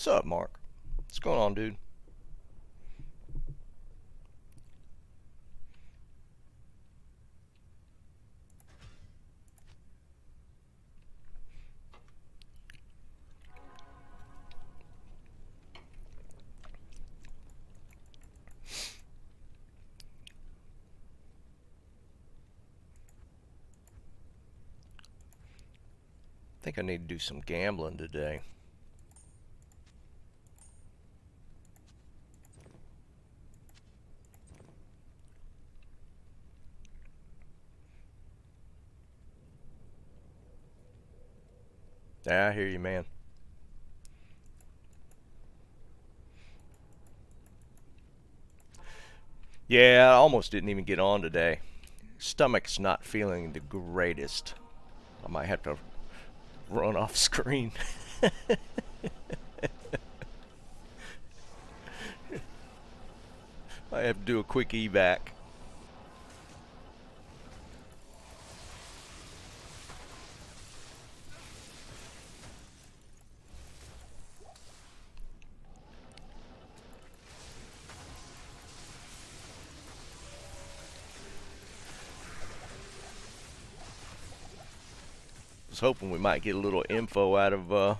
What's up, Mark? What's going on, dude? I think I need to do some gambling today. Yeah, I hear you, man. Yeah, I almost didn't even get on today. Stomach's not feeling the greatest. I might have to run off screen. I have to do a quick evac. Was hoping we might get a little info out of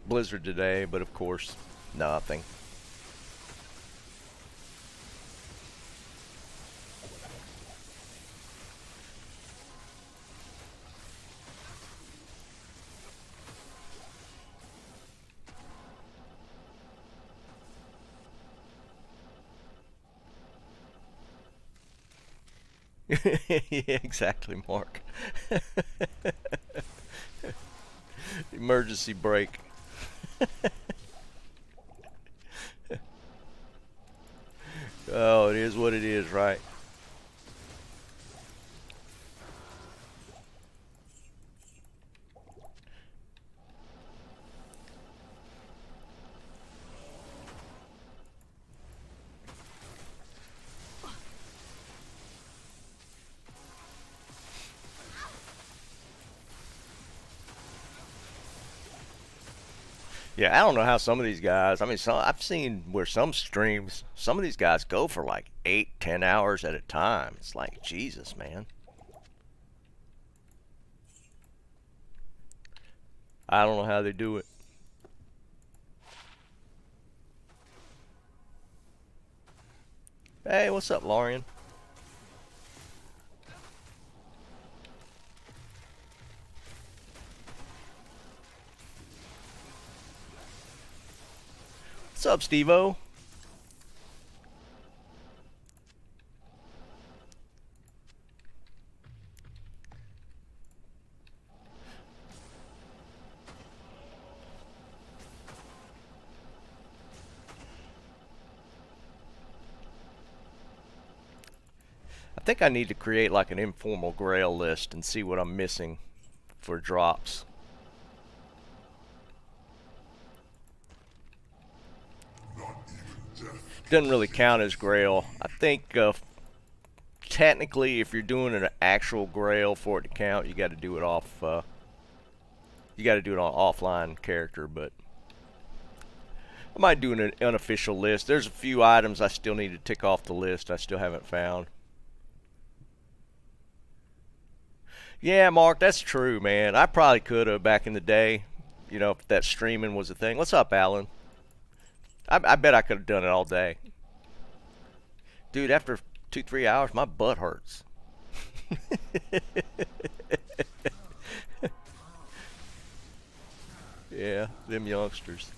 Blizzard today, but of course, nothing. Yeah, exactly, Mark. Emergency brake. Oh, it is what it is, right? Yeah, I don't know how some of these guys. I mean, I've seen where some streams, some of these guys go for like 8, 10 hours at a time. It's like Jesus, man. I don't know how they do it. Hey, what's up, Lorian? What's up, Steve-O? I think I need to create like an informal grail list and see what I'm missing for drops. Doesn't really count as grail. I think technically, if you're doing an actual grail for it to count, you got to do it off. You got to do it on offline character, but I might do an unofficial list. There's a few items I still need to tick off the list I still haven't found. Yeah, Mark, that's true, man. I probably could have back in the day, you know, if that streaming was a thing. What's up, Alan? I bet I could have done it all day. Dude, after 2, 3 hours, my butt hurts. Yeah, them youngsters.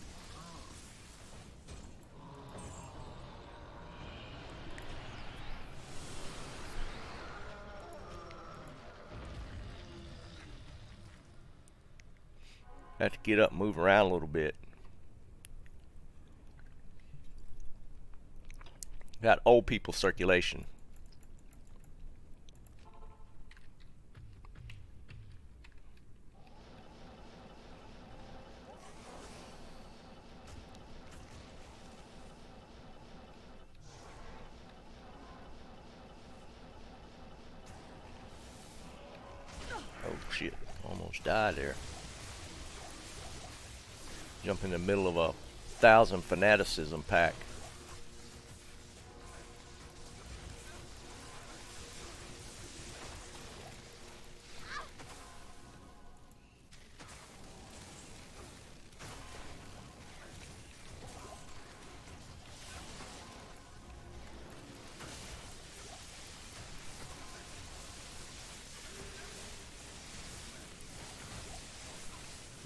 Have to get up and move around a little bit. Got old people circulation. Oh shit, almost died there. Jump in the middle of a 100,000 fanaticism pack.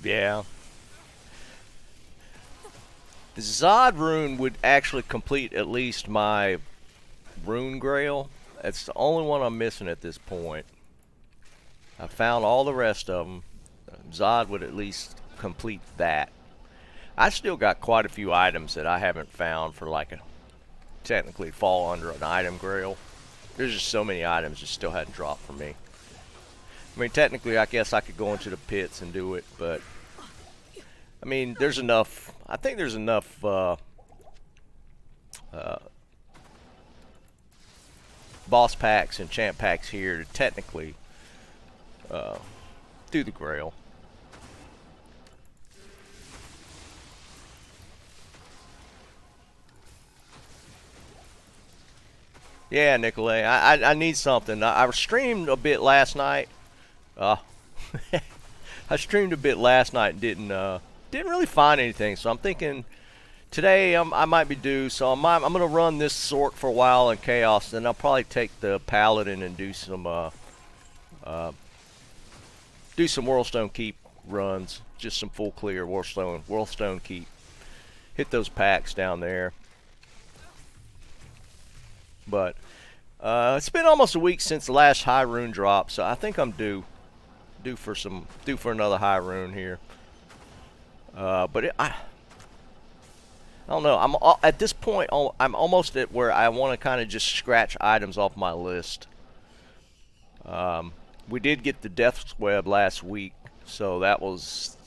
Yeah. The Zod rune would actually complete at least my rune grail. It's the only one I'm missing at this point. I found all the rest of them. Zod would at least complete that. I still got quite a few items that I haven't found for like a technically fall under an item grail. There's just so many items that still hadn't dropped for me. I mean, technically, I guess I could go into the pits and do it, but I mean, there's enough. I think there's enough boss packs and champ packs here to technically do the grail. Yeah, Nicolay, I need something. I streamed a bit last night. I streamed a bit last night and didn't really find anything. So I'm thinking today I might be due. So I'm gonna run this sort for a while in Chaos, then I'll probably take the Paladin and do some Whirlstone Keep runs, just some full clear Whirlstone Keep. Hit those packs down there. But it's been almost a week since the last high rune drop, so I think I'm due for another high rune here. But I don't know. At this point, I'm almost at where I want to kind of just scratch items off my list. We did get the Death's Web last week, so that was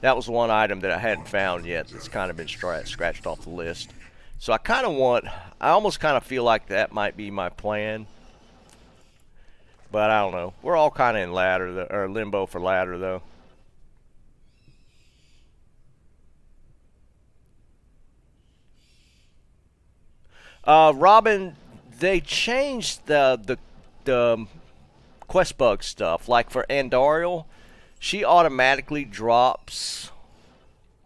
one item that I hadn't found yet. That's kind of been scratched off the list. So I almost kind of feel like that might be my plan. But I don't know. We're all kind of in limbo for ladder, though. Robin, they changed the quest bug stuff. Like for Andariel, she automatically drops.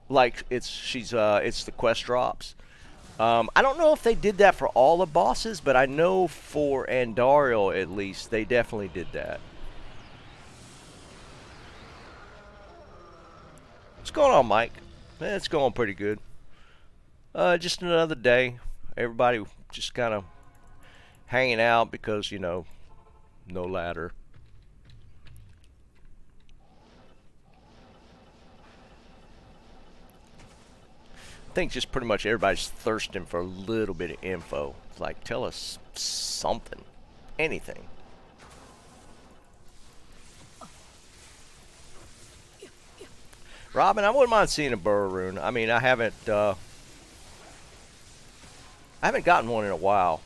Like it's the quest drops. I don't know if they did that for all the bosses, but I know for Andariel at least they definitely did that. What's going on, Mike? It's going pretty good. Just another day. Everybody just kind of hanging out because, you know, no ladder. I think just pretty much everybody's thirsting for a little bit of info. It's like, tell us something. Anything. Robin, I wouldn't mind seeing a burr rune. I mean, I haven't gotten one in a while.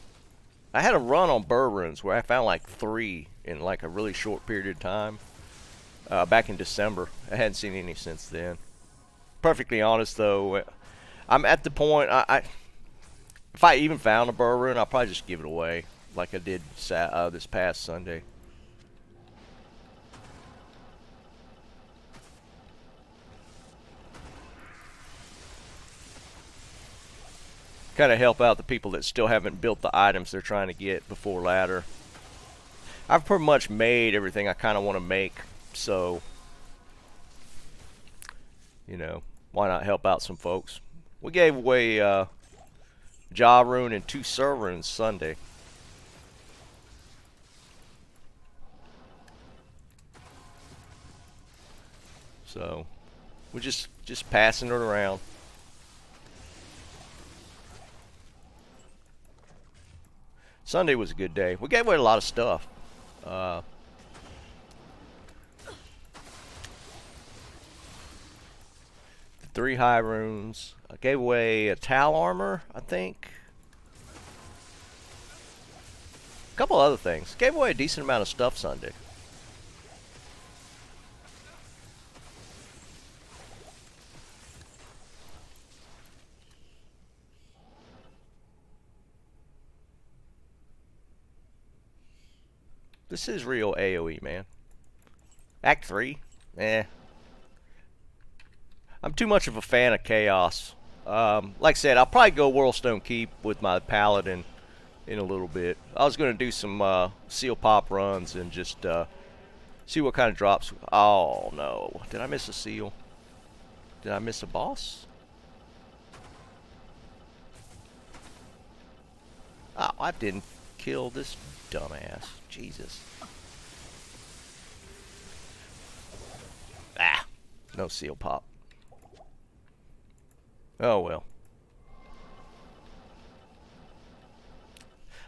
I had a run on burr runes where I found like 3 in like a really short period of time. Back in December. I hadn't seen any since then. Perfectly honest though, I'm at the point, if I even found a burr rune, I'll probably just give it away, like I did this past Sunday. Kind of help out the people that still haven't built the items they're trying to get before ladder. I've pretty much made everything I kind of want to make, so, you know, why not help out some folks? We gave away Jaw Rune and 2 Sur Runes Sunday. So we're just passing it around. Sunday was a good day. We gave away a lot of stuff. 3 high runes. I gave away a Tal armor, I think. A couple other things. Gave away a decent amount of stuff Sunday. This is real AoE, man. Act 3? Eh. I'm too much of a fan of chaos. Like I said, I'll probably go Whirlstone Keep with my Paladin in a little bit. I was going to do some seal pop runs and just see what kind of drops. Oh, no. Did I miss a seal? Did I miss a boss? Oh, I didn't kill this dumbass. Jesus. Ah, no seal pop. Oh, well.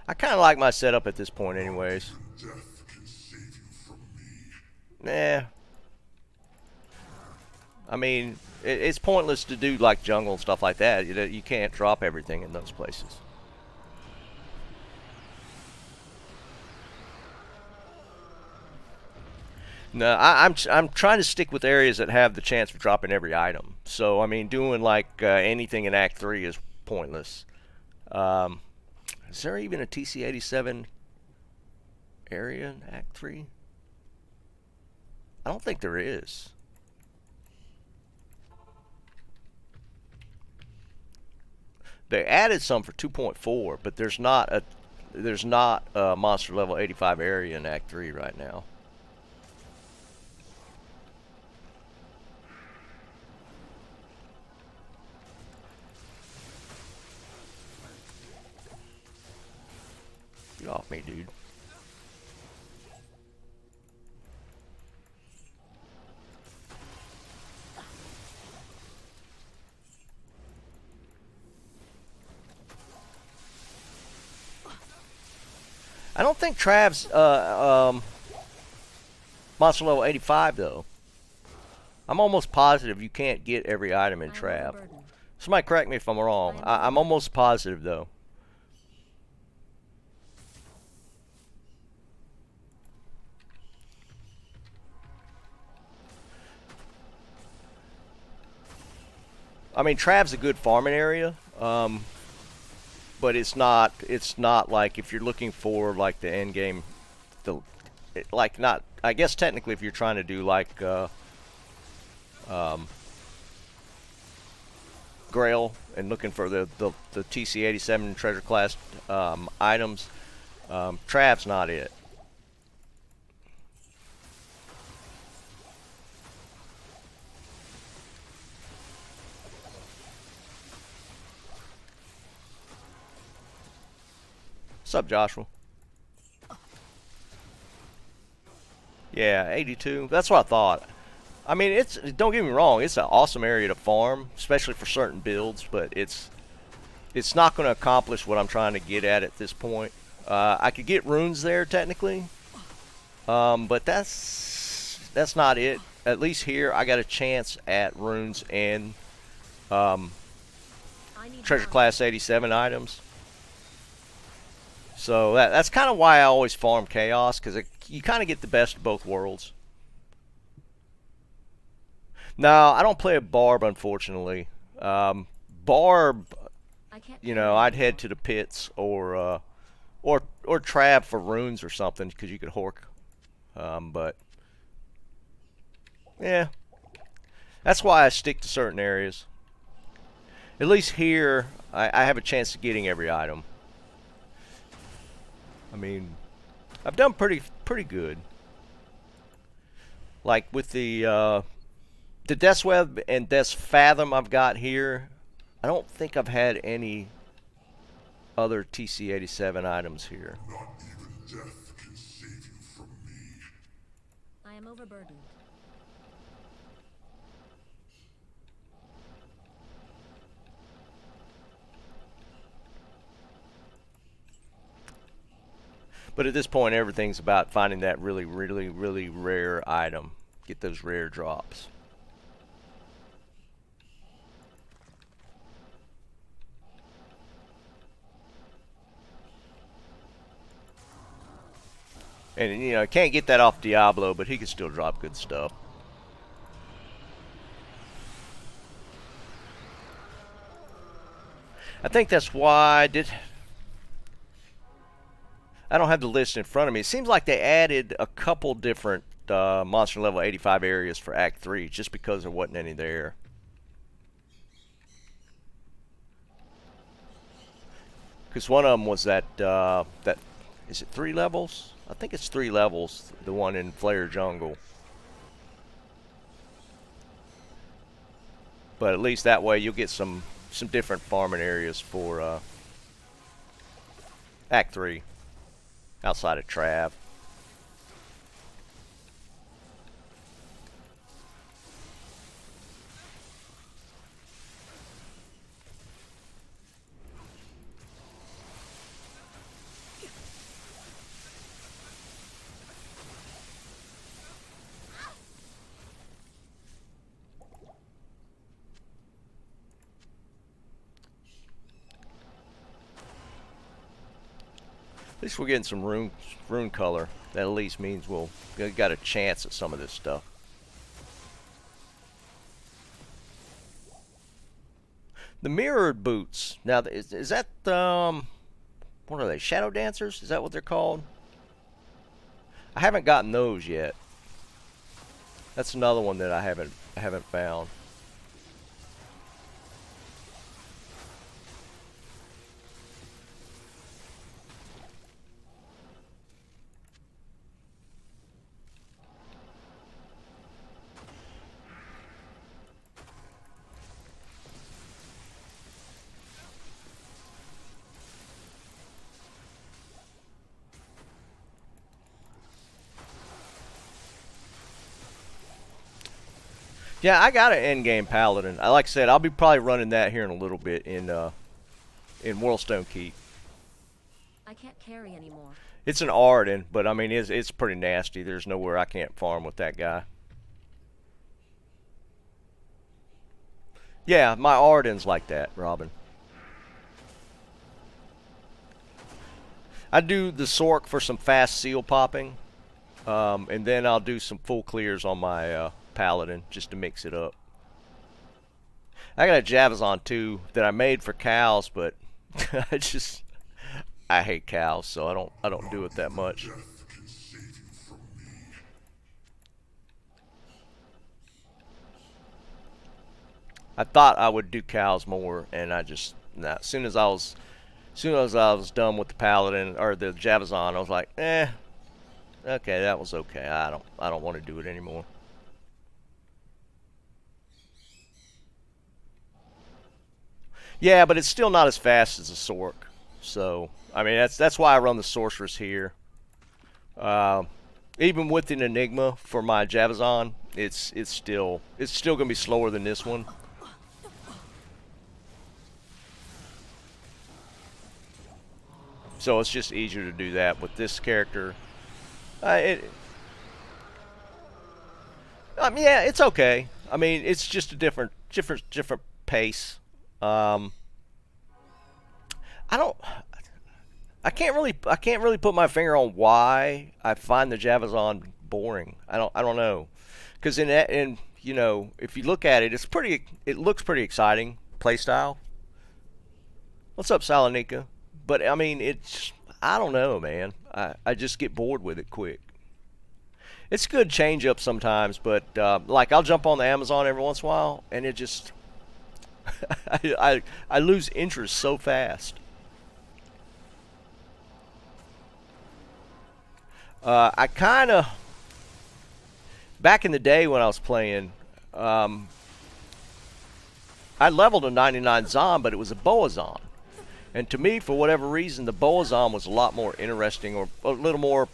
I kind of like my setup at this point anyways. Nah. I mean, it's pointless to do like jungle and stuff like that. You can't drop everything in those places. No, I'm trying to stick with areas that have the chance of dropping every item. So I mean, doing like anything in Act 3 is pointless. Is there even a TC-87 area in Act 3? I don't think there is. They added some for 2.4, but there's not a monster level 85 area in Act 3 right now. Get off me, dude. I don't think Trav's monster level 85 though. I'm almost positive you can't get every item in Trav. Somebody correct me if I'm wrong. I'm almost positive though. I mean, Trav's a good farming area, but it's not like if you're looking for like the end game, like not. I guess technically, if you're trying to do like Grail and looking for the TC-87 treasure class items, Trav's not it. What's up, Joshua? Yeah, 82. That's what I thought. I mean, don't get me wrong, it's an awesome area to farm, especially for certain builds, but it's not going to accomplish what I'm trying to get at this point. I could get runes there technically, but that's not it. At least here, I got a chance at runes and treasure class 87 items. So that's kind of why I always farm chaos, because you kind of get the best of both worlds. No, I don't play a Barb, unfortunately. Barb, you know, I'd head to the pits or Trav for runes or something, because you could hork. But yeah, that's why I stick to certain areas. At least here, I have a chance of getting every item. I mean, I've done pretty good. Like with the Death's Web and Death's Fathom I've got here, I don't think I've had any other TC-87 items here. Not even death can save you from me. I am overburdened. But at this point, everything's about finding that really rare item. Get those rare drops. And, you know, can't get that off Diablo, but he can still drop good stuff. I think that's why I don't have the list in front of me. It seems like they added a couple different monster level 85 areas for Act 3 just because there wasn't any there. Because one of them was that, is it 3 levels? I think it's 3 levels, the one in Flare Jungle. But at least that way you'll get some different farming areas for Act 3 outside of Trav. At least we're getting some rune color. That at least means we'll got a chance at some of this stuff. The mirrored boots. Now, is that what are they? Shadow dancers? Is that what they're called? I haven't gotten those yet. That's another one that I haven't found. Yeah, I got an endgame paladin. Like I said, I'll be probably running that here in a little bit in Whirlstone Keep. I can't carry anymore. It's an Arden, but I mean it's pretty nasty. There's nowhere I can't farm with that guy. Yeah, my Arden's like that, Robin. I do the Sork for some fast seal popping, and then I'll do some full clears on my Paladin just to mix it up. I got a Javazon too that I made for cows, but I hate cows, so I don't do it that much. I thought I would do cows more, and I just as soon as I was done with the Paladin or the Javazon, I was like, okay, that was okay. I don't want to do it anymore. Yeah, but it's still not as fast as the Sork. So, I mean, that's why I run the Sorceress here. Even with an Enigma for my Javazon, it's still gonna be slower than this one. So it's just easier to do that with this character. Yeah, it's okay. I mean, it's just a different pace. I can't really put my finger on why I find the Javazon boring. I don't know, because in you know, if you look at it, it looks pretty exciting playstyle. What's up, Salonika? But I mean, I don't know, man. I just get bored with it quick. It's a good change up sometimes, but like I'll jump on the Amazon every once in a while, and it just I lose interest so fast. I kind of back in the day when I was playing, I leveled a 99 Zon, but it was a Boa Zon. And to me, for whatever reason, the Boa Zon was a lot more interesting, or a little more.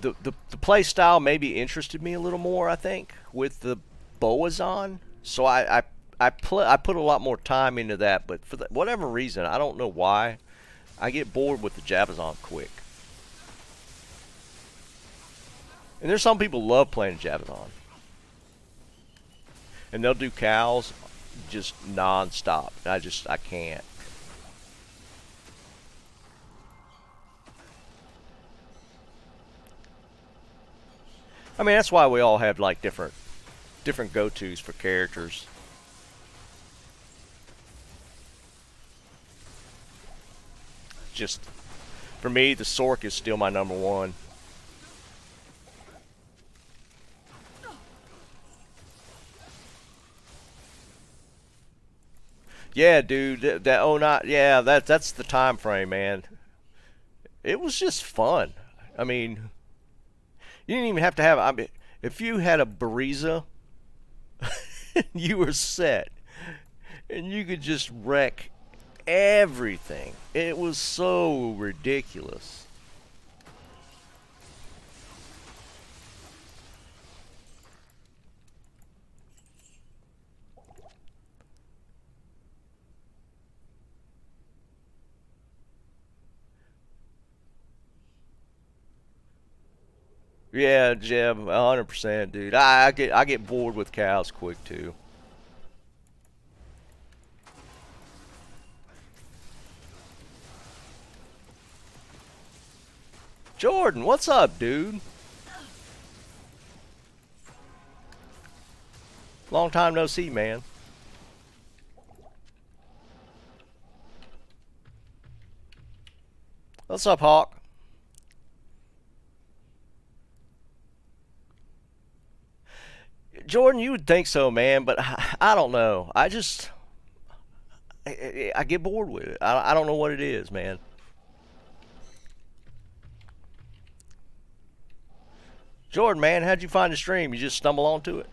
The play style maybe interested me a little more, I think, with the Boa Zon. So I put a lot more time into that, but for whatever reason, I don't know why, I get bored with the Javazon quick. And there's some people love playing Javazon, and they'll do cows just non-stop. I can't. I mean, that's why we all have like different go-tos for characters. just, for me, the Sork is still my number one. Yeah, dude, that oh not yeah, that's the time frame, man. It was just fun. I mean, you didn't even have to have. I mean, if you had a Bariza, you were set, and you could just wreck everything. It was so ridiculous. Yeah, Jeb, 100%, dude. I get bored with cows quick too. Jordan, what's up, dude? Long time no see, man. What's up, Hawk? Jordan, you would think so, man, but I don't know. I get bored with it. I don't know what it is, man. Jordan, man, how'd you find the stream? You just stumble onto it?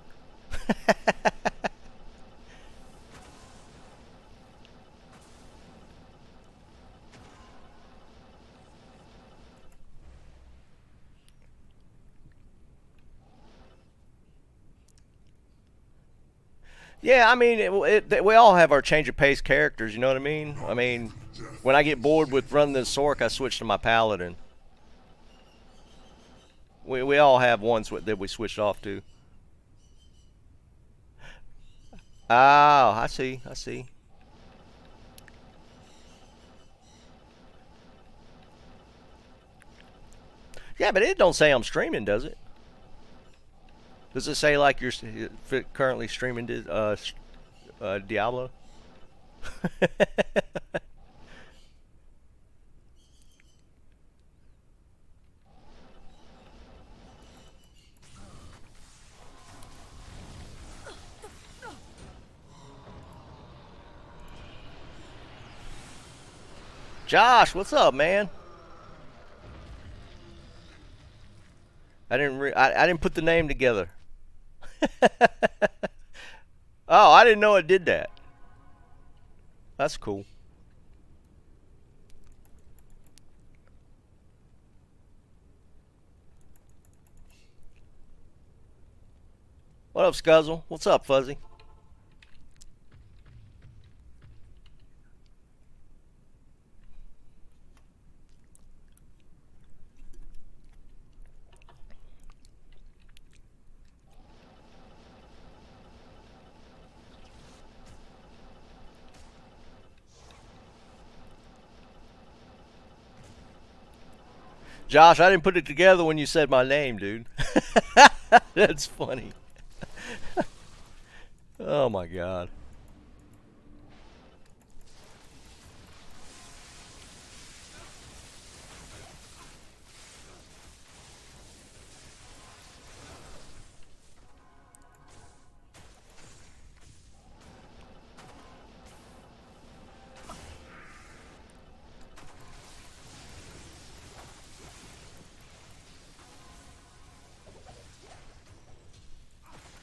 Yeah, I mean, we all have our change of pace characters, you know what I mean? I mean, when I get bored with running the Sork, I switch to my Paladin. We all have ones that we switched off to. Oh, I see, I see. Yeah, but it don't say I'm streaming, does it? Does it say like you're currently streaming Diablo? Josh, what's up, man? I didn't put the name together. Oh, I didn't know it did that. That's cool. What up, Scuzzle? What's up, Fuzzy? Josh, I didn't put it together when you said my name, dude. That's funny. Oh my god.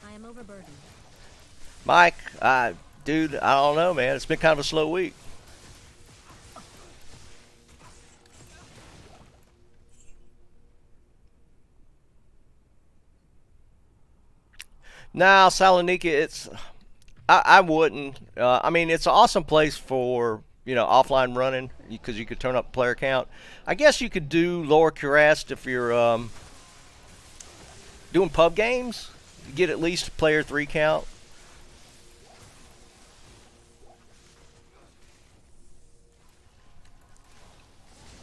I am overburdened. Mike, dude, I don't know, man. It's been kind of a slow week. Now, Salonika, I wouldn't. I mean, it's an awesome place for, offline running because you could turn up player count. I guess you could do Lower Curast if you're doing pub games. You get at least player 3 count.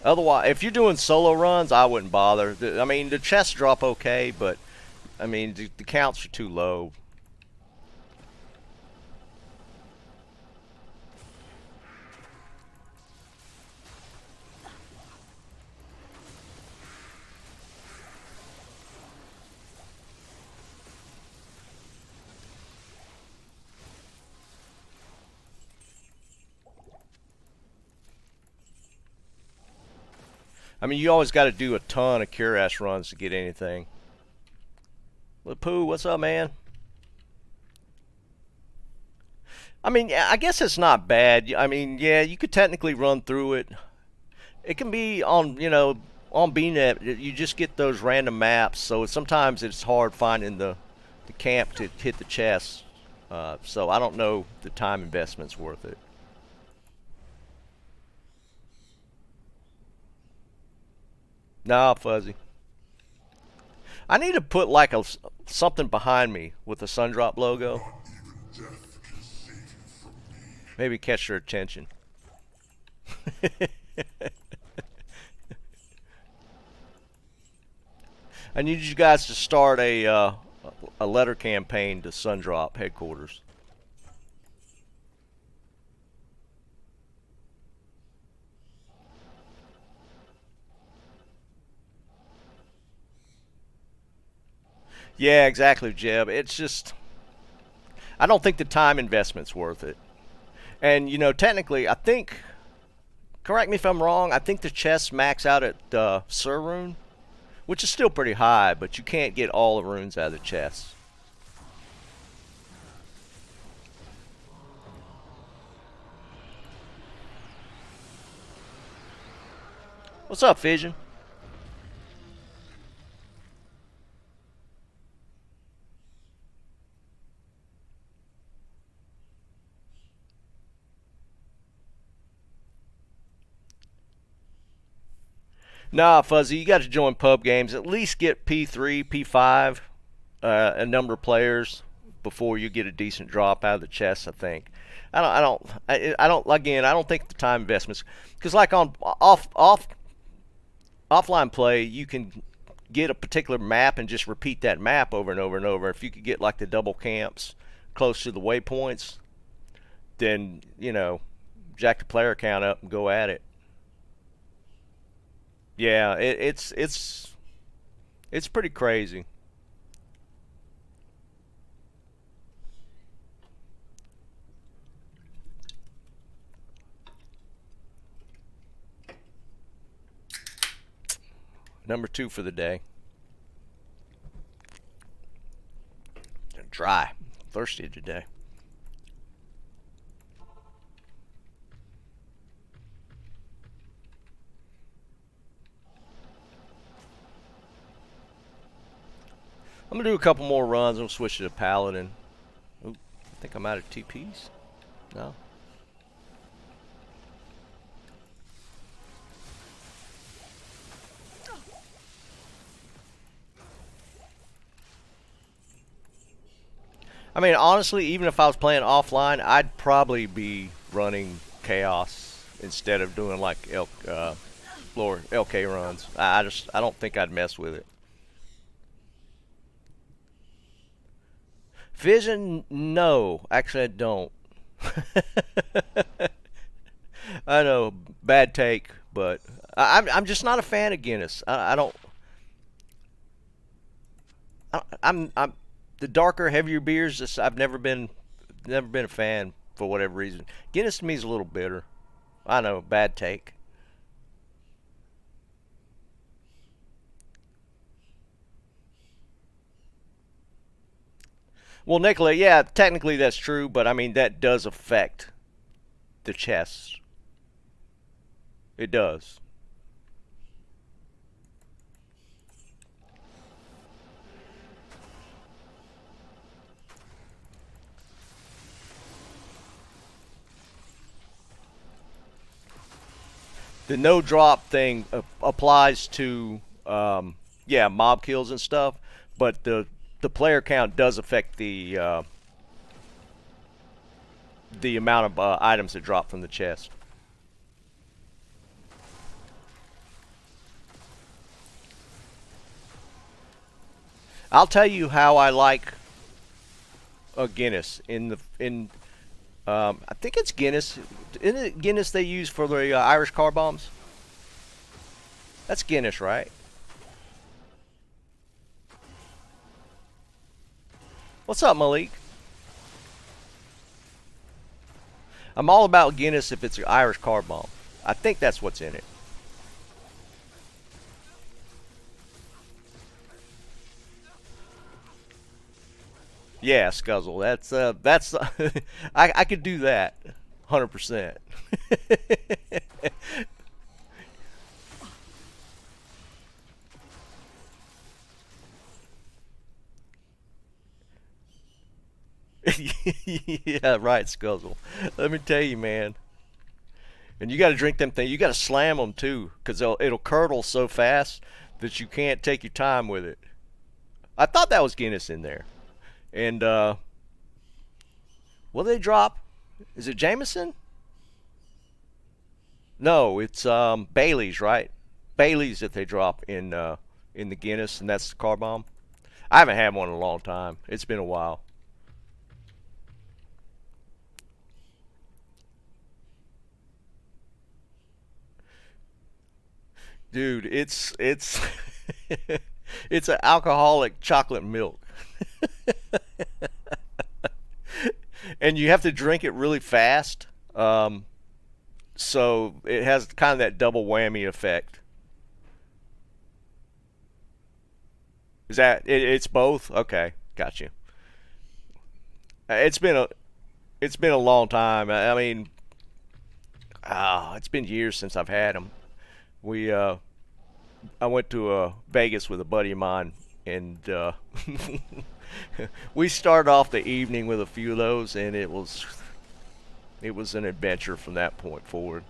Otherwise, if you're doing solo runs, I wouldn't bother. I mean, the chests drop okay, but I mean, the counts are too low. I mean, you always got to do a ton of Curash runs to get anything. Pooh, what's up, man? I mean, I guess it's not bad. I mean, yeah, you could technically run through it. It can be on, on BNet, you just get those random maps, so sometimes it's hard finding the camp to hit the chest. So I don't know if the time investment's worth it. Nah, Fuzzy. I need to put like something behind me with the Sundrop logo. Not even death can save you from me. Maybe catch their attention. I need you guys to start a letter campaign to Sundrop headquarters. Yeah, exactly, Jeb. It's just, I don't think the time investment's worth it. And technically, I think, correct me if I'm wrong, I think the chests max out at Sir Rune, which is still pretty high, but you can't get all the runes out of the chests. What's up, Fission? Nah, Fuzzy, you got to join pub games. At least get P3, P5, a number of players before you get a decent drop out of the chest. I think. I don't. Again, I don't think the time investments, because like on offline play, you can get a particular map and just repeat that map over and over and over. If you could get like the double camps close to the waypoints, then jack the player count up and go at it. Yeah, it's pretty crazy. Number 2 for the day. Dry, thirsty today. I'm going to do a couple more runs. I'm going to switch to Paladin. Ooh, I think I'm out of TPs. No. I mean, honestly, even if I was playing offline, I'd probably be running Chaos instead of doing like floor LK runs. I don't think I'd mess with it. Vision, no. Actually, I don't. I know, bad take, but I'm just not a fan of Guinness. I don't. I'm the darker, heavier beers. I've never been a fan for whatever reason. Guinness to me is a little bitter. I know, bad take. Well, Nicola, yeah, technically that's true, but I mean that does affect the chests. It does. The no drop thing applies to yeah, mob kills and stuff, but the player count does affect the amount of items that drop from the chest. I'll tell you how I like a Guinness I think it's Guinness. Isn't it Guinness they use for the Irish car bombs? That's Guinness, right? What's up, Malik? I'm all about Guinness if it's an Irish car bomb. I think that's what's in it. Yeah, Scuzzle. That's I could do that, 100%. Yeah, right, Scuzzle. Let me tell you, man. And you got to drink them things. You got to slam them too, because it'll curdle so fast that you can't take your time with it. I thought that was Guinness in there. And will they drop? Is it Jameson? No, it's Bailey's, right? Bailey's that they drop in the Guinness, and that's the car bomb. I haven't had one in a long time. It's been a while. Dude, it's it's an alcoholic chocolate milk. And you have to drink it really fast. So it has kind of that double whammy effect. Is that it's both? Okay, got you. It's been a long time. I mean, it's been years since I've had them. We I went to Vegas with a buddy of mine, and we started off the evening with a few of those, and it was an adventure from that point forward.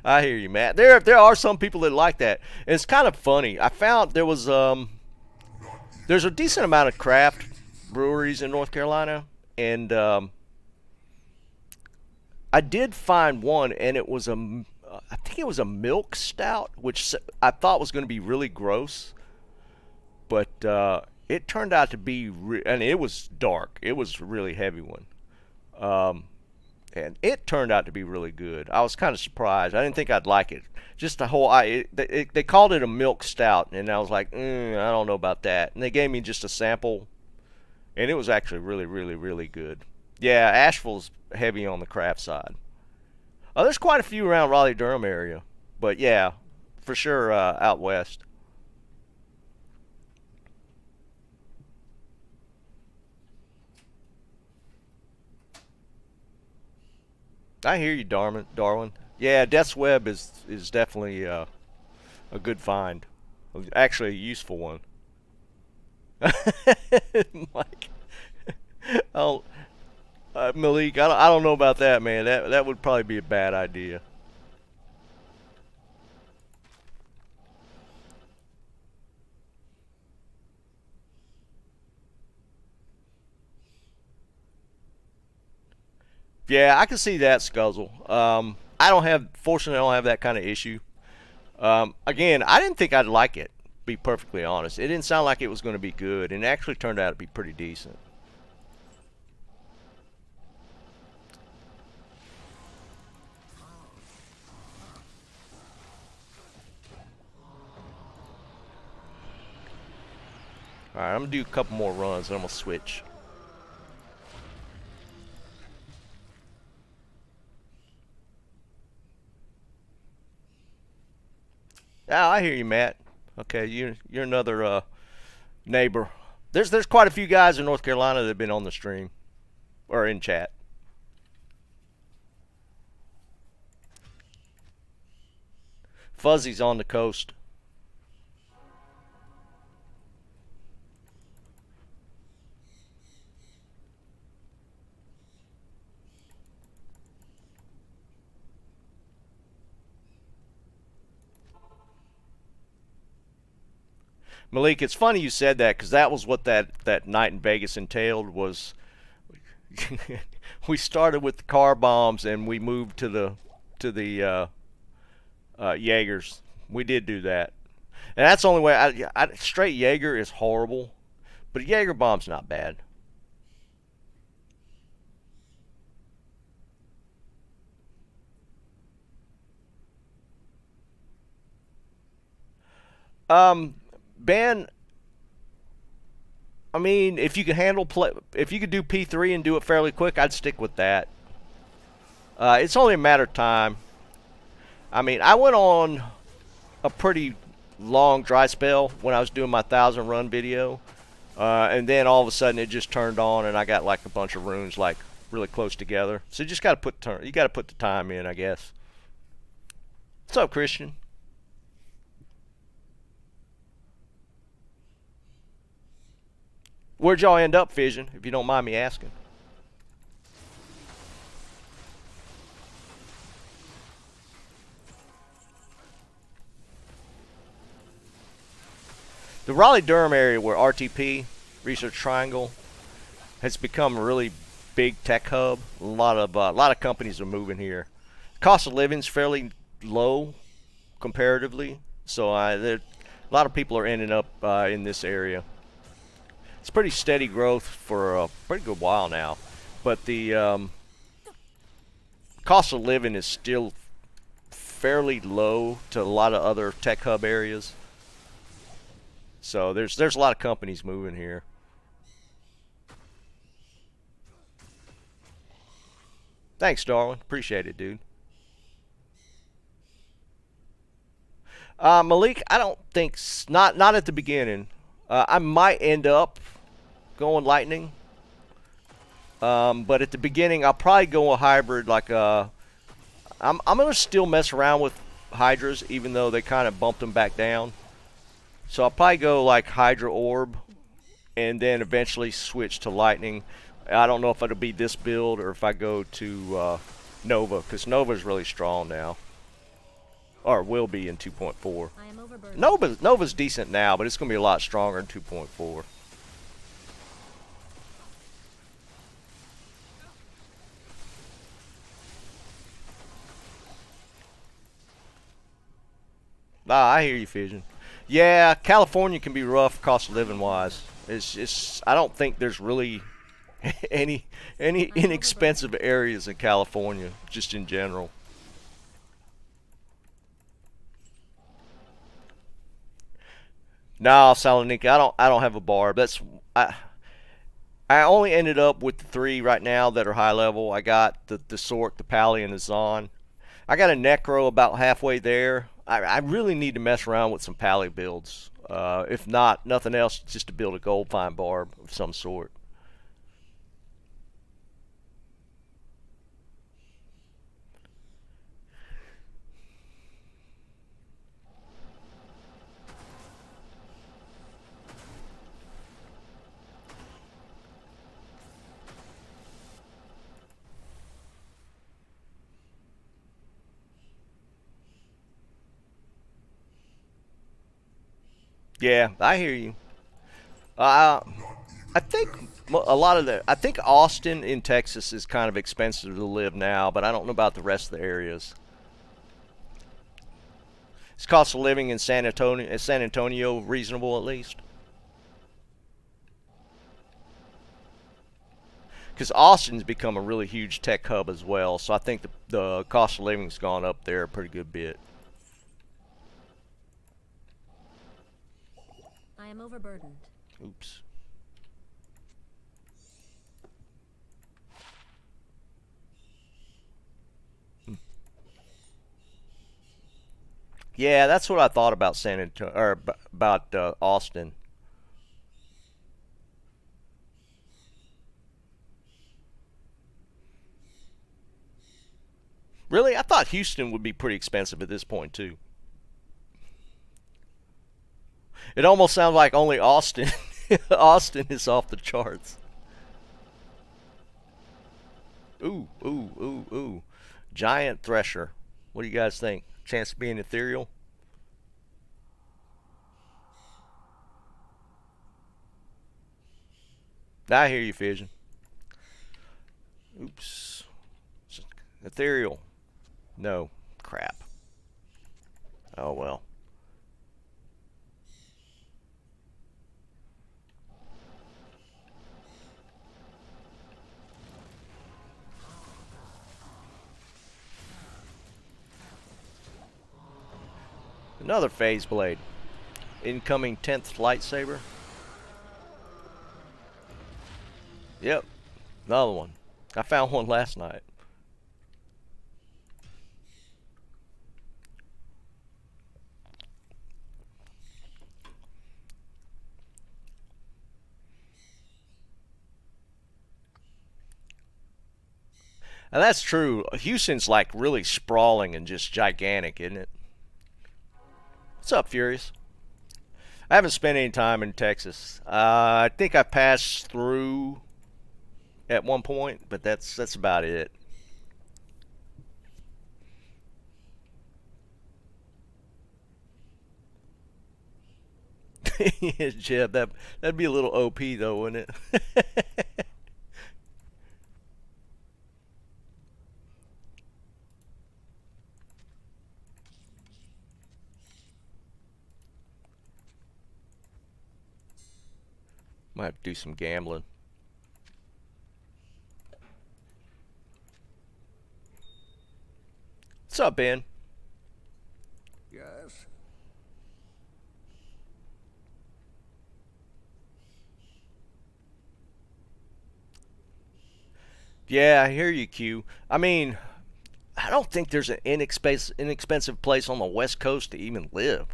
I hear you, Matt. There are some people that like that, and it's kind of funny. I found there's a decent amount of craft breweries in North Carolina, and I did find one, and I think it was a milk stout, which I thought was going to be really gross, but it turned out to be, and it was dark. It was a really heavy one, and it turned out to be really good. I was kind of surprised. I didn't think I'd like it. Just the whole, they called it a milk stout, and I was like, I don't know about that. And they gave me just a sample, and it was actually really, really, really good. Yeah, Asheville's heavy on the craft side. There's quite a few around Raleigh-Durham area, but yeah, for sure out west. I hear you, Darwin. Yeah, Death's Web is definitely a good find. Actually, a useful one. Mike, oh, Malik, I don't know about that, man. That would probably be a bad idea. Yeah, I can see that, Scuzzle. Fortunately, I don't have that kind of issue. Again, I didn't think I'd like it, to be perfectly honest. It didn't sound like it was going to be good, and it actually turned out to be pretty decent. Alright, I'm going to do a couple more runs, and I'm going to switch. Oh, I hear you, Matt. Okay, you're another neighbor. There's quite a few guys in North Carolina that have been on the stream or in chat. Fuzzy's on the coast. Malik, it's funny you said that, because that was what that night in Vegas entailed. Was we started with the car bombs and we moved to the Jaegers. We did do that, and that's the only way. Straight Jaeger is horrible, but a Jaeger bomb's not bad. Ben, I mean, if you could if you could do P3 and do it fairly quick, I'd stick with that. It's only a matter of time. I mean, I went on a pretty long dry spell when I was doing my 1,000 run video, and then all of a sudden it just turned on, and I got like a bunch of runes like really close together. So you just got to put the time in, I guess. What's up, Christian? Where'd y'all end up, Fission, if you don't mind me asking? The Raleigh-Durham area where RTP, Research Triangle, has become a really big tech hub. A lot of companies are moving here. Cost of living is fairly low comparatively, so a lot of people are ending up in this area. It's pretty steady growth for a pretty good while now, but the cost of living is still fairly low to a lot of other tech hub areas. So there's a lot of companies moving here. Thanks, darling. Appreciate it, dude. Malik, I don't think not at the beginning. I might end up going lightning, but at the beginning I'll probably go a hybrid. Like I'm gonna still mess around with hydras, even though they kind of bumped them back down. So I'll probably go like Hydra Orb, and then eventually switch to lightning. I don't know if it'll be this build or if I go to Nova, because Nova's really strong now. Or will be in 2.4. I am overburdened. Nova's decent now, but it's going to be a lot stronger in 2.4. I hear you, Fission. Yeah, California can be rough cost of living wise. It's I don't think there's really any inexpensive areas in California, just in general. No, Salonika, I don't have a barb. I only ended up with the 3 right now that are high level. I got the Sork, the Pally, and the Zon. I got a Necro about halfway there. I really need to mess around with some Pally builds. If not, nothing else, just to build a Goldfine barb of some sort. Yeah, I hear you. I think I think Austin in Texas is kind of expensive to live now, but I don't know about the rest of the areas. Is cost of living in San Antonio reasonable at least? Because Austin's become a really huge tech hub as well, so I think the cost of living's gone up there a pretty good bit. I am overburdened. Oops. Yeah, that's what I thought about San Antonio, or about Austin. Really, I thought Houston would be pretty expensive at this point too. It almost sounds like only Austin, Austin is off the charts. Ooh, ooh, ooh, ooh. Giant Thresher. What do you guys think? Chance of being ethereal? I hear you, Fission. Oops. Ethereal. No. Crap. Oh well. Another phase blade. Incoming 10th lightsaber. Yep. Another one. I found one last night. And that's true. Houston's like really sprawling and just gigantic, isn't it? What's up, Furious? I haven't spent any time in Texas. I think I passed through at one point, but that's about it. Yeah, Jeb, that'd be a little OP though, wouldn't it? Might have to do some gambling. What's up, Ben? Yes? Yeah, I hear you, Q. I mean, I don't think there's an inexpensive place on the West Coast to even live.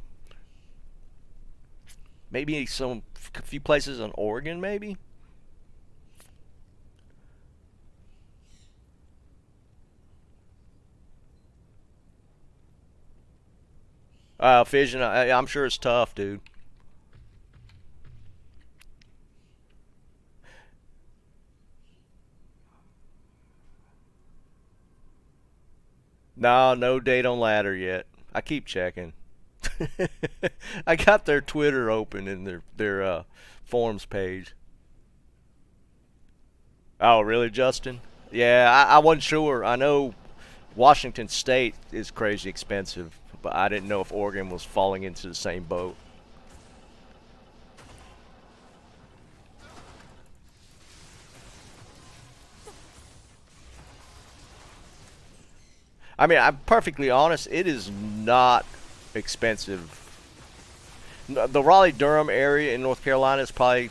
Maybe a few places in Oregon, maybe. Fission, I'm sure it's tough, dude. No, no date on ladder yet. I keep checking. I got their Twitter open in their forums page. Oh, really, Justin? Yeah, I wasn't sure. I know Washington State is crazy expensive, but I didn't know if Oregon was falling into the same boat. I mean, I'm perfectly honest. It is not expensive. The Raleigh-Durham area in North Carolina is probably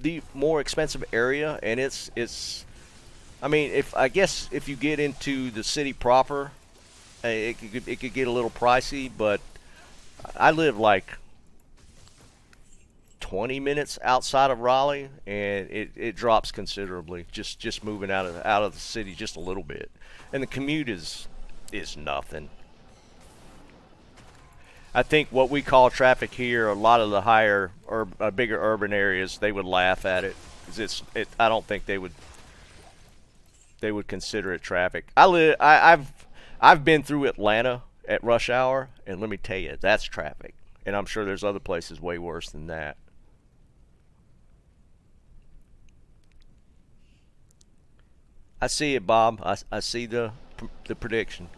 the more expensive area, and it's. I mean, if you get into the city proper, it could get a little pricey. But I live like 20 minutes outside of Raleigh, and it drops considerably. Just moving out of the city just a little bit, and the commute is nothing. I think what we call traffic here, a lot of the higher or bigger urban areas, they would laugh at it. 'Cause I don't think they would consider it traffic. I've been through Atlanta at rush hour, and let me tell you, that's traffic. And I'm sure there's other places way worse than that. I see it, Bob. I see the prediction.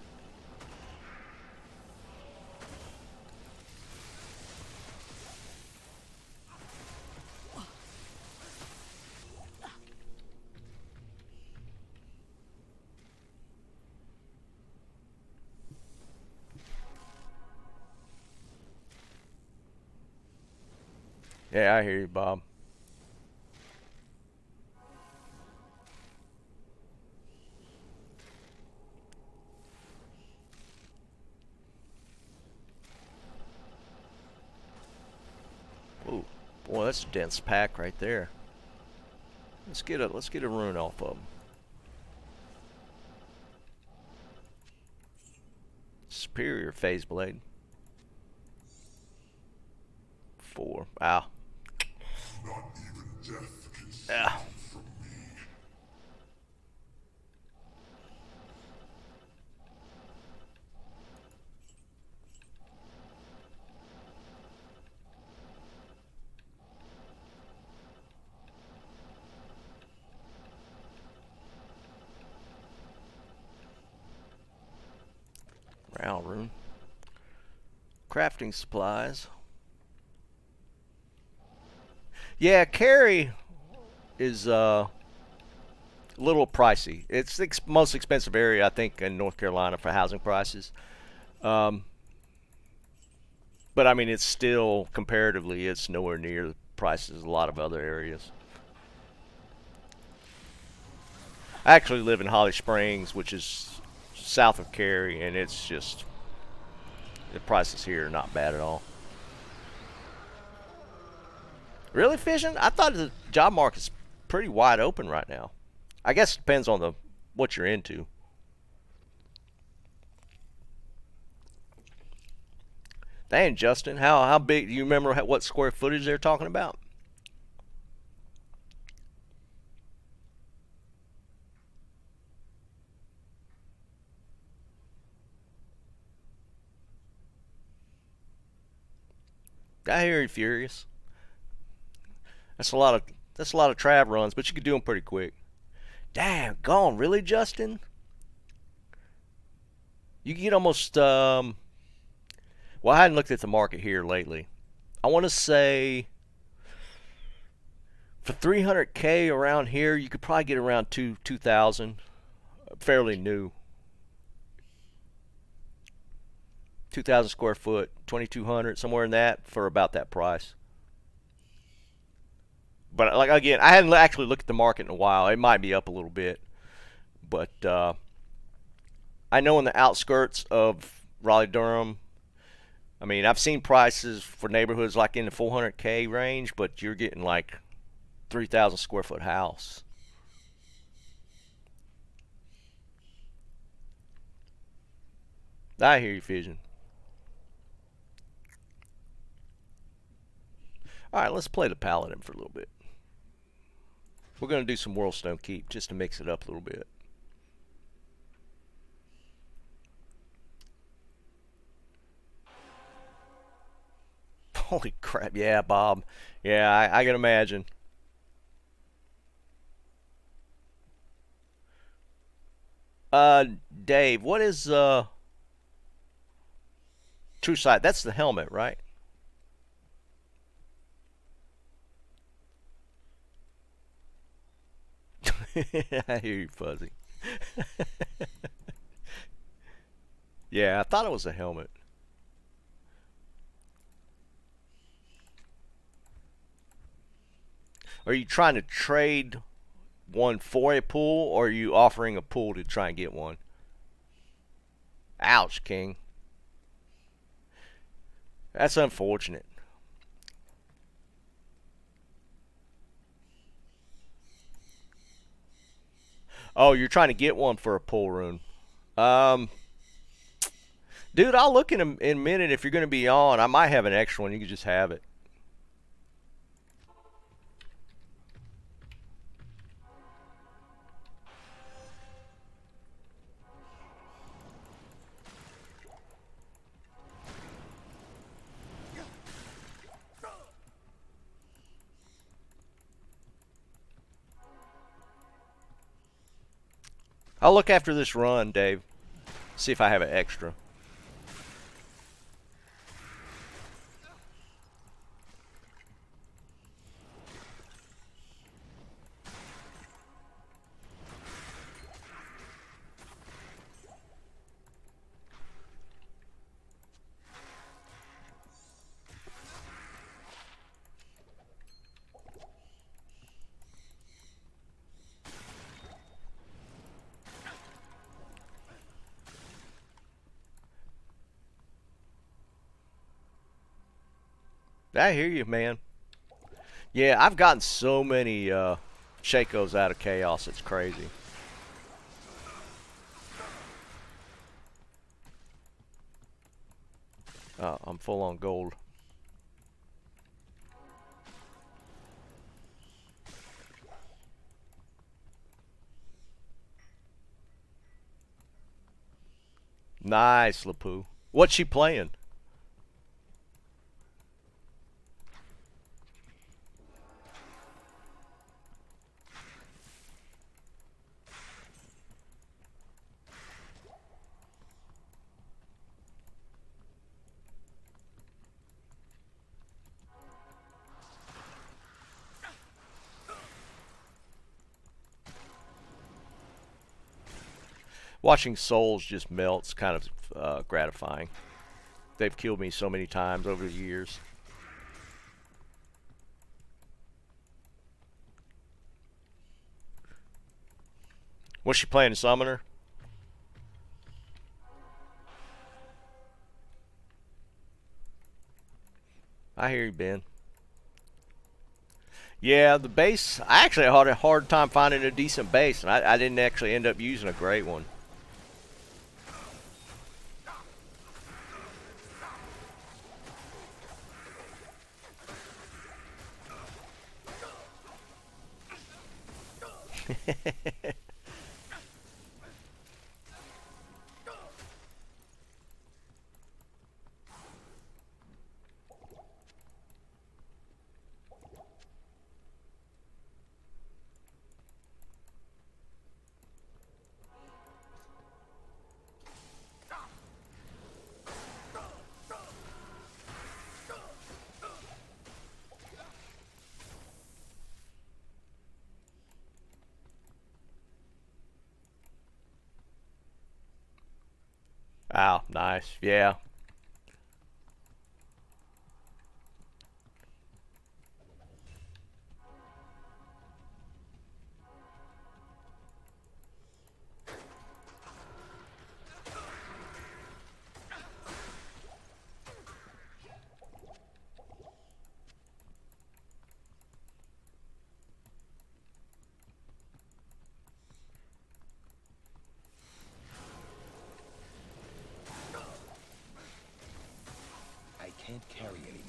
Yeah, I hear you, Bob. Ooh, boy, that's a dense pack right there. Let's get a rune off of them. Superior phase blade. 4. Ow. Not even death can save Yeah. you from me. Round rune. Crafting supplies. Yeah, carry is a little pricey. It's the most expensive area, I think, in North Carolina for housing prices. Um, but I mean, it's still comparatively, it's nowhere near the prices of a lot of other areas. I actually live in Holly Springs, which is south of Cary, and it's just the prices here are not bad at all. Really, fishing? I thought the job market's pretty wide open right now. I guess it depends on what you're into. Dang, Justin, how big? Do you remember what square footage they're talking about? I hear you, Furious. That's a lot of trav runs, but you could do them pretty quick. Damn, gone, really, Justin? You can get almost. Well, I hadn't looked at the market here lately. I want to say for 300K around here, you could probably get around 2,000, fairly new. 2,000 square foot, 2,200, somewhere in that, for about that price. But like again, I hadn't actually looked at the market in a while. It might be up a little bit, but I know in the outskirts of Raleigh Durham, I mean, I've seen prices for neighborhoods like in the 400K range, but you're getting like 3,000 square foot house. I hear you, Fission. All right, let's play the Paladin for a little bit. We're going to do some Whirlstone Keep just to mix it up a little bit. Holy crap, yeah, Bob. Yeah, I can imagine. Dave, what is True Sight? That's the helmet, right? I hear you, Fuzzy. Yeah, I thought it was a helmet. Are you trying to trade one for a pool, or are you offering a pool to try and get one? Ouch, King. That's unfortunate. Oh, you're trying to get one for a pool rune. Um, Dude, I'll look in a minute if you're going to be on. I might have an extra one. You can just have it. I'll look after this run, Dave. See if I have an extra. I hear you, man. Yeah, I've gotten so many Shakos out of Chaos. It's crazy. I'm full on gold. Nice, Lapoo. What's she playing? Watching souls just melts kind of gratifying. They've killed me so many times over the years. What's she playing, Summoner? I hear you, Ben. Yeah, the base. I actually had a hard time finding a decent base, and I didn't actually end up using a great one. Wow, nice. Yeah. I can't carry anymore.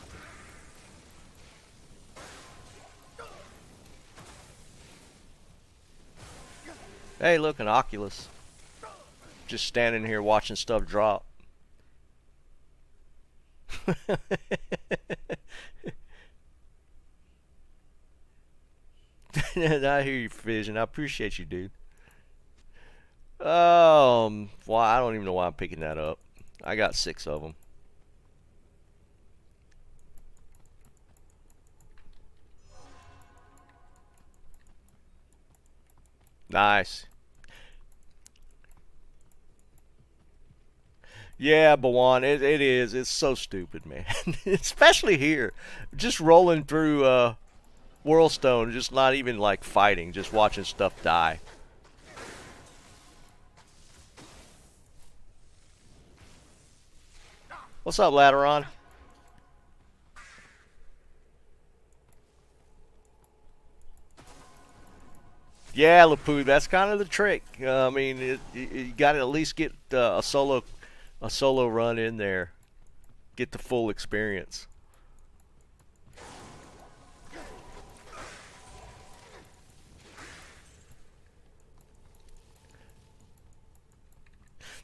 Hey, look, an Oculus. Just standing here watching stuff drop. I hear you, Vision. I appreciate you, dude. Well, I don't even know why I'm picking that up. I got 6 of them. Nice. Yeah, Bawan, it is. It's so stupid, man. Especially here. Just rolling through Whirlstone, just not even like fighting, just watching stuff die. What's up, Lateron? Yeah, Lapoo, that's kind of the trick. I mean, you got to at least get a solo run in there, get the full experience.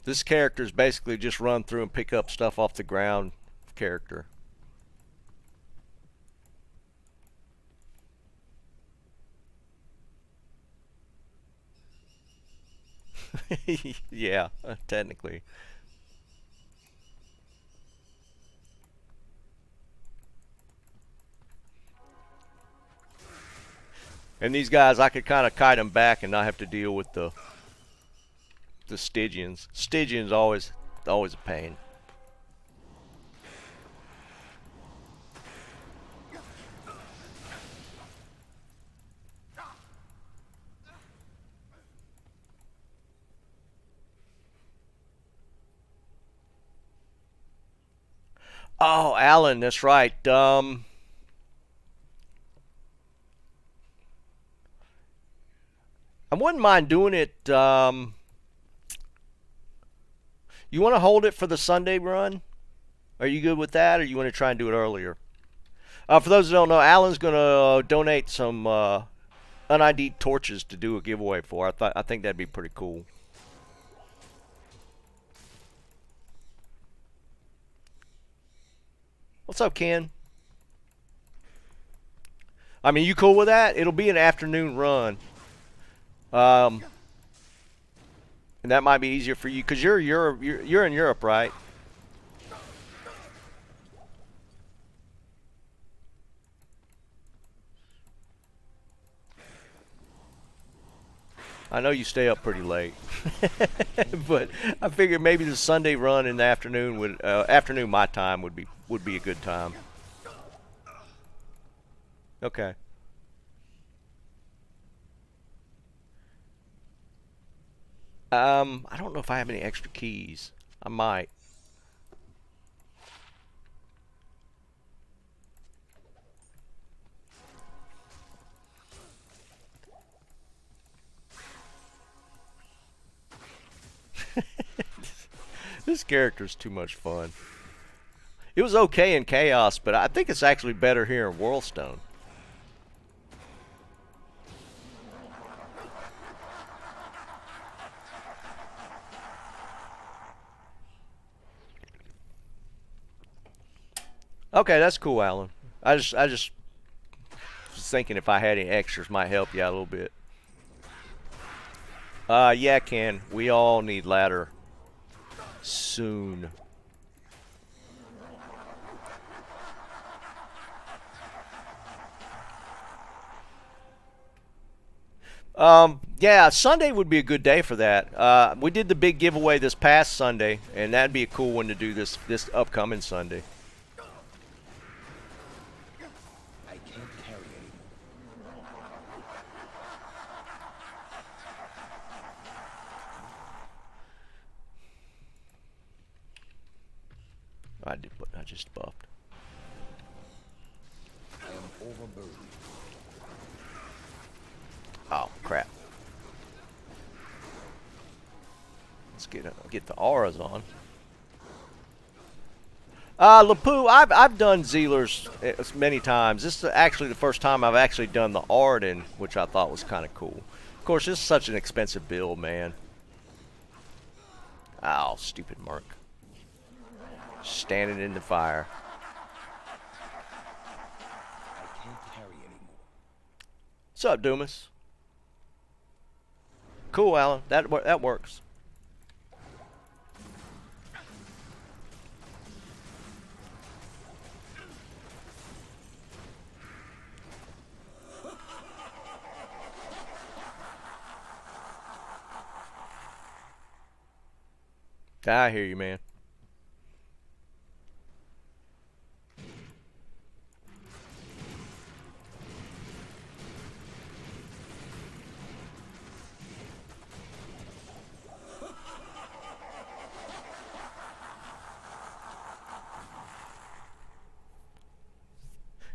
This character is basically just run through and pick up stuff off the ground character. Yeah, technically. And these guys, I could kind of kite them back and not have to deal with the Stygians. Stygians always a pain. Oh, Alan, that's right. I wouldn't mind doing it. You want to hold it for the Sunday run? Are you good with that, or you want to try and do it earlier? For those who don't know, Alan's going to donate some unID'd torches to do a giveaway for. I think that'd be pretty cool. What's up, Ken? I mean, you cool with that? It'll be an afternoon run. And that might be easier for you because you're in Europe, right? I know you stay up pretty late, but I figured maybe the Sunday run in the afternoon would afternoon my time would be a good time. Okay. I don't know if I have any extra keys. I might. This character's too much fun. It was okay in Chaos, but I think it's actually better here in Worldstone. Okay, that's cool, Alan. I just was thinking if I had any extras might help you out a little bit. Yeah, Ken. We all need ladder soon. Yeah, Sunday would be a good day for that. We did the big giveaway this past Sunday, and that'd be a cool one to do this upcoming Sunday. I can't carry anymore. I just buffed. I am overburdened. Oh crap! Let's get the auras on. Lapu, I've done Zealers many times. This is actually the first time I've actually done the Arden, which I thought was kind of cool. Of course, this is such an expensive build, man. Oh, stupid Merc. Standing in the fire. I can't carry anymore. What's up, Dumas? Cool, Alan. That works. I hear you, man.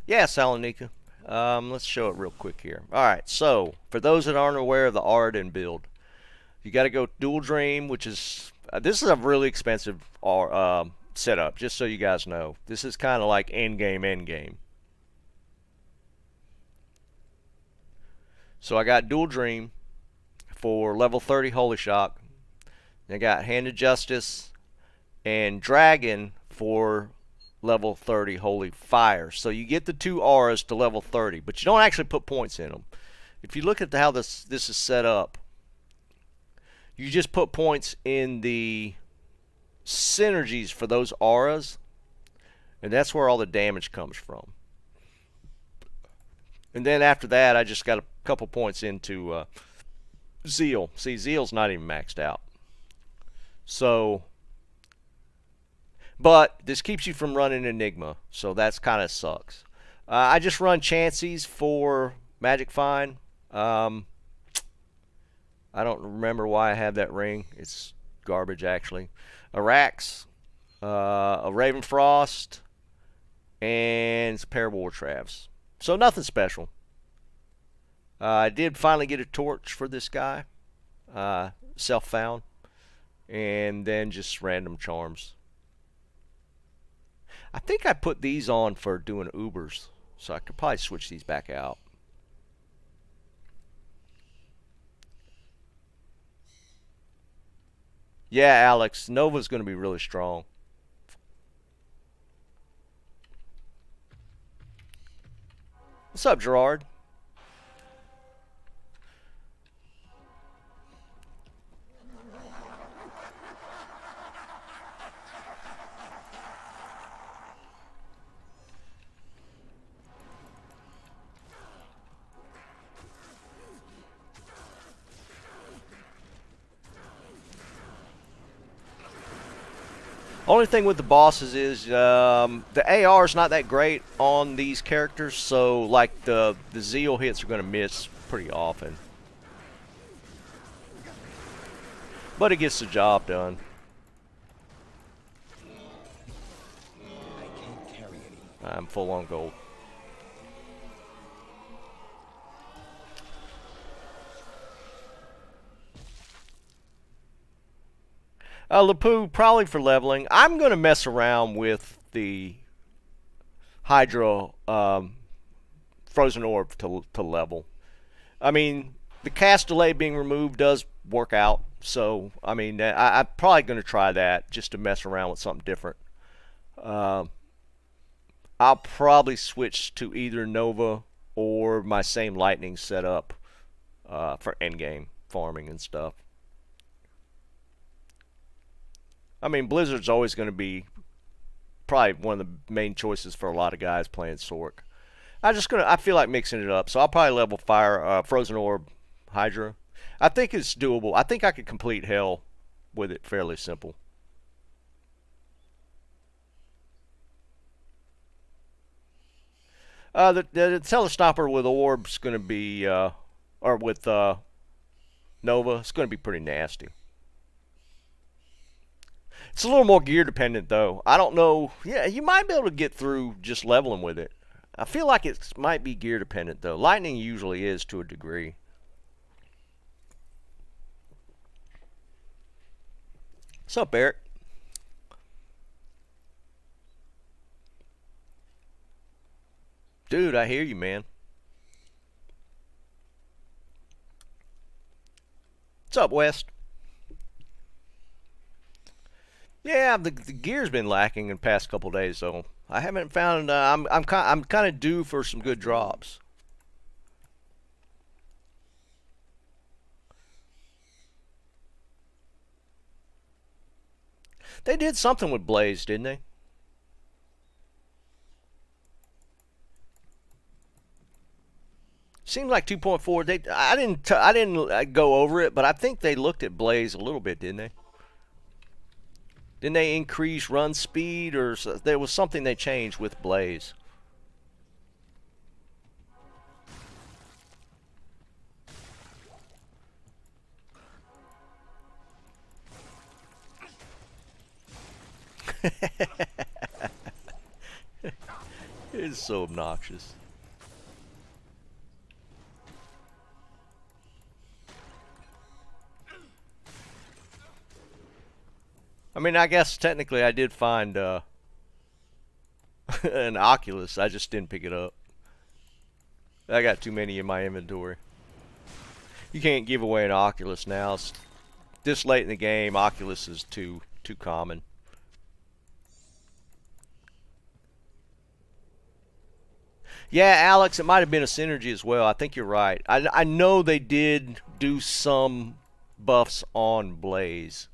Yeah, Salonika. Let's show it real quick here. Alright, so, for those that aren't aware of the Arden build, you got to go Dual Dream, which is... this is a really expensive setup, just so you guys know. This is kind of like endgame. So I got Dual Dream for level 30 Holy Shock. I got Hand of Justice and Dragon for level 30 Holy Fire. So you get the two auras to level 30, but you don't actually put points in them. If you look at how this is set up, you just put points in the synergies for those auras, and that's where all the damage comes from. And then after that, I just got a couple points into Zeal. See, Zeal's not even maxed out. So, but this keeps you from running Enigma, so that's kind of sucks. I just run Chances for Magic Find. I don't remember why I have that ring. It's garbage, actually. Arax, a Ravenfrost, and a pair of War Travs. So nothing special. I did finally get a torch for this guy. Self-found. And then just random charms. I think I put these on for doing Ubers. So I could probably switch these back out. Yeah, Alex. Nova's going to be really strong. What's up, Gerard? Only thing with the bosses is the AR is not that great on these characters, so like the Zeal hits are going to miss pretty often. But it gets the job done. I can't carry anymore. I'm full on gold. Lapu, probably for leveling. I'm going to mess around with the Hydra Frozen Orb to level. I mean, the cast delay being removed does work out. So, I mean, I'm probably going to try that just to mess around with something different. I'll probably switch to either Nova or my same Lightning setup for endgame farming and stuff. I mean, Blizzard's always going to be probably one of the main choices for a lot of guys playing Sork. I feel like mixing it up, so I'll probably level Frozen Orb Hydra. I think it's doable. I think I could complete Hell with it fairly simple. The Telestomper with Orb's going to be, or with Nova, it's going to be pretty nasty. It's a little more gear dependent, though. I don't know. Yeah, you might be able to get through just leveling with it. I feel like it might be gear dependent, though. Lightning usually is to a degree. What's up, Eric? Dude, I hear you, man. What's up, West? Yeah, the gear's been lacking in the past couple days, so I haven't found. I'm kind of due for some good drops. They did something with Blaze, didn't they? Seemed like 2.4. I didn't go over it, but I think they looked at Blaze a little bit, didn't they? Didn't they increase run speed, or there was something they changed with Blaze? It's so obnoxious. I mean, I guess technically I did find an Oculus. I just didn't pick it up. I got too many in my inventory. You can't give away an Oculus now. It's this late in the game, Oculus is too common. Yeah, Alex, it might have been a synergy as well. I think you're right. I know they did do some buffs on Blaze.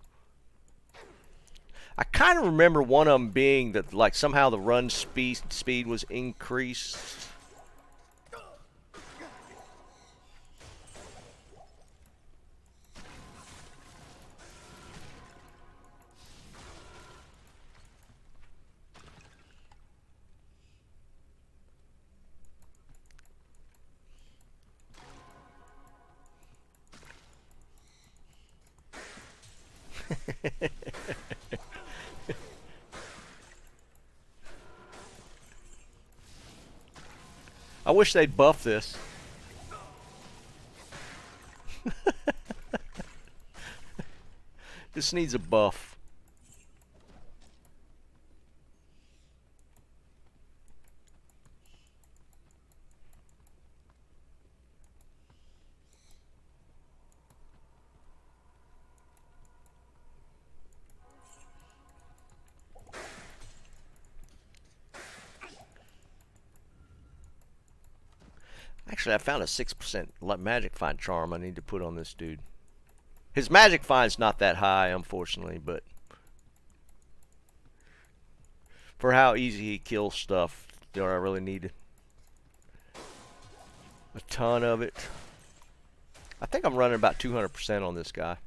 I kind of remember one of them being that, like, somehow the run speed was increased. I wish they'd buff this. This needs a buff. Actually, I found a 6% magic find charm I need to put on this dude. His magic find's not that high, unfortunately, but for how easy he kills stuff, do I really need a ton of it? I think I'm running about 200% on this guy.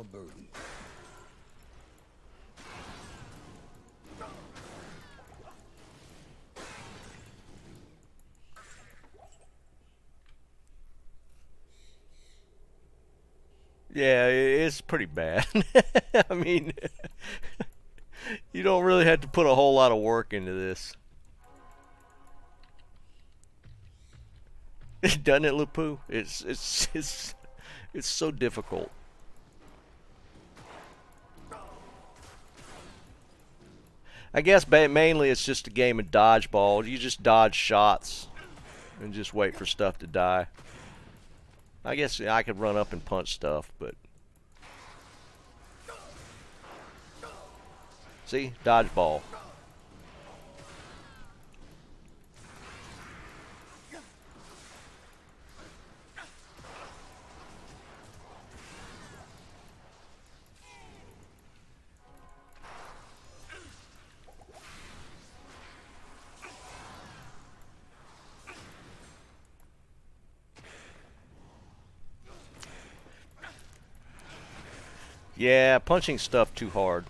overburdened. Yeah, it's pretty bad. I mean, you don't really have to put a whole lot of work into this. Doesn't it, Lupu? It's so difficult. I guess mainly it's just a game of dodgeball. You just dodge shots and just wait for stuff to die. I guess I could run up and punch stuff, but see, dodgeball. Yeah, punching stuff too hard.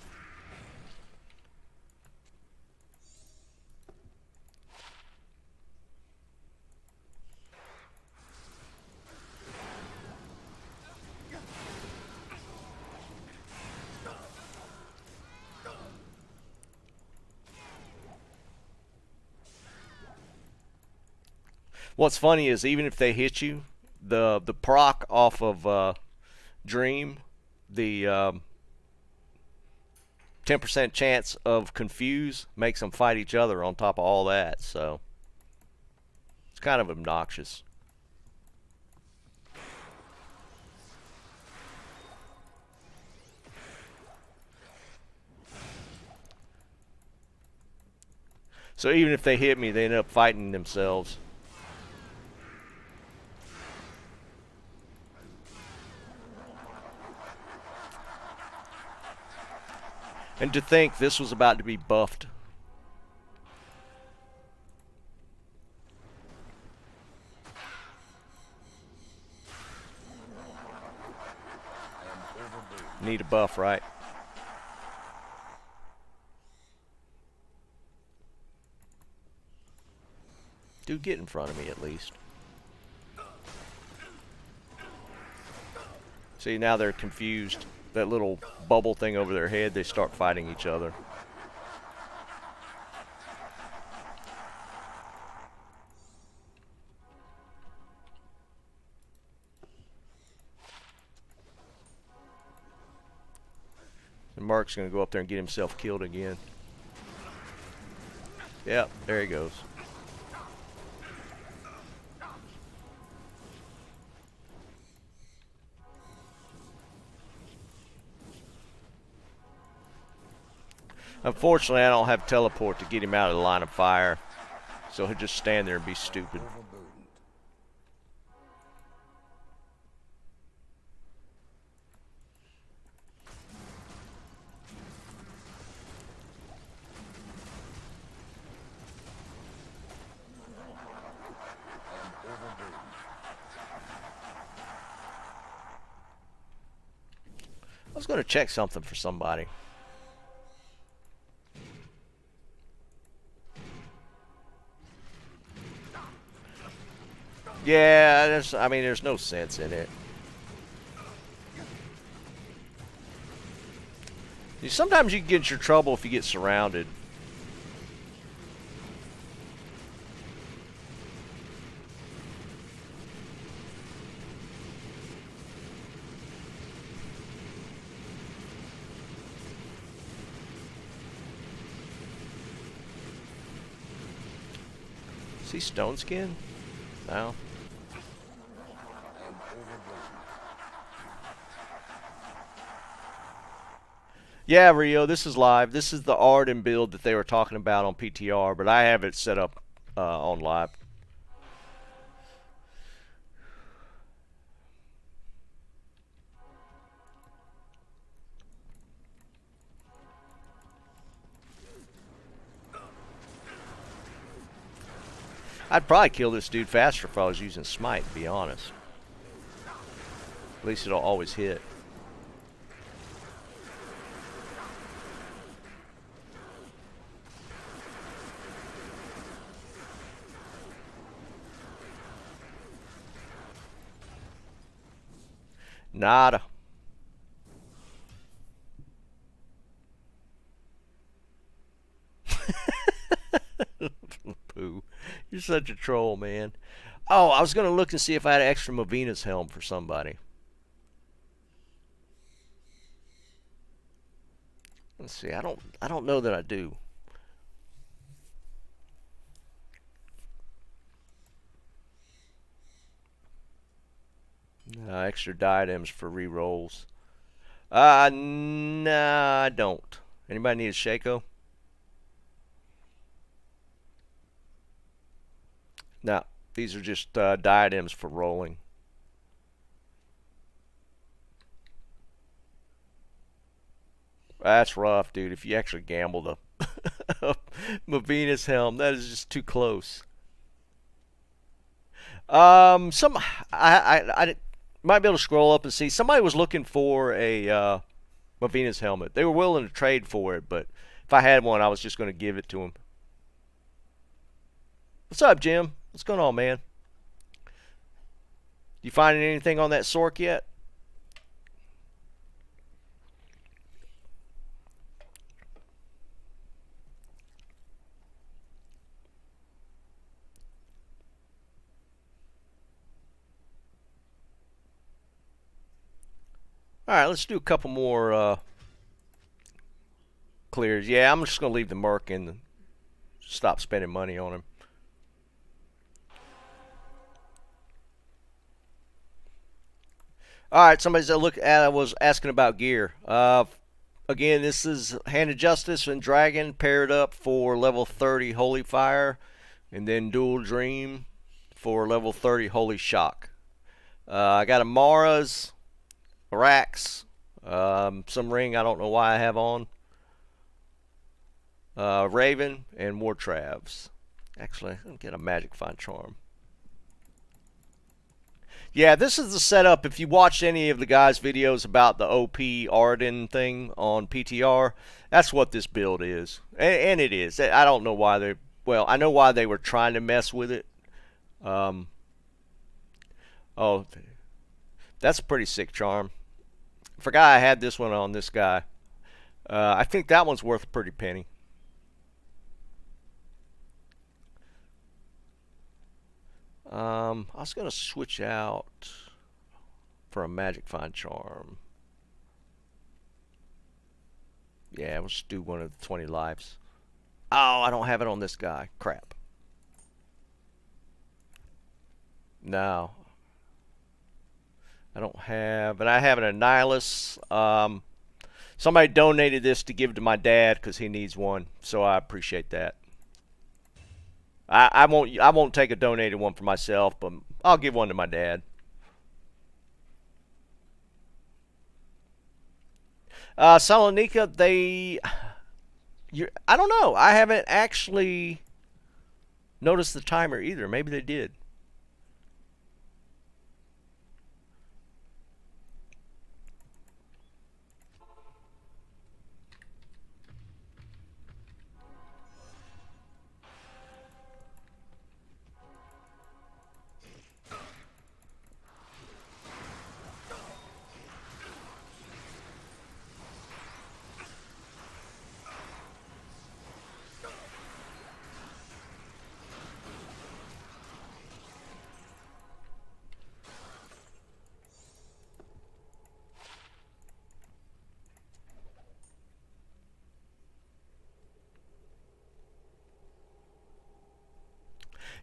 What's funny is even if they hit you, the proc off of Dream, the 10% chance of confuse makes them fight each other on top of all that, so it's kind of obnoxious. So even if they hit me, they end up fighting themselves. And to think this was about to be buffed. Need a buff, right? Dude, get in front of me at least. See, now they're confused. That little bubble thing over their head, they start fighting each other. And Mark's going to go up there and get himself killed again. Yep, there he goes. Unfortunately, I don't have teleport to get him out of the line of fire, so he'll just stand there and be stupid. I was going to check something for somebody. Yeah, I mean, there's no sense in it. Sometimes you can get into trouble if you get surrounded. See stone skin? No. Yeah, Rio, this is live. This is the Arden build that they were talking about on PTR, but I have it set up on live. I'd probably kill this dude faster if I was using Smite, to be honest. At least it'll always hit. Nada. Pooh. You're such a troll, man. Oh, I was gonna look and see if I had an extra Movina's helm for somebody. Let's see. I don't know that I do. Extra diadems for re-rolls. Nah, I don't. Anybody need a Shaco? No, these are just diadems for rolling. That's rough, dude. If you actually gambled a Movina's helm, that is just too close. Some I might be able to scroll up and see somebody was looking for a Movina's helmet. They were willing to trade for it, but if I had one, I was just going to give it to him. What's up, Jim? What's going on, man? You finding anything on that Sork yet? Alright, let's do a couple more clears. Yeah, I'm just going to leave the Merc and stop spending money on him. Alright, somebody said, look at, was asking about gear. Again, this is Hand of Justice and Dragon paired up for level 30 Holy Fire, and then Dual Dream for level 30 Holy Shock. I got a Mara's, Arax, some ring I don't know why I have on, Raven, and War Travs. Actually, let me get a Magic Find Charm. Yeah, this is the setup. If you watched any of the guys' videos about the OP Arden thing on PTR, that's what this build is. And it is. I don't know why they... Well, I know why they were trying to mess with it. Oh, that's a pretty sick charm. I forgot I had this one on this guy. I think that one's worth a pretty penny. I was going to switch out for a Magic Find Charm. Yeah, let's do one of the 20 lives. Oh, I don't have it on this guy. Crap. No. I don't have... And I have an Annihilus. Somebody donated this to give to my dad because he needs one. So I appreciate that. I won't take a donated one for myself, but I'll give one to my dad. Salonika, I don't know. I haven't actually noticed the timer either. Maybe they did.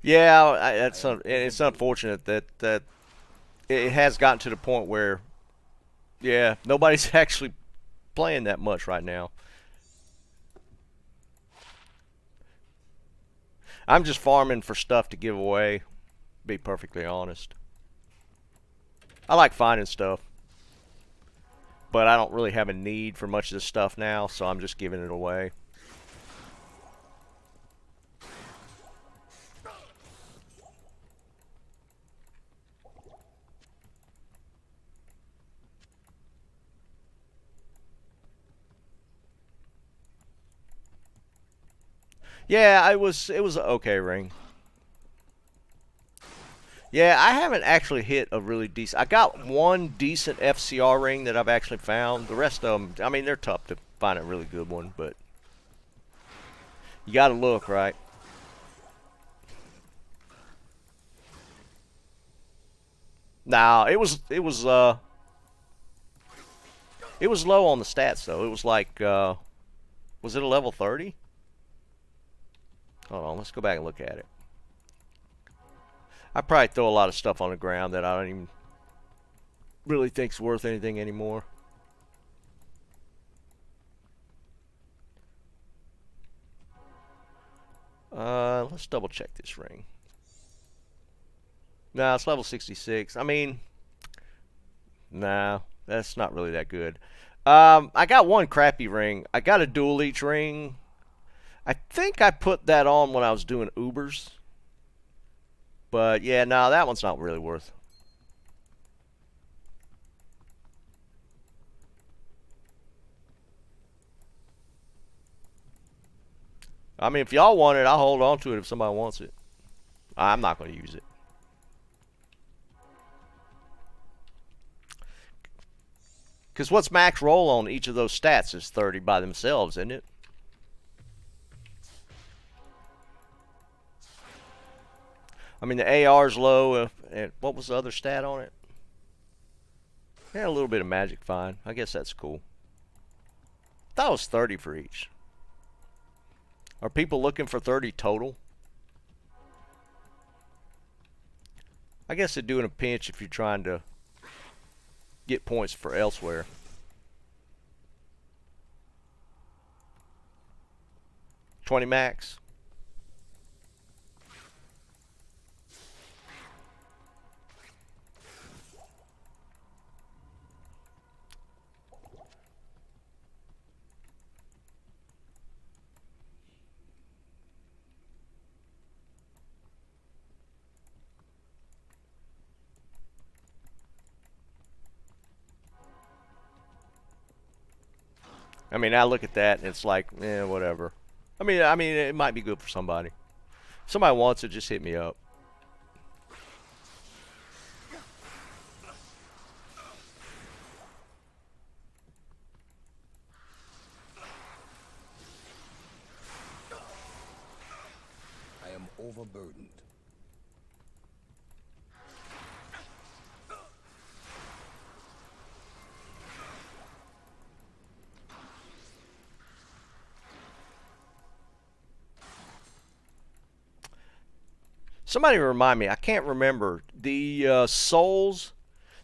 Yeah, it's unfortunate that it has gotten to the point where, yeah, nobody's actually playing that much right now. I'm just farming for stuff to give away, to be perfectly honest. I like finding stuff, but I don't really have a need for much of this stuff now, so I'm just giving it away. Yeah, it was an okay ring. Yeah, I haven't actually hit a really decent. I got one decent FCR ring that I've actually found. The rest of them, I mean, they're tough to find a really good one, but you got to look, right? Nah, it was low on the stats though. It was like was it a level 30? Hold on, let's go back and look at it. I probably throw a lot of stuff on the ground that I don't even really think's worth anything anymore. Let's double check this ring. Nah, it's level 66. I mean, nah, that's not really that good. I got one crappy ring. I got a dual leech ring. I think I put that on when I was doing Ubers. But yeah, no, that one's not really worth. I mean, if y'all want it, I'll hold on to it if somebody wants it. I'm not going to use it. Because what's max roll on each of those stats is 30 by themselves, isn't it? I mean, the AR's low. And what was the other stat on it? Yeah, a little bit of magic, fine. I guess that's cool. I thought it was 30 for each. Are people looking for 30 total? I guess they're doing a pinch if you're trying to get points for elsewhere. $20 max. I mean, I look at that and it's like, eh, whatever. I mean, it might be good for somebody. If somebody wants it, just hit me up. I am overburdened. Somebody remind me, I can't remember. The souls,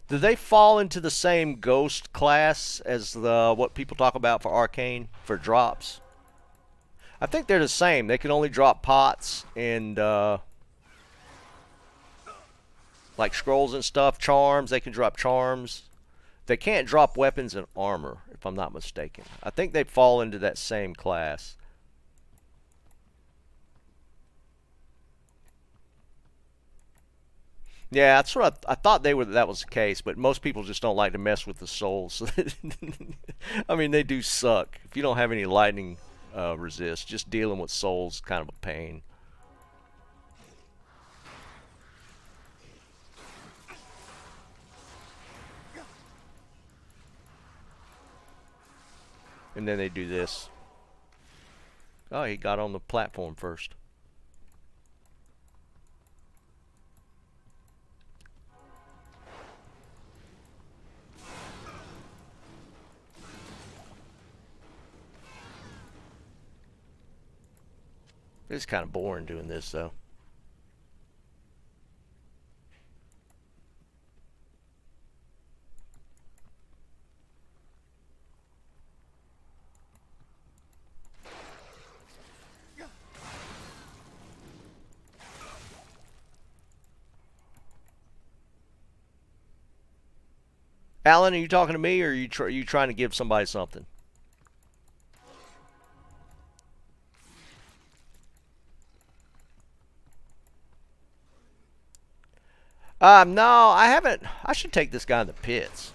do they fall into the same ghost class as the what people talk about for arcane, for drops? I think they're the same. They can only drop pots and like scrolls and stuff, charms. They can drop charms. They can't drop weapons and armor, if I'm not mistaken. I think they fall into that same class. Yeah, that's what I thought they were. That was the case, but most people just don't like to mess with the souls. I mean, they do suck. If you don't have any lightning resist, just dealing with souls is kind of a pain. And then they do this. Oh, he got on the platform first. It's kind of boring doing this, though. Alan, are you talking to me, or are you trying to give somebody something? No, I haven't. I should take this guy in the pits.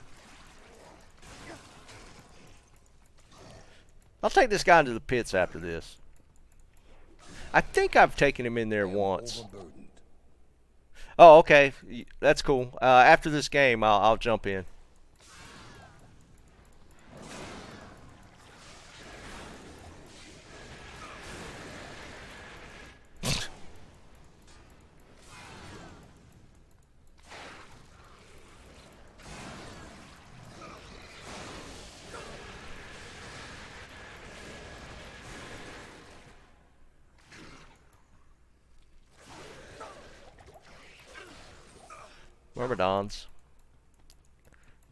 I'll take this guy into the pits after this. I think I've taken him in there once. Oh, okay. That's cool. After this game, I'll jump in. Myrmidons.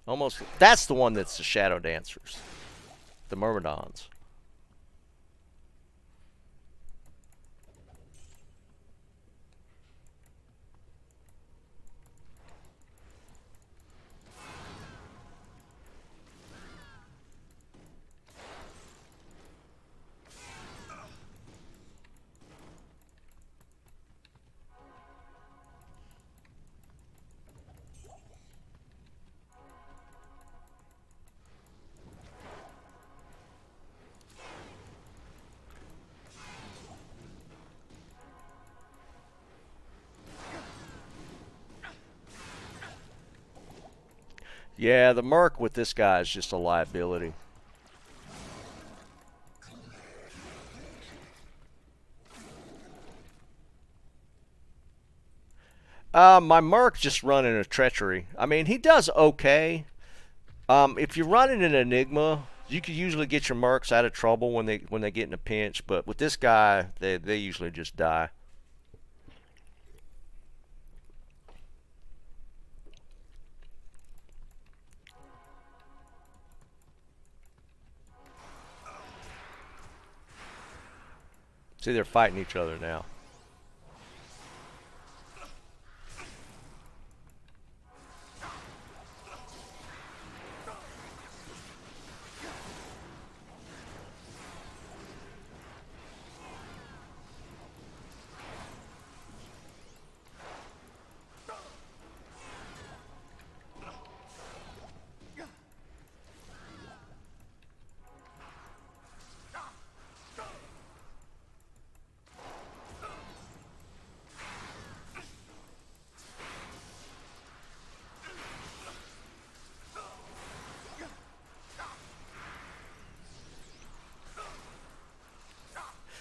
Almost. That's the one that's the Shadow Dancers. The Myrmidons. Yeah, the Merc with this guy is just a liability. My Merc just running a treachery. I mean, he does okay. If you're running an Enigma, you can usually get your Mercs out of trouble when they get in a pinch. But with this guy, they usually just die. See, they're fighting each other now.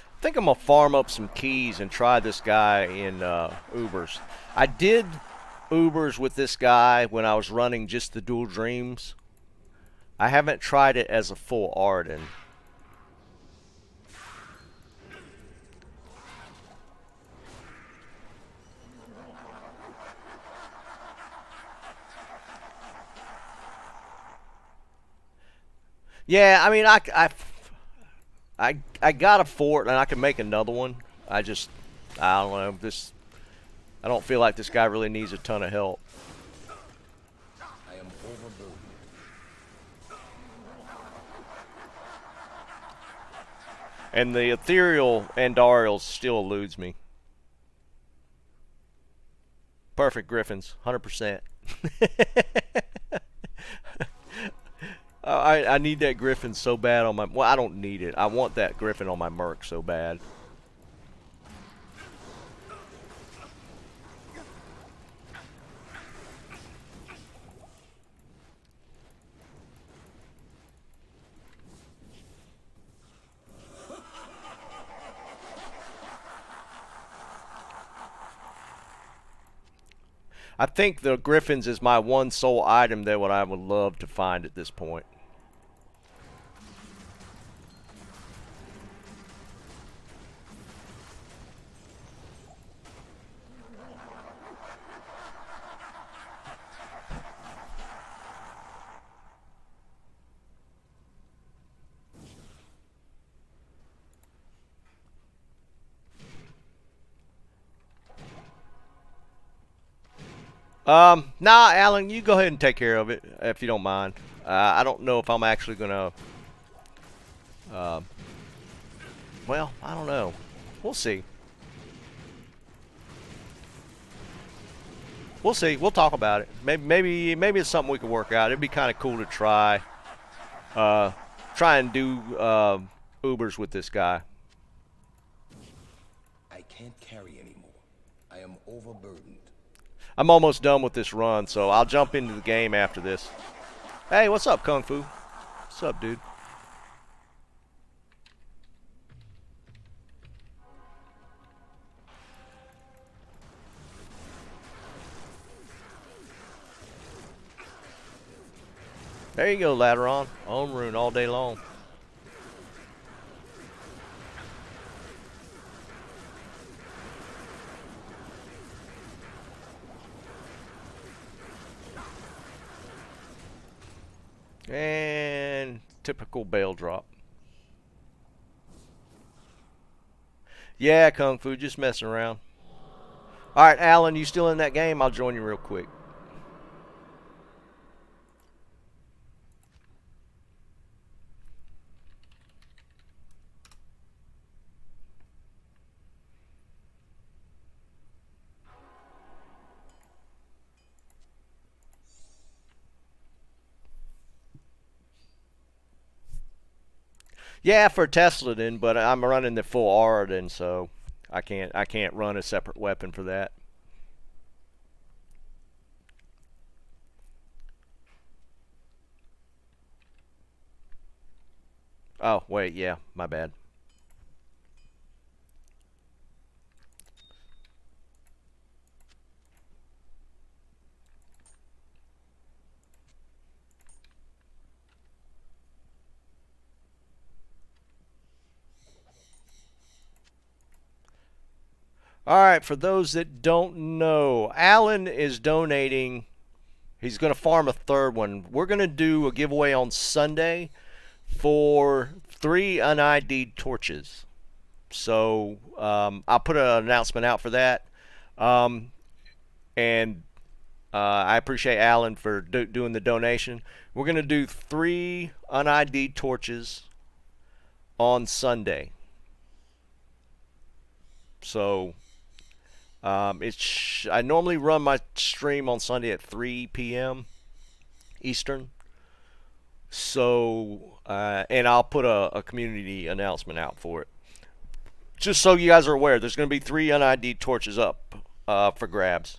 I think I'm gonna farm up some keys and try this guy in Ubers. I did Ubers with this guy when I was running just the Dual Dreams. I haven't tried it as a full Arden. Yeah, I mean, I got a fort and I can make another one. I don't know, I don't feel like this guy really needs a ton of help. I am overburdened. And the ethereal Andariel still eludes me. Perfect Griffins, 100%. I need that Griffin so bad on my... Well, I don't need it. I want that Griffin on my Merc so bad. I think the Griffins is my one sole item that I would love to find at this point. Nah, Alan, you go ahead and take care of it if you don't mind. I don't know if I'm actually gonna. Well, I don't know. We'll see. We'll see. We'll talk about it. Maybe it's something we can work out. It'd be kind of cool to try. Try and do Ubers with this guy. I can't carry anymore. I am overburdened. I'm almost done with this run, so I'll jump into the game after this. Hey, what's up, Kung Fu? What's up, dude? There you go, Lateron. Own rune all day long. And typical bail drop. Yeah, Kung Fu, just messing around. Alright, Alan, you still in that game? I'll join you real quick. Yeah, for Tesla then, but I'm running the full aura then, so I can't run a separate weapon for that. Oh, wait, yeah, my bad. Alright, for those that don't know, Alan is donating. He's going to farm a third one. We're going to do a giveaway on Sunday for 3 unID'd torches. So I'll put an announcement out for that. And I appreciate Alan for doing the donation. We're going to do 3 unID'd torches on Sunday. So I normally run my stream on Sunday at 3 p.m. Eastern. So, and I'll put a community announcement out for it. Just so you guys are aware, there's going to be 3 unID'd torches up for grabs.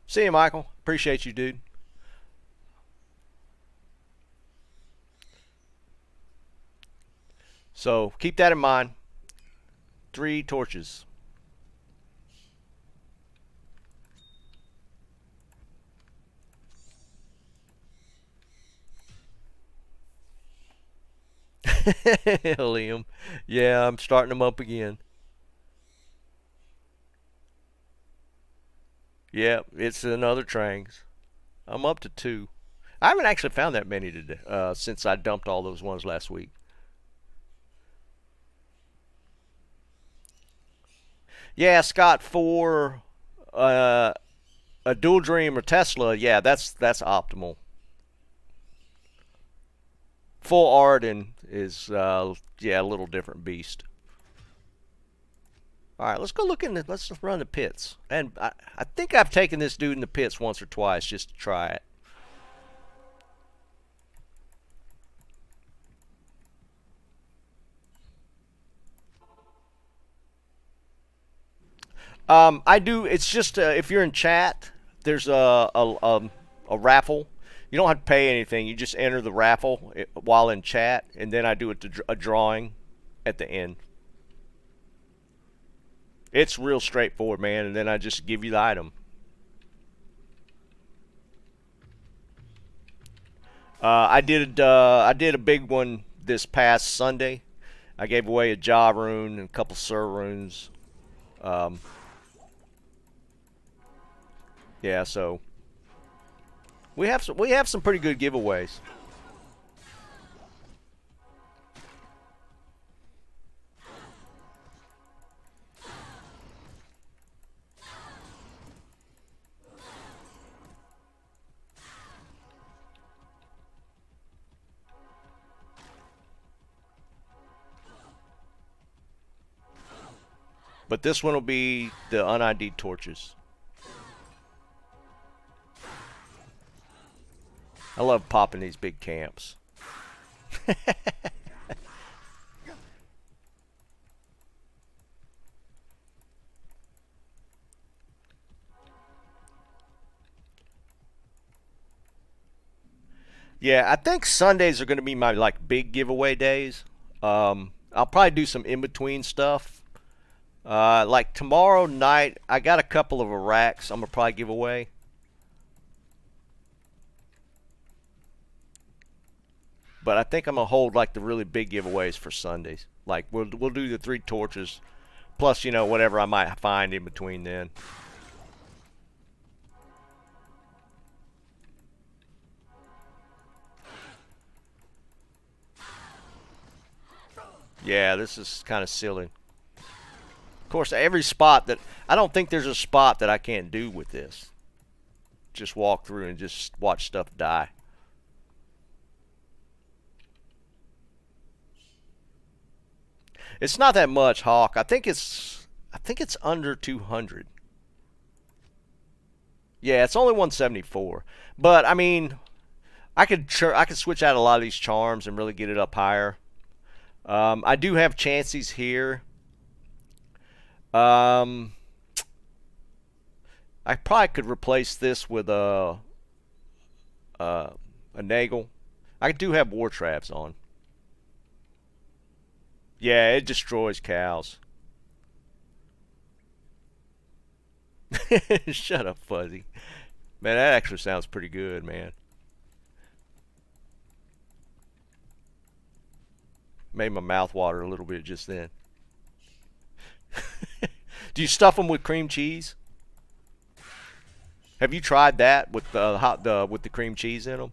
See you, Michael. Appreciate you, dude. So keep that in mind. 3 torches. Liam. Yeah, I'm starting them up again. Yeah, it's another Trangs. I'm up to 2. I haven't actually found that many today since I dumped all those ones last week. Yeah, Scott, for a Dual Dream or Tesla, yeah, that's optimal. Full Arden is yeah, a little different beast. All right, let's go look in. Let's run the pits. And I think I've taken this dude in the pits once or twice just to try it. I do. It's just if you're in chat, there's a raffle. You don't have to pay anything. You just enter the raffle while in chat, and then I do a drawing at the end. It's real straightforward, man, and then I just give you the item. I did a big one this past Sunday. I gave away a Ja rune and a couple Sir runes. Yeah, so we have some pretty good giveaways. But this one will be the unID'd torches. I love popping these big camps. Yeah, I think Sundays are going to be my like big giveaway days. I'll probably do some in between stuff. Like tomorrow night, I got a couple of Iraqs I'm gonna probably give away. But I think I'm gonna hold like the really big giveaways for Sundays. Like we'll do the 3 torches, plus you know whatever I might find in between then. Yeah, this is kind of silly. Of course, every spot that I don't think there's a spot that I can't do with this. Just walk through and just watch stuff die. It's not that much, Hawk. I think it's under 200. Yeah, it's only 174. But I mean, I could switch out a lot of these charms and really get it up higher. I do have chances here. I probably could replace this with a Nagel. I do have war traps on. Yeah, it destroys cows. Shut up, Fuzzy. Man, that actually sounds pretty good, man. Made my mouth water a little bit just then. Do you stuff them with cream cheese? Have you tried that with with the cream cheese in them?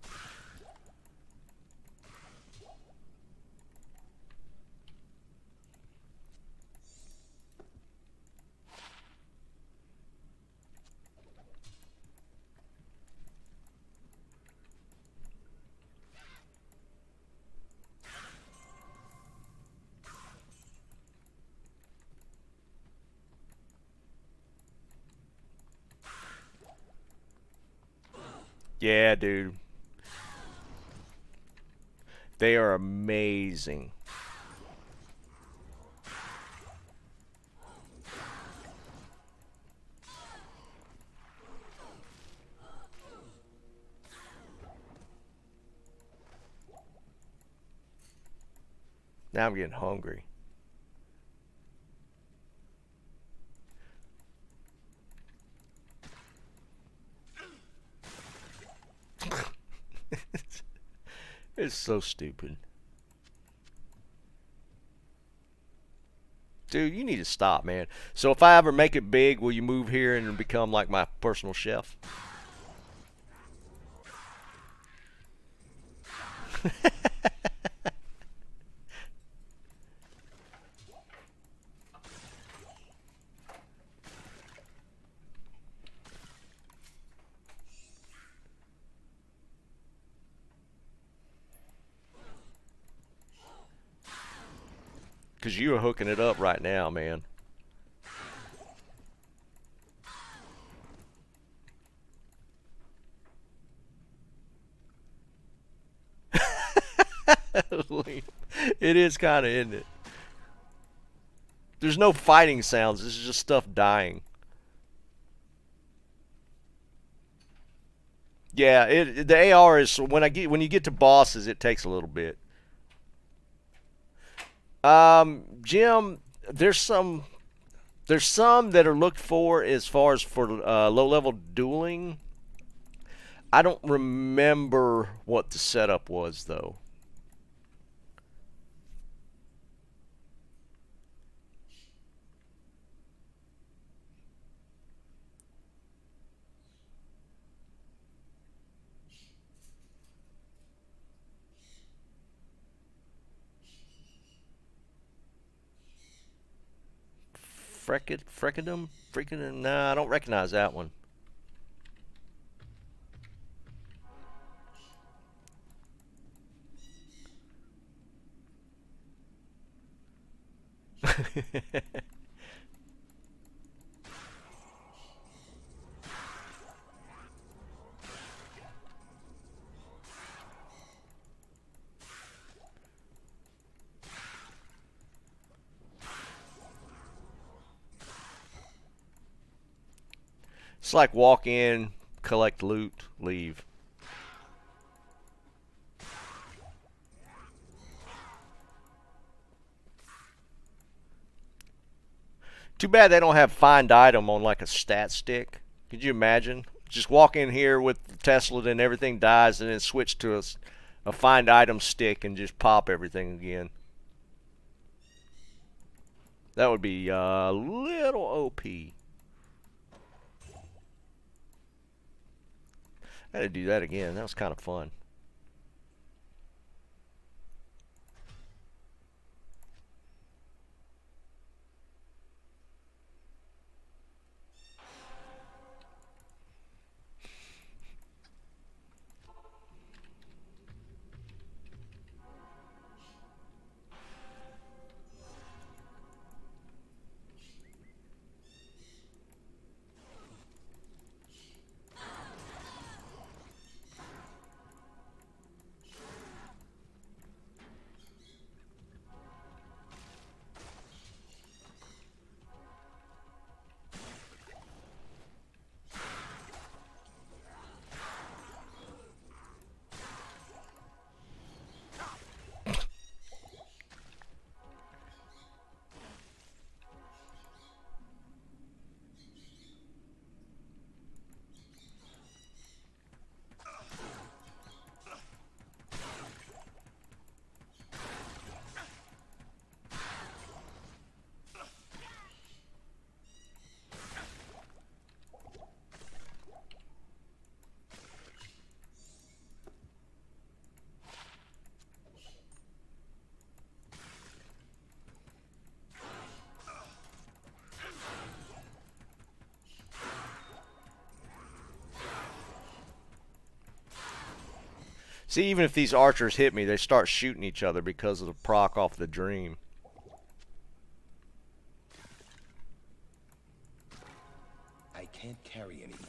Yeah, dude. They are amazing. Now I'm getting hungry. It's so stupid. Dude, you need to stop, man. So if I ever make it big, will you move here and become like my personal chef? Because you are hooking it up right now, man. It is kind of, isn't it? There's no fighting sounds. This is just stuff dying. Yeah, the AR is when you get to bosses, it takes a little bit. Jim, there's some that are looked for as far as for low-level dueling. I don't remember what the setup was though. Freakedom? Nah, I don't recognize that one. It's like walk in, collect loot, leave. Too bad they don't have find item on like a stat stick. Could you imagine? Just walk in here with Tesla and everything dies, and then switch to a find item stick and just pop everything again. That would be a little OP. I had to do that again. That was kind of fun. See, even if these archers hit me, they start shooting each other because of the proc off the dream. I can't carry anymore.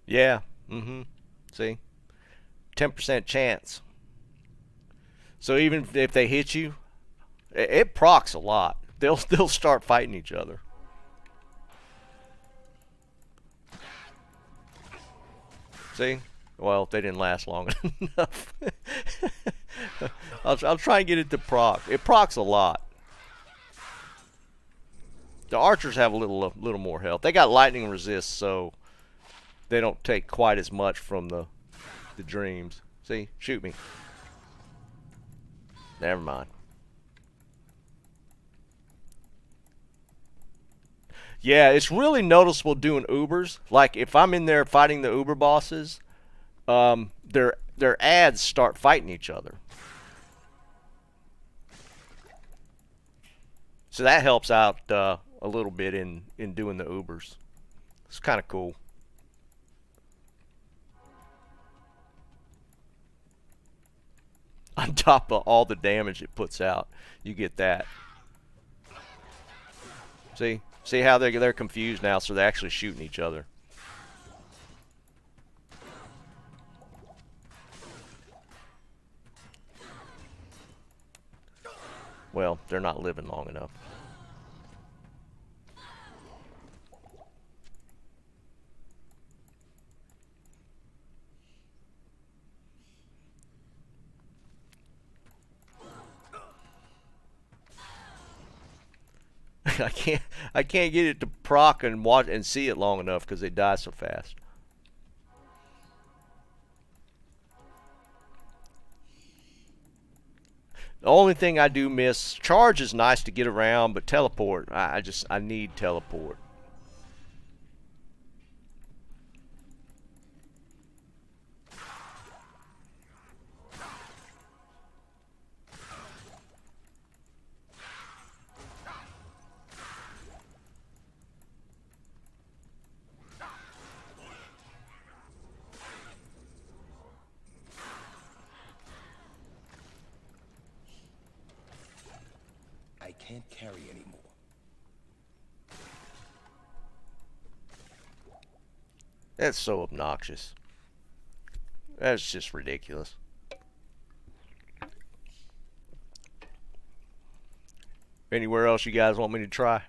Yeah. See? 10% chance. So even if they hit you, it procs a lot. They'll start fighting each other. See? Well, they didn't last long enough. I'll try and get it to proc. It procs a lot. The archers have a little more health. They got lightning resist, so they don't take quite as much from the dreams. See? Shoot me. Never mind. Yeah, it's really noticeable doing Ubers. Like if I'm in there fighting the Uber bosses, their ads start fighting each other. So that helps out a little bit in doing the Ubers. It's kind of cool. On top of all the damage it puts out, you get that. See? See how they're confused now, so they're actually shooting each other. Well, they're not living long enough. I can't get it to proc and watch and see it long enough because they die so fast. The only thing I do miss, charge is nice to get around, but teleport, I need teleport. can't carry anymore. That's so obnoxious. That's just ridiculous. Anywhere else you guys want me to try?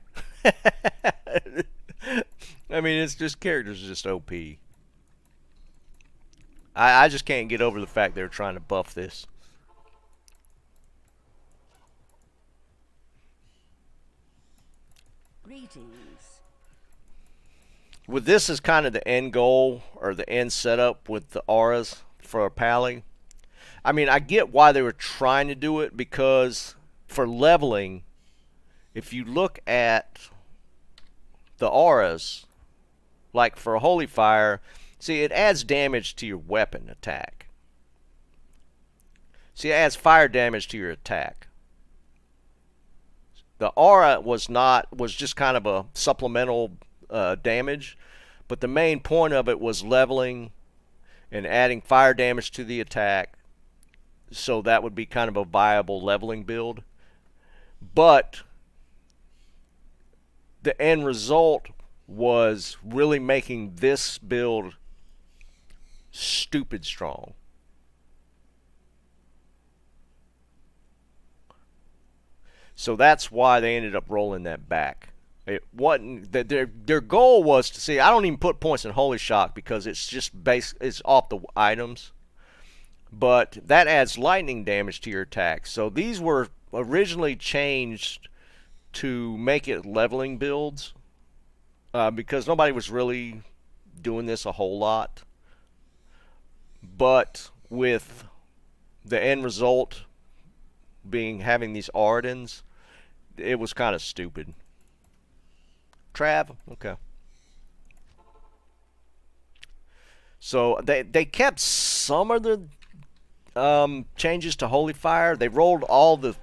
I mean, it's just characters just OP. I just can't get over the fact they're trying to buff this. Greetings. With this as kind of the end goal or the end setup with the auras for Pally. I mean, I get why they were trying to do it, because for leveling, if you look at the auras, like for a Holy Fire, see, it adds damage to your weapon attack. See, it adds fire damage to your attack. The aura was just kind of a supplemental damage, but the main point of it was leveling and adding fire damage to the attack, so that would be kind of a viable leveling build. But the end result was really making this build stupid strong. So that's why they ended up rolling that back. It wasn't that their goal was to see. I don't even put points in Holy Shock because it's just it's off the items. But that adds lightning damage to your attack. So these were originally changed to make it leveling builds, because nobody was really doing this a whole lot. But with the end result being having these Ardens, it was kind of stupid. Trav, okay. So they kept some of the changes to Holy Fire. They rolled all the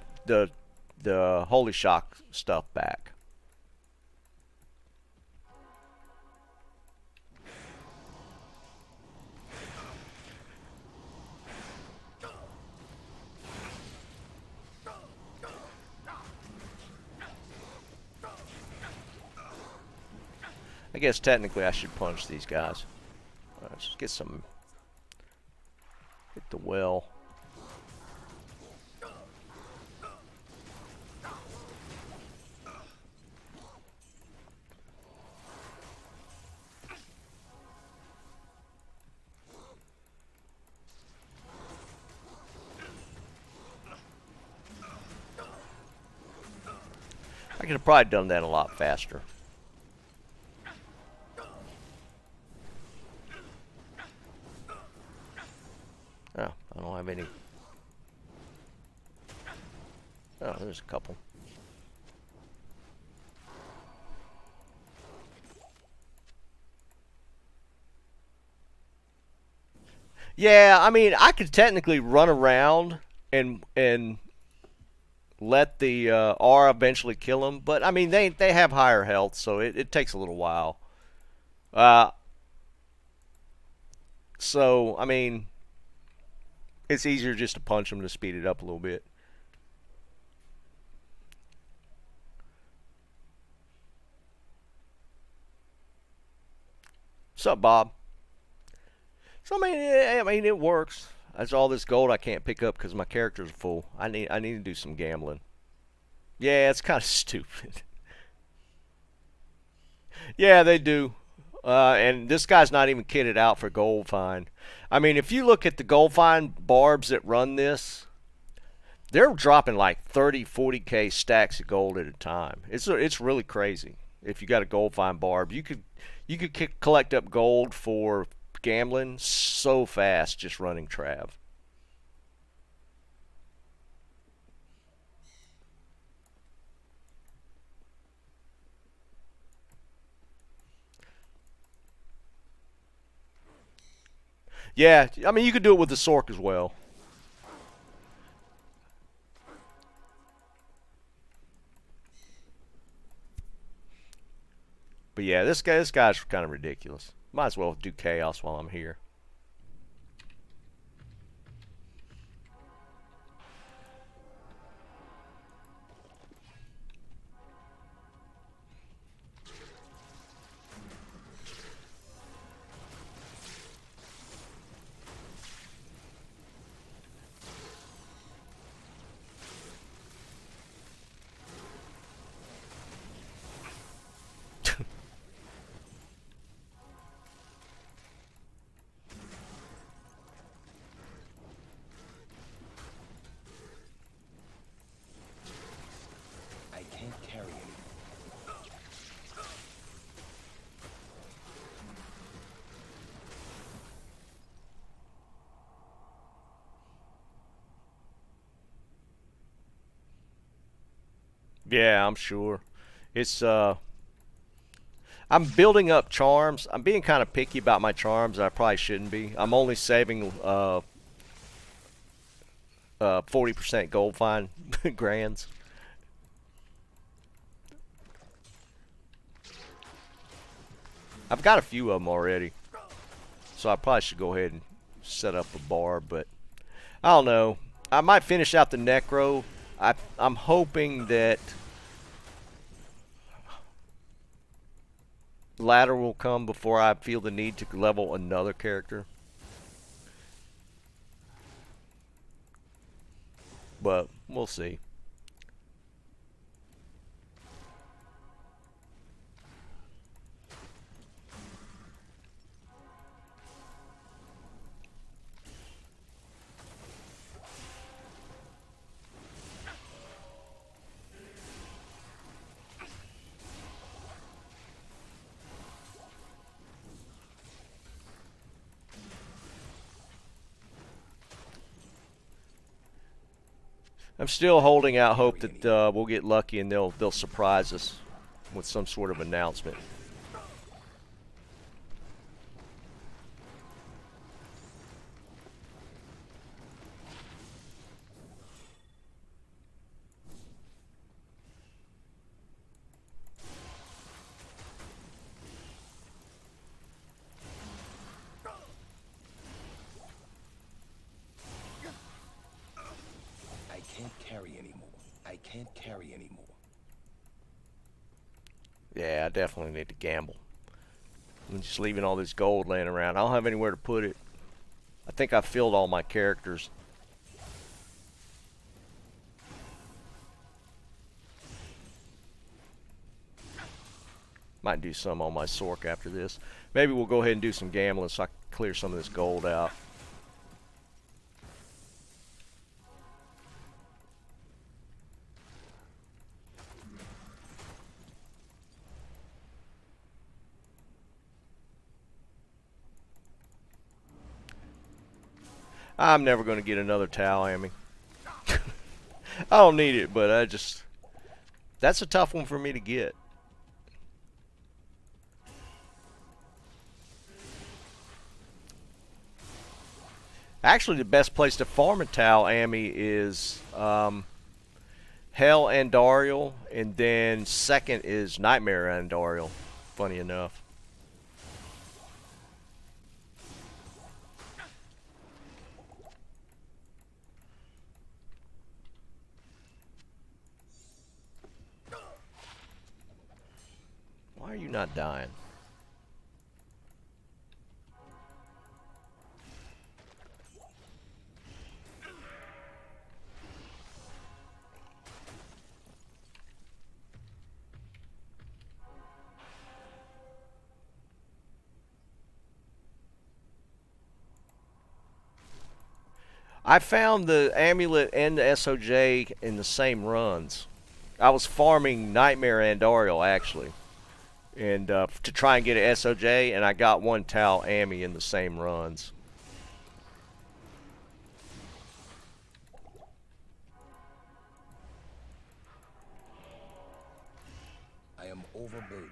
Holy Shock stuff back. I guess technically I should punch these guys. Let's get some. Hit the well. I could have probably done that a lot faster. Oh, I don't have any. Oh, there's a couple. Yeah, I mean, I could technically run around and let the R eventually kill them, but I mean, they have higher health, so it takes a little while. So I mean, it's easier just to punch them to speed it up a little bit. What's up, Bob? So I mean, it works. That's all this gold I can't pick up because my characters are full. I need to do some gambling. Yeah, it's kind of stupid. Yeah, they do. And this guy's not even kitted out for gold find. I mean, if you look at the gold find barbs that run this, they're dropping like 30, 40k stacks of gold at a time. It's really crazy. If you got a gold find barb, you could collect up gold for gambling so fast just running Trav. Yeah, I mean, you could do it with the Sork as well. But yeah, this guy's kind of ridiculous. Might as well do chaos while I'm here. Yeah, I'm sure. It's I'm building up charms. I'm being kind of picky about my charms. I probably shouldn't be. I'm only saving 40% gold fine grands. I've got a few of them already, so I probably should go ahead and set up a bar. But I don't know. I might finish out the necro. I'm hoping that ladder will come before I feel the need to level another character. But we'll see. I'm still holding out hope that we'll get lucky and they'll surprise us with some sort of announcement. I can't carry anymore. I can't carry anymore. Yeah, I definitely need to gamble. I'm just leaving all this gold laying around. I don't have anywhere to put it. I think I filled all my characters. Might do some on my Sork after this. Maybe we'll go ahead and do some gambling so I can clear some of this gold out. I'm never going to get another Tau Ammy. I don't need it, but that's a tough one for me to get. Actually, the best place to farm a Tau Ammy is Hell Andariel, and then second is Nightmare Andariel, funny enough. Why are you not dying? I found the amulet and the SOJ in the same runs. I was farming Nightmare Andariel actually, and to try and get an SOJ, and I got one Tau Ammy in the same runs. I am overburdened.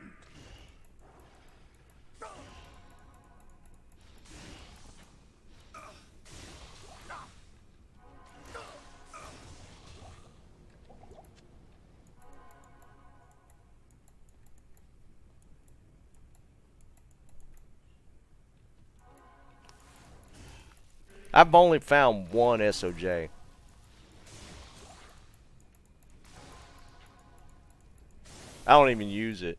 I've only found one SOJ. I don't even use it.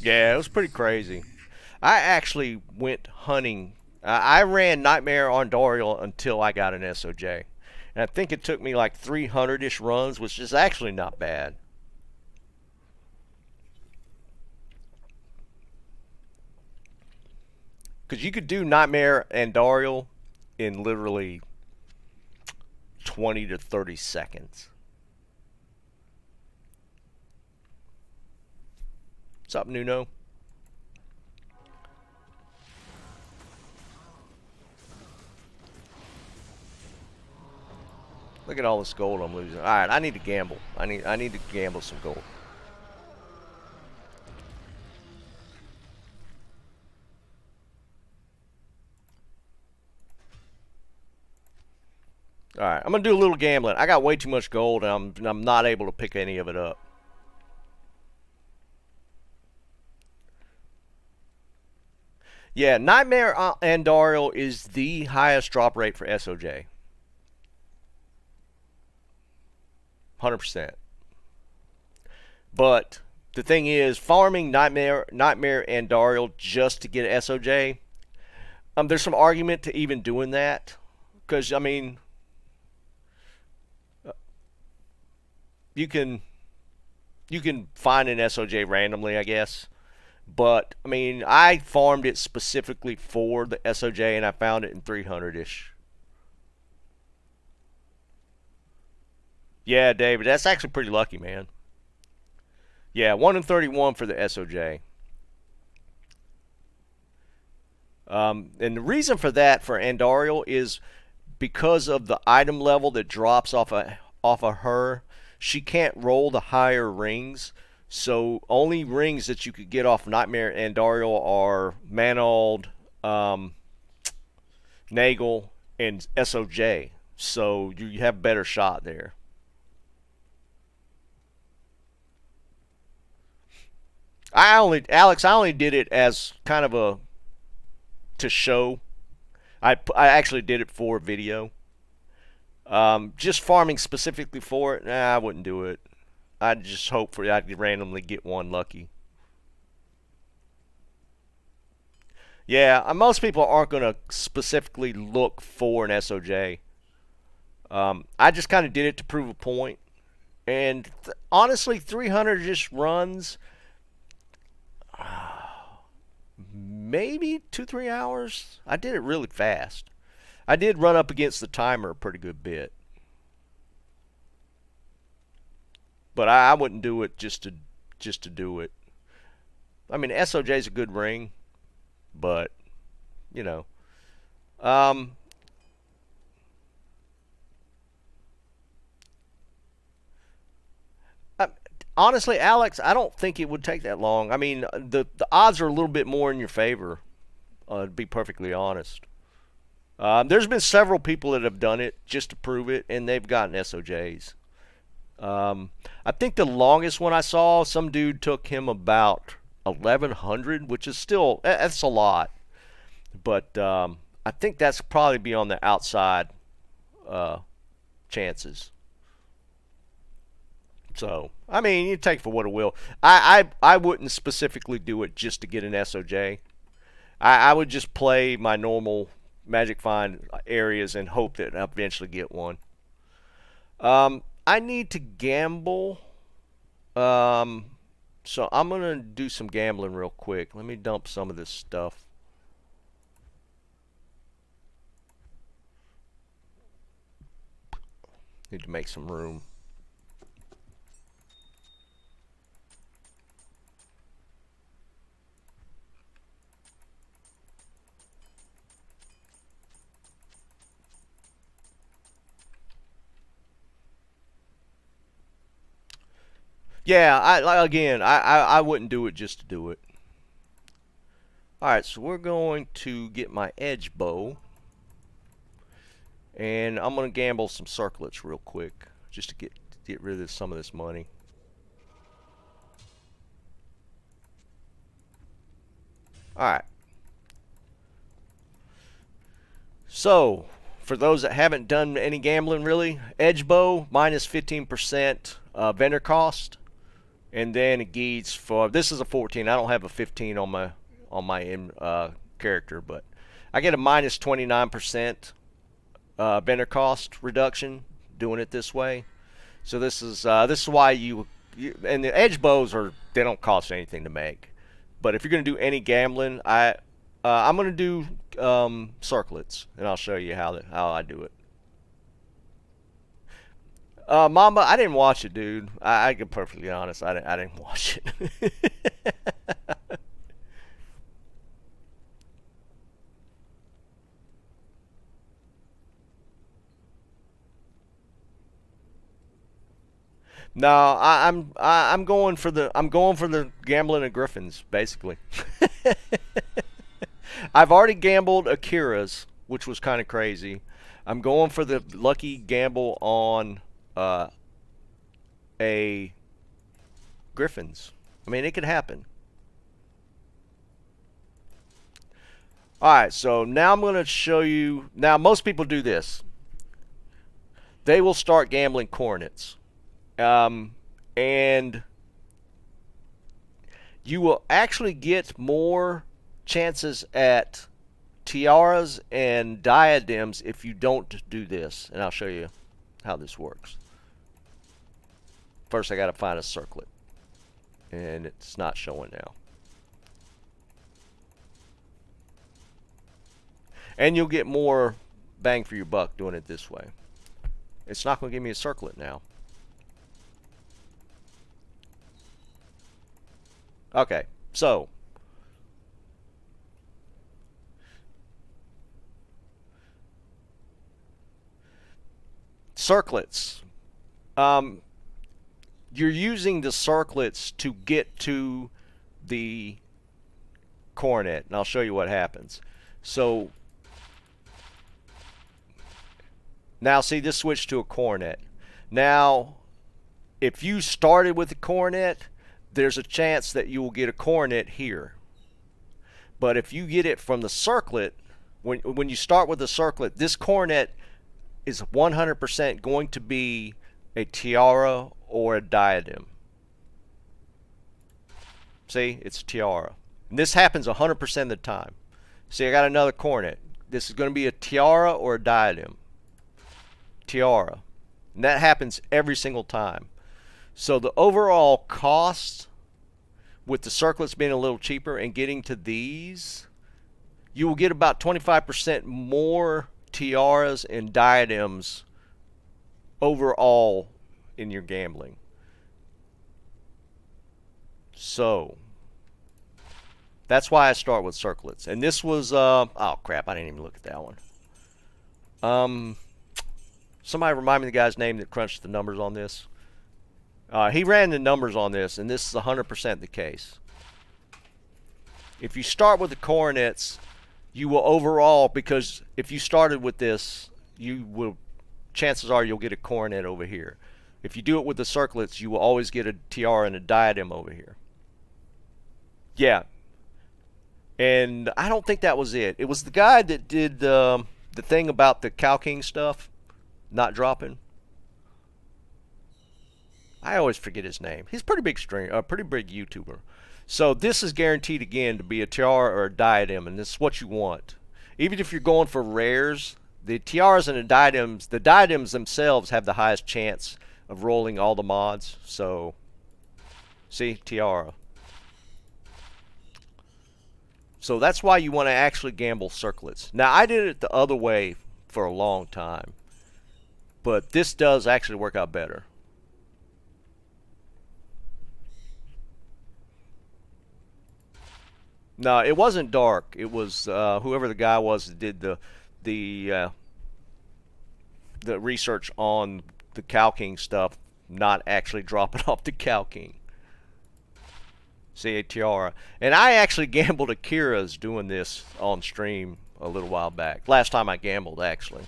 Yeah, it was pretty crazy. I actually went hunting. I ran Nightmare on Dorial until I got an SOJ. And I think it took me like 300-ish runs, which is actually not bad. Because you could do Nightmare and Dorial in literally 20 to 30 seconds. What's up, Nuno? Look at all this gold I'm losing. All right, I need to gamble. I need to gamble some gold. All right, I'm gonna do a little gambling. I got way too much gold, and I'm not able to pick any of it up. Yeah, Nightmare and Dariel is the highest drop rate for SOJ. 100%. But the thing is, farming Nightmare and Dariel just to get SOJ, there's some argument to even doing that, because I mean, you can find an SOJ randomly, I guess. But I mean, I farmed it specifically for the SOJ, and I found it in 300-ish. Yeah, David, that's actually pretty lucky, man. Yeah, 1 in 31 for the SOJ. And the reason for that for Andariel is because of the item level that drops off of her. She can't roll the higher rings, so only rings that you could get off Nightmare and Dariel are Manald, Nagel, and SOJ. So you have a better shot there. Alex, I only did it as kind of a to show. I actually did it for video. Just farming specifically for it, nah, I wouldn't do it. I'd just hope for I'd randomly get one lucky. Yeah, most people aren't going to specifically look for an SOJ. I just kind of did it to prove a point. And honestly, 300 just runs maybe 2-3 hours. I did it really fast. I did run up against the timer a pretty good bit. But I wouldn't do it just to do it. I mean, SOJ is a good ring, but you know, honestly, Alex, I don't think it would take that long. I mean, the odds are a little bit more in your favor, to be perfectly honest. There's been several people that have done it just to prove it, and they've gotten SOJs. I think the longest one I saw, some dude took him about 1,100, which is still, that's a lot. But I think that's probably be on the outside chances. So, I mean, you take for what it will. I wouldn't specifically do it just to get an SOJ. I would just play my normal Magic Find areas and hope that I eventually get one. I need to gamble. So I'm going to do some gambling real quick. Let me dump some of this stuff. Need to make some room. Yeah, I wouldn't do it just to do it. Alright, so we're going to get my edge bow. And I'm going to gamble some circlets real quick. Just to get rid of some of this money. Alright. So, for those that haven't done any gambling really, edge bow minus 15% vendor cost. and then it gets for, this is a 14. I don't have a 15 on my character, but I get a minus 29% banter cost reduction doing it this way. So this is why you and the edge bows they don't cost anything to make. But if you're gonna do any gambling, I'm gonna do circlets, and I'll show you how I do it. Mamba, I didn't watch it, dude. I get perfectly honest. I didn't watch it. No, I'm going for the gambling of Griffins, basically. I've already gambled Akira's, which was kind of crazy. I'm going for the lucky gamble on a Griffins. I mean, it could happen. Alright, so now I'm going to show you. Now, most people do this. They will start gambling coronets. And you will actually get more chances at tiaras and diadems if you don't do this. And I'll show you how this works. First, I got to find a circlet. And it's not showing now. And you'll get more bang for your buck doing it this way. It's not going to give me a circlet now. Okay, so circlets. You're using the circlets to get to the coronet, and I'll show you what happens. So now see, this switched to a coronet. Now, if you started with a coronet, there's a chance that you will get a coronet here. But if you get it from the circlet, when you start with the circlet, this coronet is 100% going to be a tiara or a diadem. See, it's a tiara. And this happens 100% of the time. See, I got another coronet. This is going to be a tiara or a diadem. Tiara. And that happens every single time. So the overall cost with the circlets being a little cheaper and getting to these, you will get about 25% more tiaras and diadems overall in your gambling. So that's why I start with circlets. And this was oh crap, I didn't even look at that one. Somebody remind me the guy's name that crunched the numbers on this. He ran the numbers on this, and this is 100% the case. If you start with the coronets, you will overall, because if you started with this, you will, chances are you'll get a coronet over here. If you do it with the circlets, you will always get a tiara and a diadem over here. Yeah. And I don't think that was it. It was the guy that did the thing about the Cow King stuff not dropping. I always forget his name. He's a pretty big pretty big YouTuber. So this is guaranteed again to be a tiara or a diadem, and this is what you want. Even if you're going for rares, the tiaras and the diadems themselves have the highest chance of rolling all the mods. So, see, tiara. So that's why you want to actually gamble circlets. Now, I did it the other way for a long time, but this does actually work out better. No, it wasn't dark. It was whoever the guy was that did the research on the Cow King stuff, not actually dropping off the Cow King. See, a tiara. And I actually gambled Akira's doing this on stream a little while back. Last time I gambled, actually.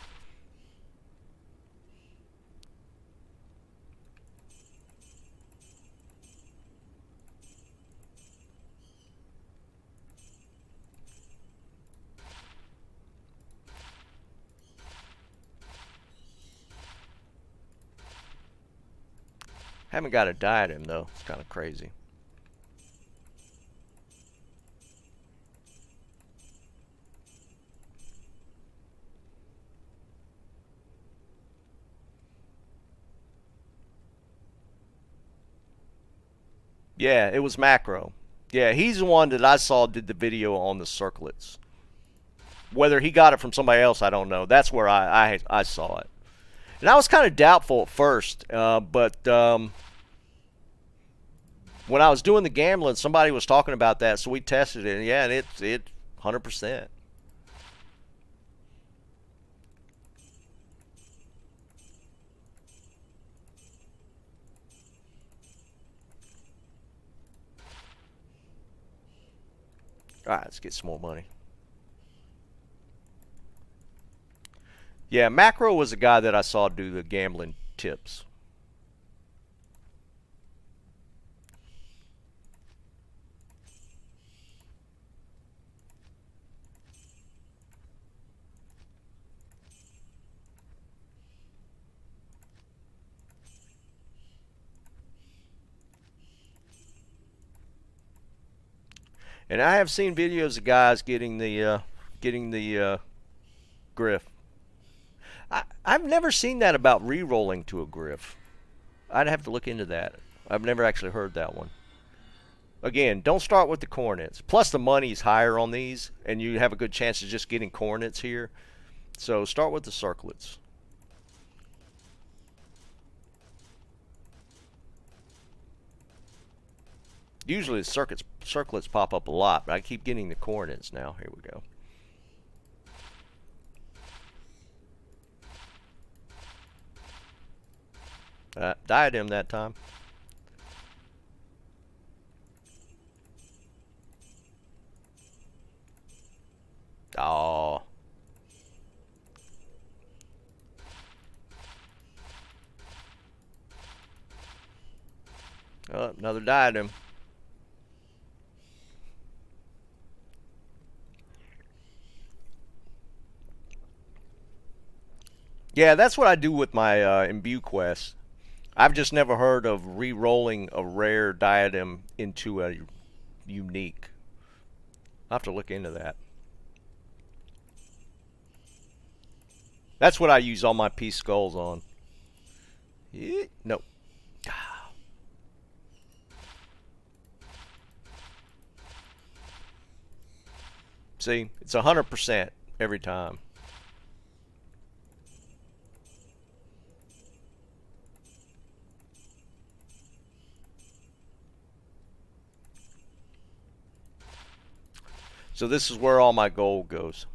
Haven't got a diadem though. It's kind of crazy. Yeah, it was Macro. Yeah, he's the one that I saw did the video on the circlets. Whether he got it from somebody else, I don't know. That's where I saw it. And I was kind of doubtful at first, but when I was doing the gambling, somebody was talking about that, so we tested it. And yeah, and it 100%. All right, let's get some more money. Yeah, Macro was a guy that I saw do the gambling tips. And I have seen videos of guys getting the griff. I've never seen that about re-rolling to a griff. I'd have to look into that. I've never actually heard that one. Again, don't start with the cornets. Plus the money's higher on these, and you have a good chance of just getting cornets here. So start with the circlets. Usually the circlets pop up a lot, but I keep getting the cornets now. Here we go. Diadem that time. Oh. Oh, another diadem. Yeah, that's what I do with my imbue quests. I've just never heard of re-rolling a rare diadem into a unique. I'll have to look into that. That's what I use all my peace skulls on. Nope. See, it's 100% every time. So this is where all my gold goes.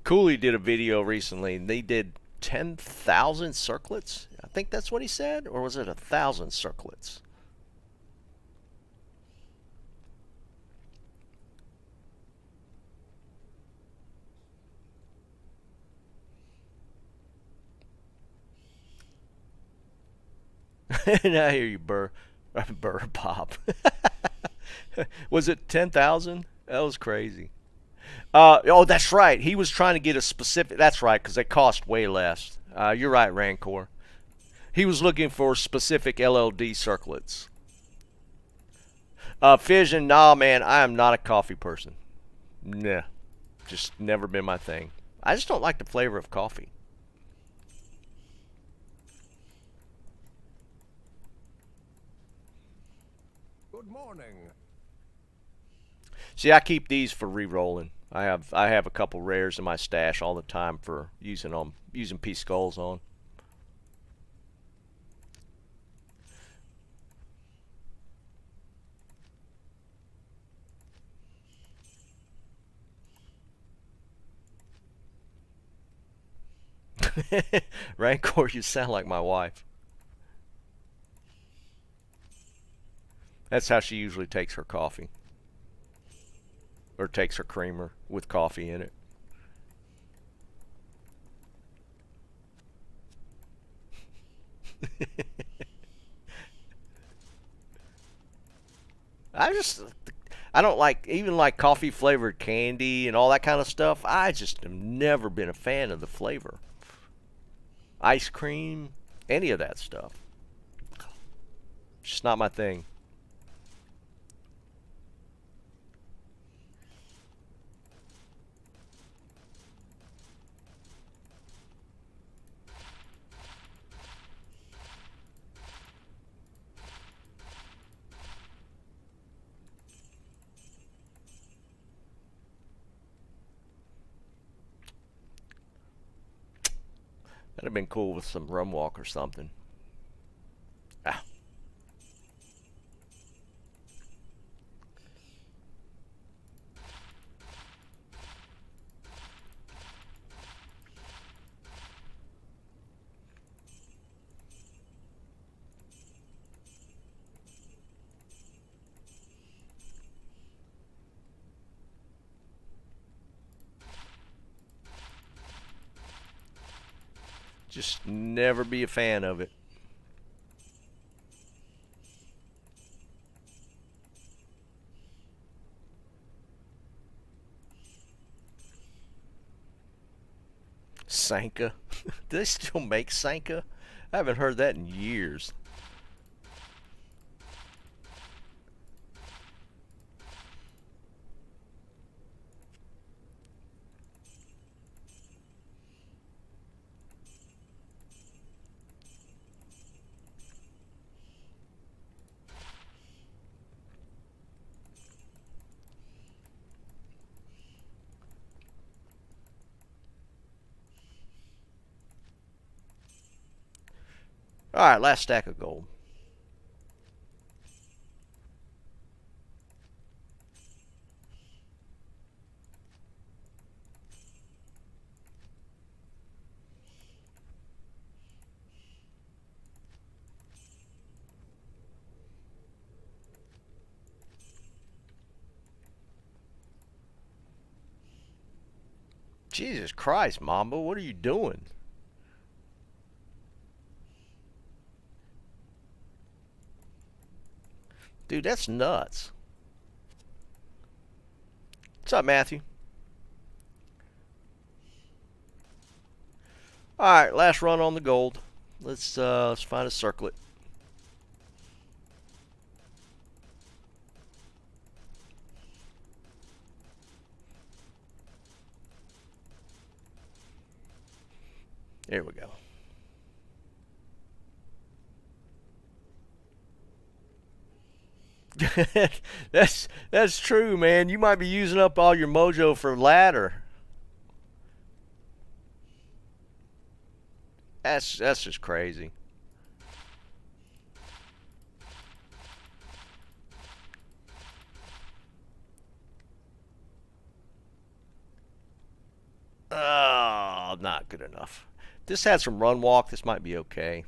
Cooley did a video recently, and they did 10,000 circlets. I think that's what he said, or was it 1,000 circlets? And I hear you, Burr Pop. Was it 10,000? That was crazy. Oh, that's right. He was trying to get a specific. That's right, because they cost way less. You're right, Rancor. He was looking for specific LLD circlets. Fission, nah, man. I am not a coffee person. Nah, just never been my thing. I just don't like the flavor of coffee. Good morning. See, I keep these for re-rolling. I have a couple rares in my stash all the time for using peace skulls on. Rancor, you sound like my wife. That's how she usually takes her coffee. Or takes her creamer with coffee in it. I don't like even like coffee flavored candy and all that kind of stuff. I just have never been a fan of the flavor. Ice cream, any of that stuff. Just not my thing. That'd have been cool with some rum walk or something. Ah. Just never be a fan of it. Sanka. Do they still make Sanka? I haven't heard that in years. Alright, last stack of gold. Jesus Christ, Mamba, what are you doing? Dude, that's nuts. What's up, Matthew? Alright, last run on the gold. Let's find a circlet. There we go. That's true, man. You might be using up all your mojo for ladder. That's just crazy. Oh, not good enough. This had some run walk. This might be okay.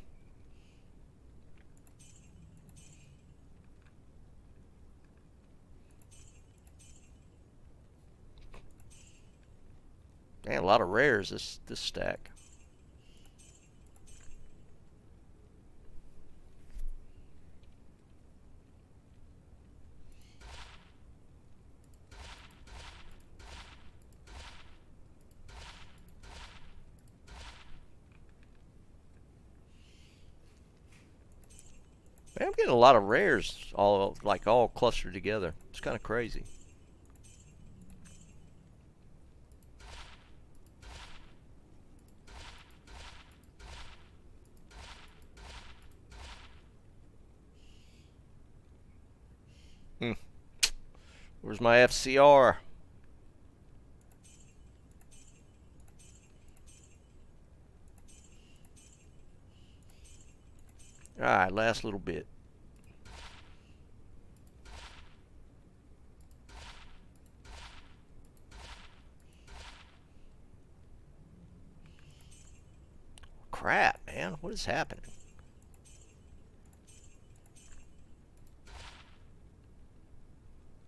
Man, a lot of rares this stack. Man, I'm getting a lot of rares all clustered together. It's kind of crazy. Where's my FCR? Alright, last little bit. Crap, man. What is happening?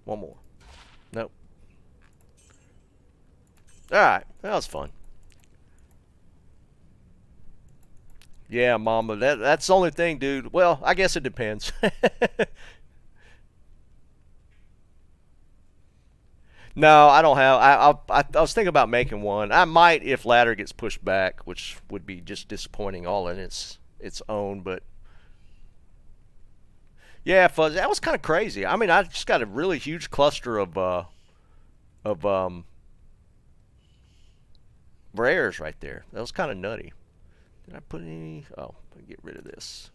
One more. Nope. Alright, that was fun. Yeah, Mama, that's the only thing, dude. Well, I guess it depends. No, I don't have. I was thinking about making one. I might if ladder gets pushed back, which would be just disappointing all in its own. But yeah, Fuzz, that was kind of crazy. I mean, I just got a really huge cluster of rares right there. That was kind of nutty. Did I put any? Oh, let me get rid of this.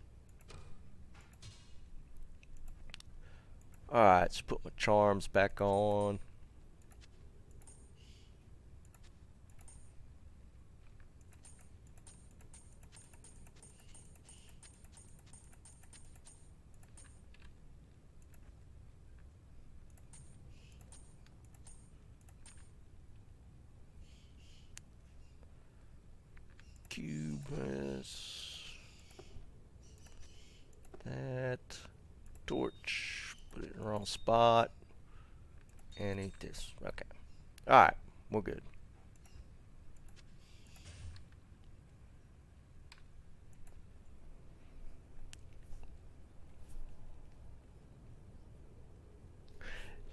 All right, let's put my charms back on. Cubus. That. Torch. Put it in the wrong spot. And eat this. Okay. Alright. We're good.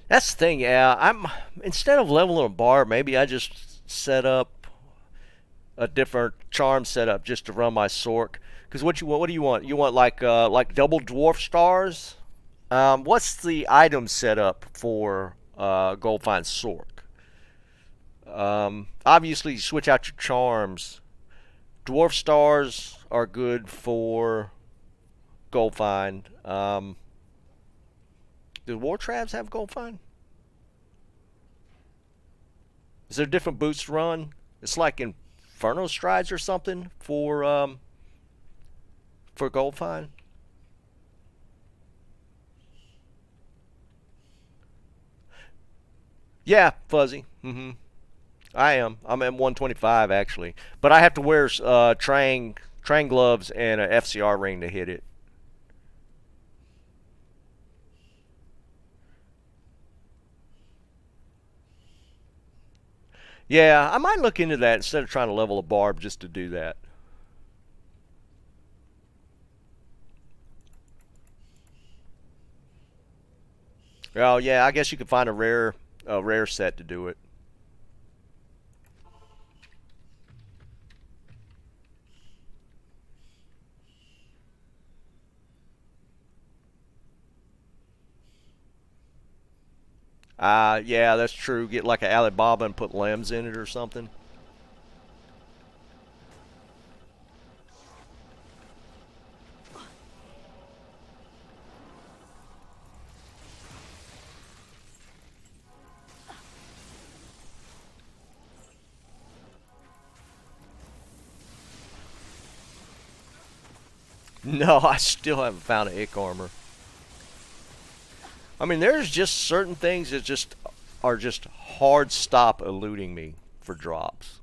That's the thing, yeah. Instead of leveling a bar, maybe I just set up a different charm setup just to run my Sork. Because what do you want? You want like double dwarf stars? What's the item setup for Goldfind Sork? Obviously, you switch out your charms. Dwarf stars are good for Goldfind. Do War Traps have Goldfind? Is there different boots to run? It's like Inferno Strides or something for Goldfind. Yeah, Fuzzy. I am. I'm at 125 actually, but I have to wear Trang gloves and a FCR ring to hit it. Yeah, I might look into that instead of trying to level a barb just to do that. Oh yeah, I guess you could find a rare set to do it. Yeah, that's true. Get like an Alibaba and put limbs in it or something. No, I still haven't found an Ick armor. I mean, there's just certain things that just are just hard stop eluding me for drops.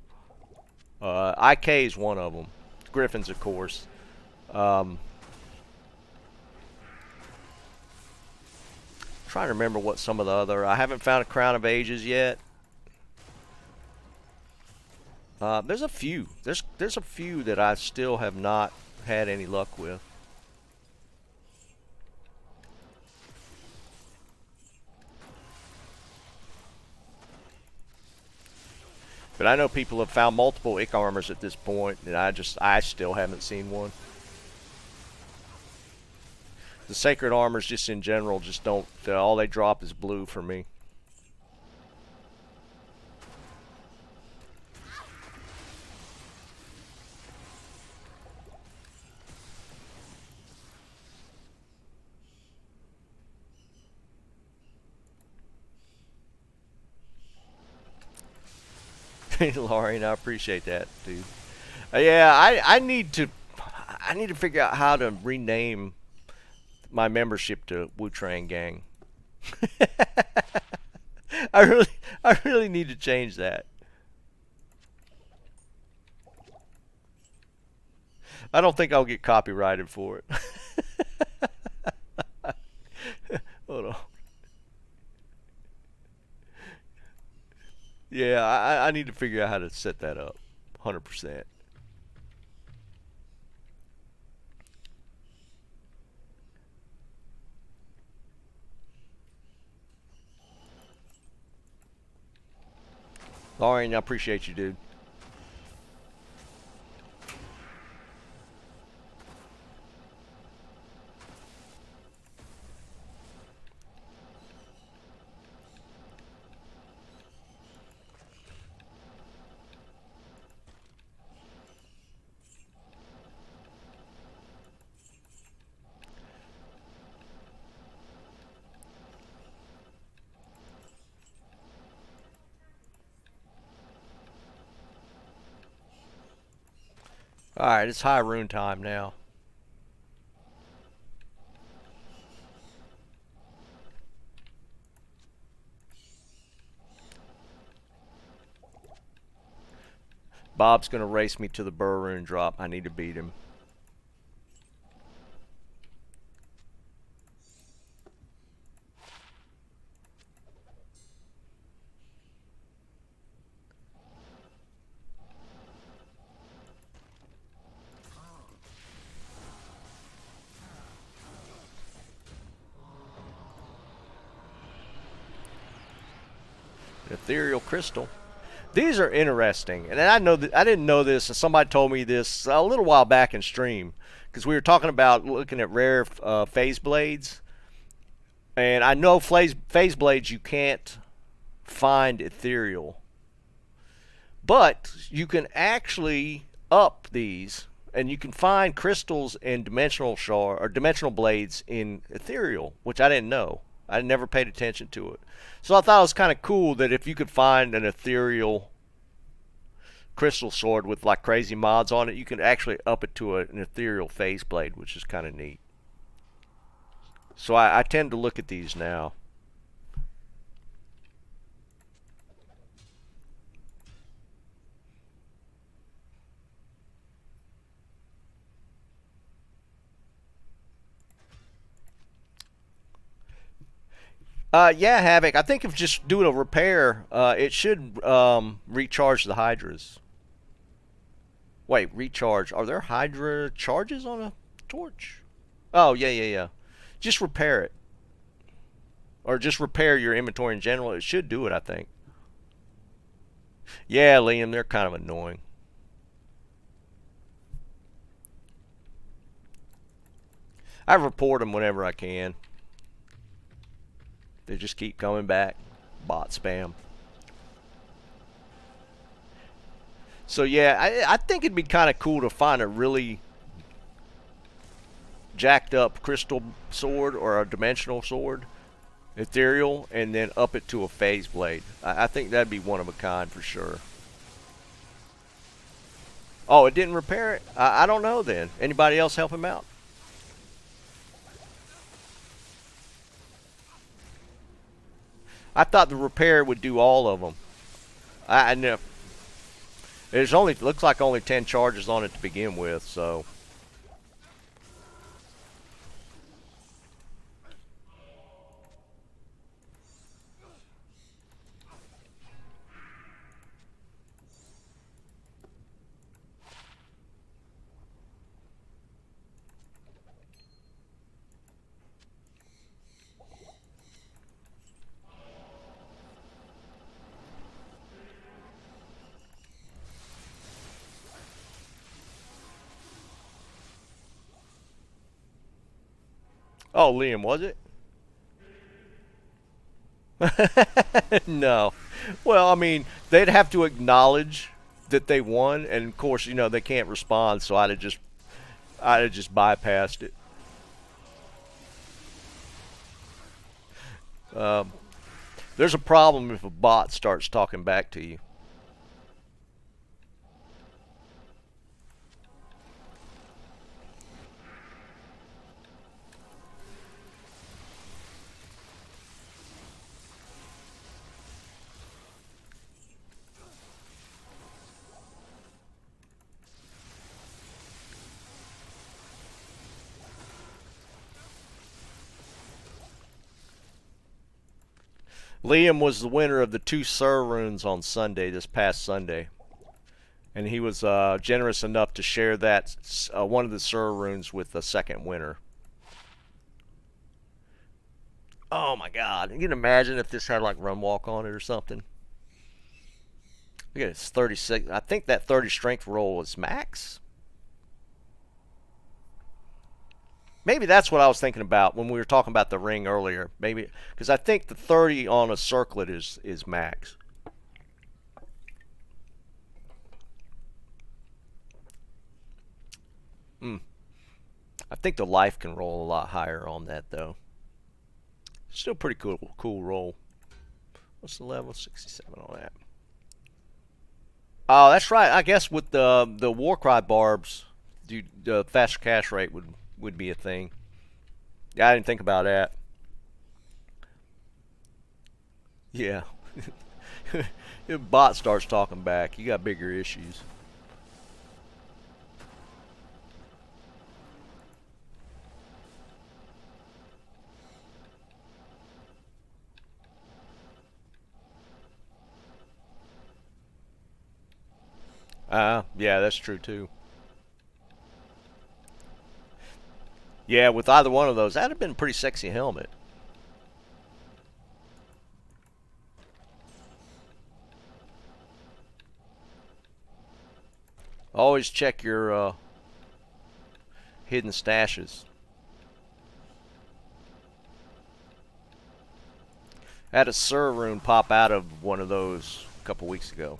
IK is one of them. Griffins, of course. Trying to remember what some of the other. I haven't found a Crown of Ages yet. There's a few. There's a few that I still have not had any luck with. But I know people have found multiple Ick armors at this point, and I still haven't seen one. The sacred armors, just in general, just don't. All they drop is blue for me. Lauren, I appreciate that, dude. Yeah, I need to figure out how to rename my membership to Wu Train Gang. I really need to change that. I don't think I'll get copyrighted for it. Hold on. Yeah, I need to figure out how to set that up. 100%. Lauren, I appreciate you, dude. Alright, it's high rune time now. Bob's gonna race me to the burr rune drop. I need to beat him. Ethereal crystal. These are interesting, and I know that I didn't know this, and somebody told me this a little while back in stream, because we were talking about looking at rare phase blades, and I know phase blades you can't find ethereal, but you can actually up these, and you can find crystals and dimensional shard or dimensional blades in ethereal, which I didn't know. I never paid attention to it. So I thought it was kind of cool that if you could find an ethereal crystal sword with like crazy mods on it, you can actually up it to an ethereal phase blade, which is kind of neat. So I tend to look at these now. Yeah, Havoc. I think if just doing a repair, it should recharge the Hydras. Wait, recharge. Are there Hydra charges on a torch? Oh, yeah. Just repair it. Or just repair your inventory in general. It should do it, I think. Yeah, Liam, they're kind of annoying. I report them whenever I can. They just keep coming back. Bot spam. So yeah, I think it'd be kind of cool to find a really jacked up crystal sword or a dimensional sword, ethereal, and then up it to a phase blade. I think that'd be one of a kind for sure. Oh, it didn't repair it? I don't know then. Anybody else help him out? I thought the repair would do all of them. I know. There's only, looks like only 10 charges on it to begin with, so. Oh, Liam, was it? No. Well, I mean, they'd have to acknowledge that they won, and of course, you know, they can't respond, so I'd have just bypassed it. There's a problem if a bot starts talking back to you. Liam was the winner of the Tues-Thurs runes on Sunday, this past Sunday. And he was generous enough to share that one of the Sur runes with the second winner. Oh my god. You can imagine if this had like run walk on it or something. Look at it, it's 36. I think that 30 strength roll is max. Maybe that's what I was thinking about when we were talking about the ring earlier. Maybe because I think the 30 on a circlet is max. I think the life can roll a lot higher on that though. Still pretty cool roll. What's the level? 67 on that. Oh, that's right. I guess with the Warcry barbs, the faster cash rate would be a thing. Yeah, I didn't think about that. Yeah. If a bot starts talking back, you got bigger issues. Yeah, that's true too. Yeah, with either one of those, that'd have been a pretty sexy helmet. Always check your hidden stashes. I had a Sur rune pop out of one of those a couple weeks ago.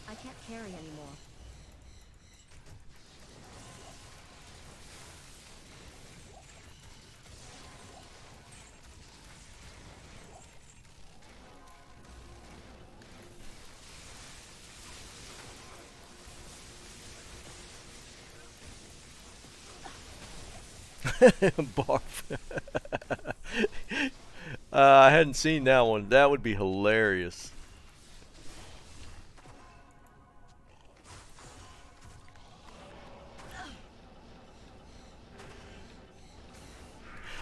I can't carry anymore. Barf. I hadn't seen that one. That would be hilarious.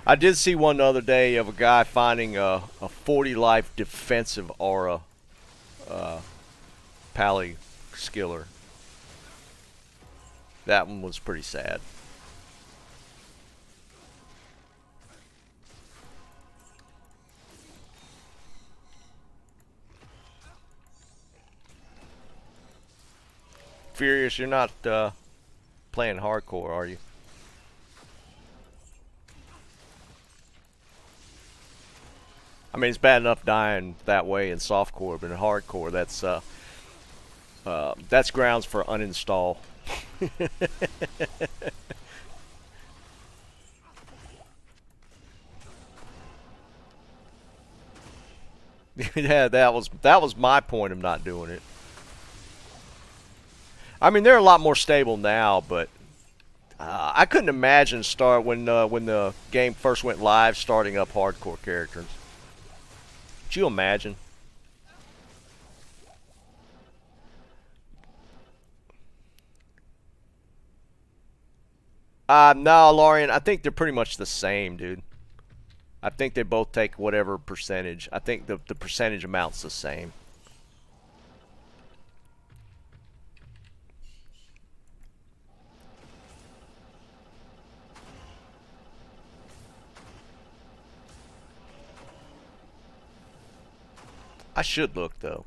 I did see one the other day of a guy finding a 40 life defensive aura pally skiller. That one was pretty sad. Furious, you're not playing hardcore, are you? I mean, it's bad enough dying that way in softcore, but in hardcore, that's grounds for uninstall. Yeah, that was my point of not doing it. I mean, they're a lot more stable now, but I couldn't imagine when the game first went live starting up hardcore characters. Could you imagine? No, Lorian, I think they're pretty much the same, dude. I think they both take whatever percentage. I think the percentage amount's the same. I should look, though.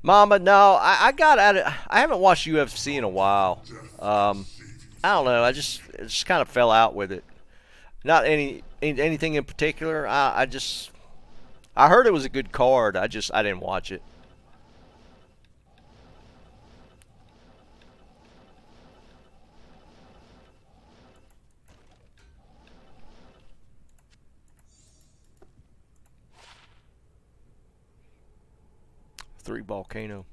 Mama, no, I got at it. I haven't watched UFC in a while. I don't know. It just kind of fell out with it. Not anything in particular. I heard it was a good card. I didn't watch it. Three volcano.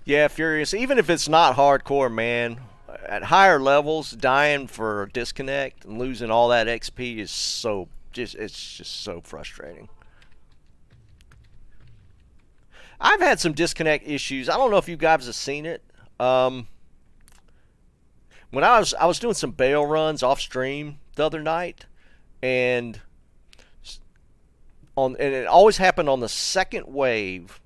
Yeah, Furious. Even if it's not hardcore, man, at higher levels, dying for a disconnect and losing all that XP is so just it's just so frustrating. I've had some disconnect issues. I don't know if you guys have seen it. When I was doing some bail runs off stream the other night, and and it always happened on the second wave.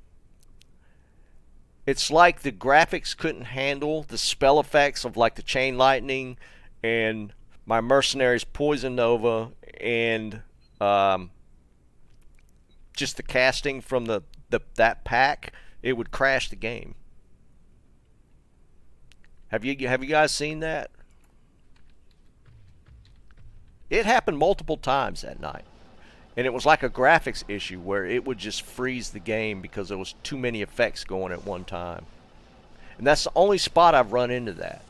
It's like the graphics couldn't handle the spell effects of like the chain lightning and my mercenaries poison nova and just the casting from that pack. It would crash the game. Have you guys seen that? It happened multiple times that night. And it was like a graphics issue where it would just freeze the game because there was too many effects going at one time. And that's the only spot I've run into that.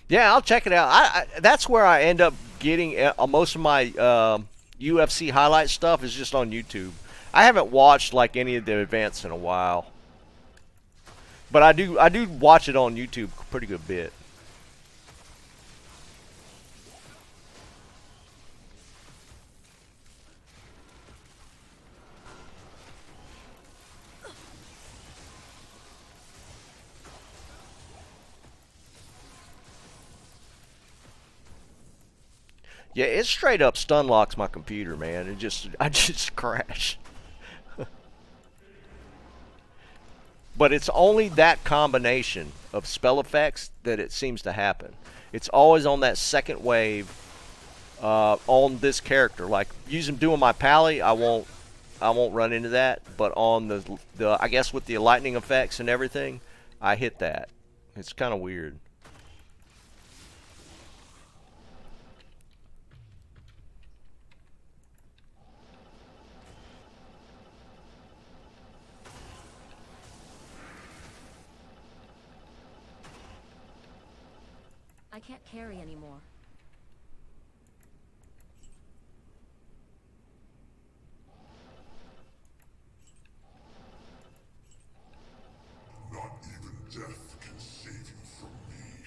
Yeah, I'll check it out. That's where I end up getting most of my UFC highlight stuff is just on YouTube. I haven't watched like any of the events in a while, but I do watch it on YouTube a pretty good bit. Yeah, it straight up stun locks my computer, man. I just crash. But it's only that combination of spell effects that it seems to happen. It's always on that second wave on this character. Like doing my pally, I won't run into that. But on the I guess with the lightning effects and everything, I hit that. It's kind of weird. I can't carry anymore. Not even death can save you from me.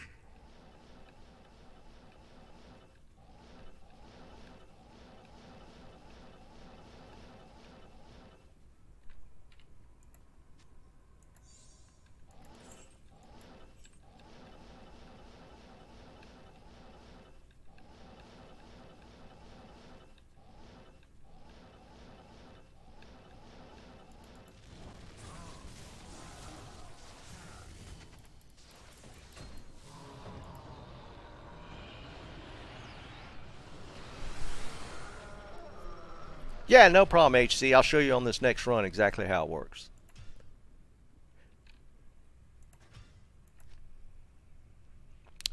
Yeah, no problem, HC. I'll show you on this next run exactly how it works.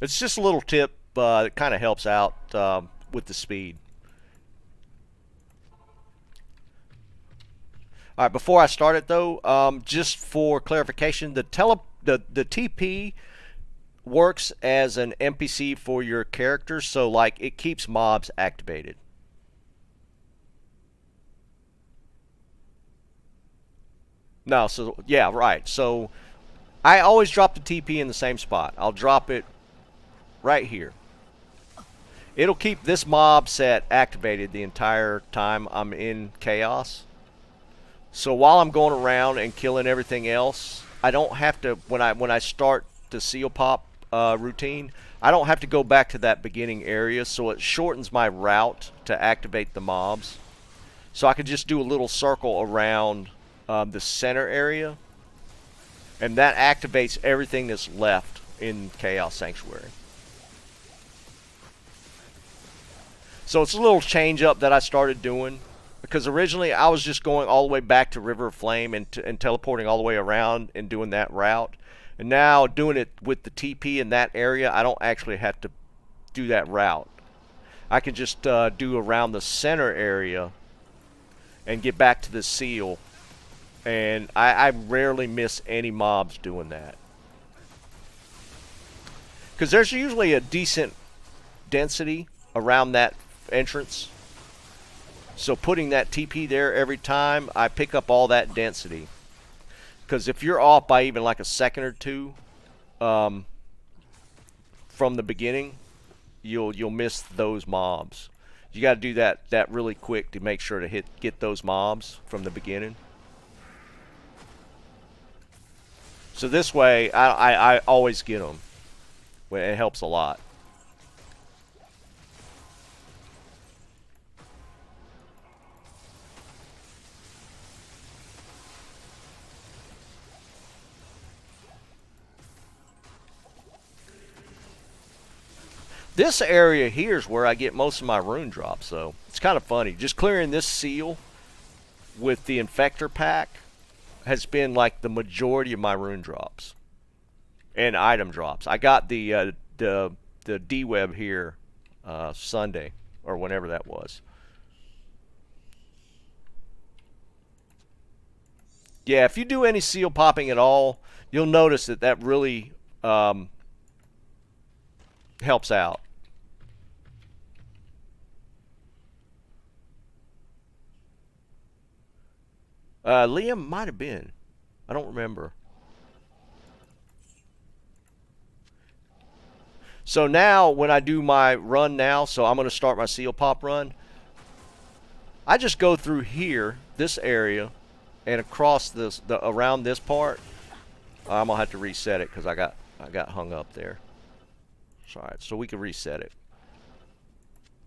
It's just a little tip that kind of helps out with the speed. All right, before I start it though, just for clarification, the TP works as an NPC for your character, so like it keeps mobs activated. No, so yeah, right. So I always drop the TP in the same spot. I'll drop it right here. It'll keep this mob set activated the entire time I'm in chaos. So while I'm going around and killing everything else, I don't have to when I start the seal pop routine, I don't have to go back to that beginning area, so it shortens my route to activate the mobs. So I can just do a little circle around the center area, and that activates everything that's left in Chaos Sanctuary. So it's a little change up that I started doing, because originally I was just going all the way back to River of Flame and teleporting all the way around and doing that route. And now doing it with the TP in that area, I don't actually have to do that route. I can just do around the center area and get back to the seal. And I rarely miss any mobs doing that. Because there's usually a decent density around that entrance. So putting that TP there every time, I pick up all that density. Because if you're off by even like a second or two from the beginning, you'll miss those mobs. You got to do that really quick to make sure to get those mobs from the beginning. So this way, I always get them. It helps a lot. This area here is where I get most of my rune drops, so it's kind of funny. Just clearing this seal with the Infector pack has been like the majority of my rune drops and item drops. I got the D-Web here Sunday or whenever that was. Yeah, if you do any seal popping at all, you'll notice that really helps out. Liam might have been. I don't remember. So now when I do my run now, so I'm going to start my seal pop run. I just go through here, this area, and across this around this part. I'm going to have to reset it because I got hung up there. Alright, so we can reset it.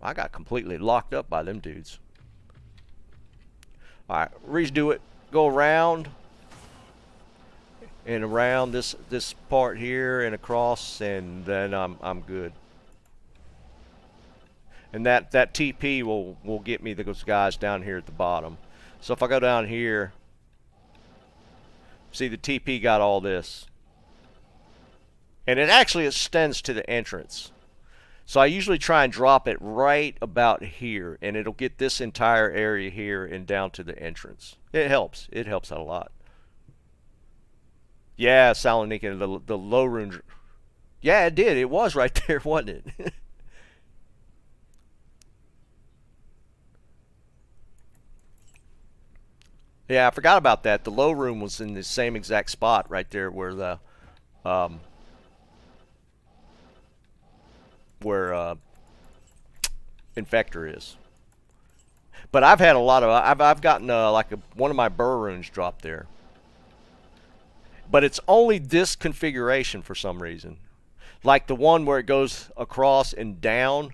I got completely locked up by them dudes. Alright, redo it. Go around and around this part here and across, and then I'm good. And that TP will get me those guys down here at the bottom. So if I go down here, see the TP got all this. And it actually extends to the entrance. So I usually try and drop it right about here, and it'll get this entire area here and down to the entrance. It helps. It helps out a lot. Yeah, Salonika, the low rune. Yeah, it did. It was right there, wasn't it? Yeah, I forgot about that. The low rune was in the same exact spot right there where the Infector is. But I've had a lot of I've gotten like one of my burr runes dropped there. But it's only this configuration for some reason. Like the one where it goes across and down,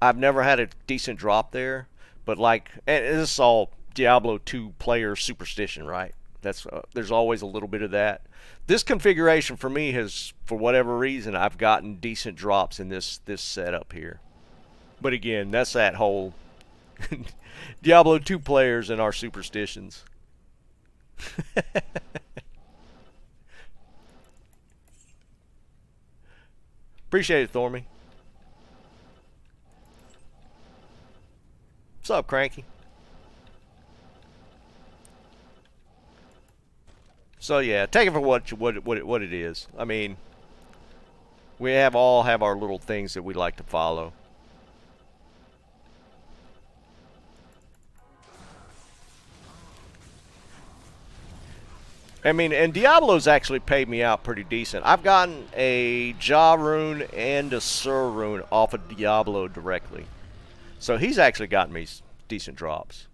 I've never had a decent drop there. But like, and this is all Diablo 2 player superstition, right? That's there's always a little bit of that. This configuration for me has, for whatever reason, I've gotten decent drops in this setup here. But again, that's that whole Diablo 2 players and our superstitions. Appreciate it, Thormy. What's up, Cranky? So yeah, take it for what it is. I mean, we all have our little things that we like to follow. I mean, and Diablo's actually paid me out pretty decent. I've gotten a Ja rune and a Sur rune off of Diablo directly. So he's actually gotten me decent drops.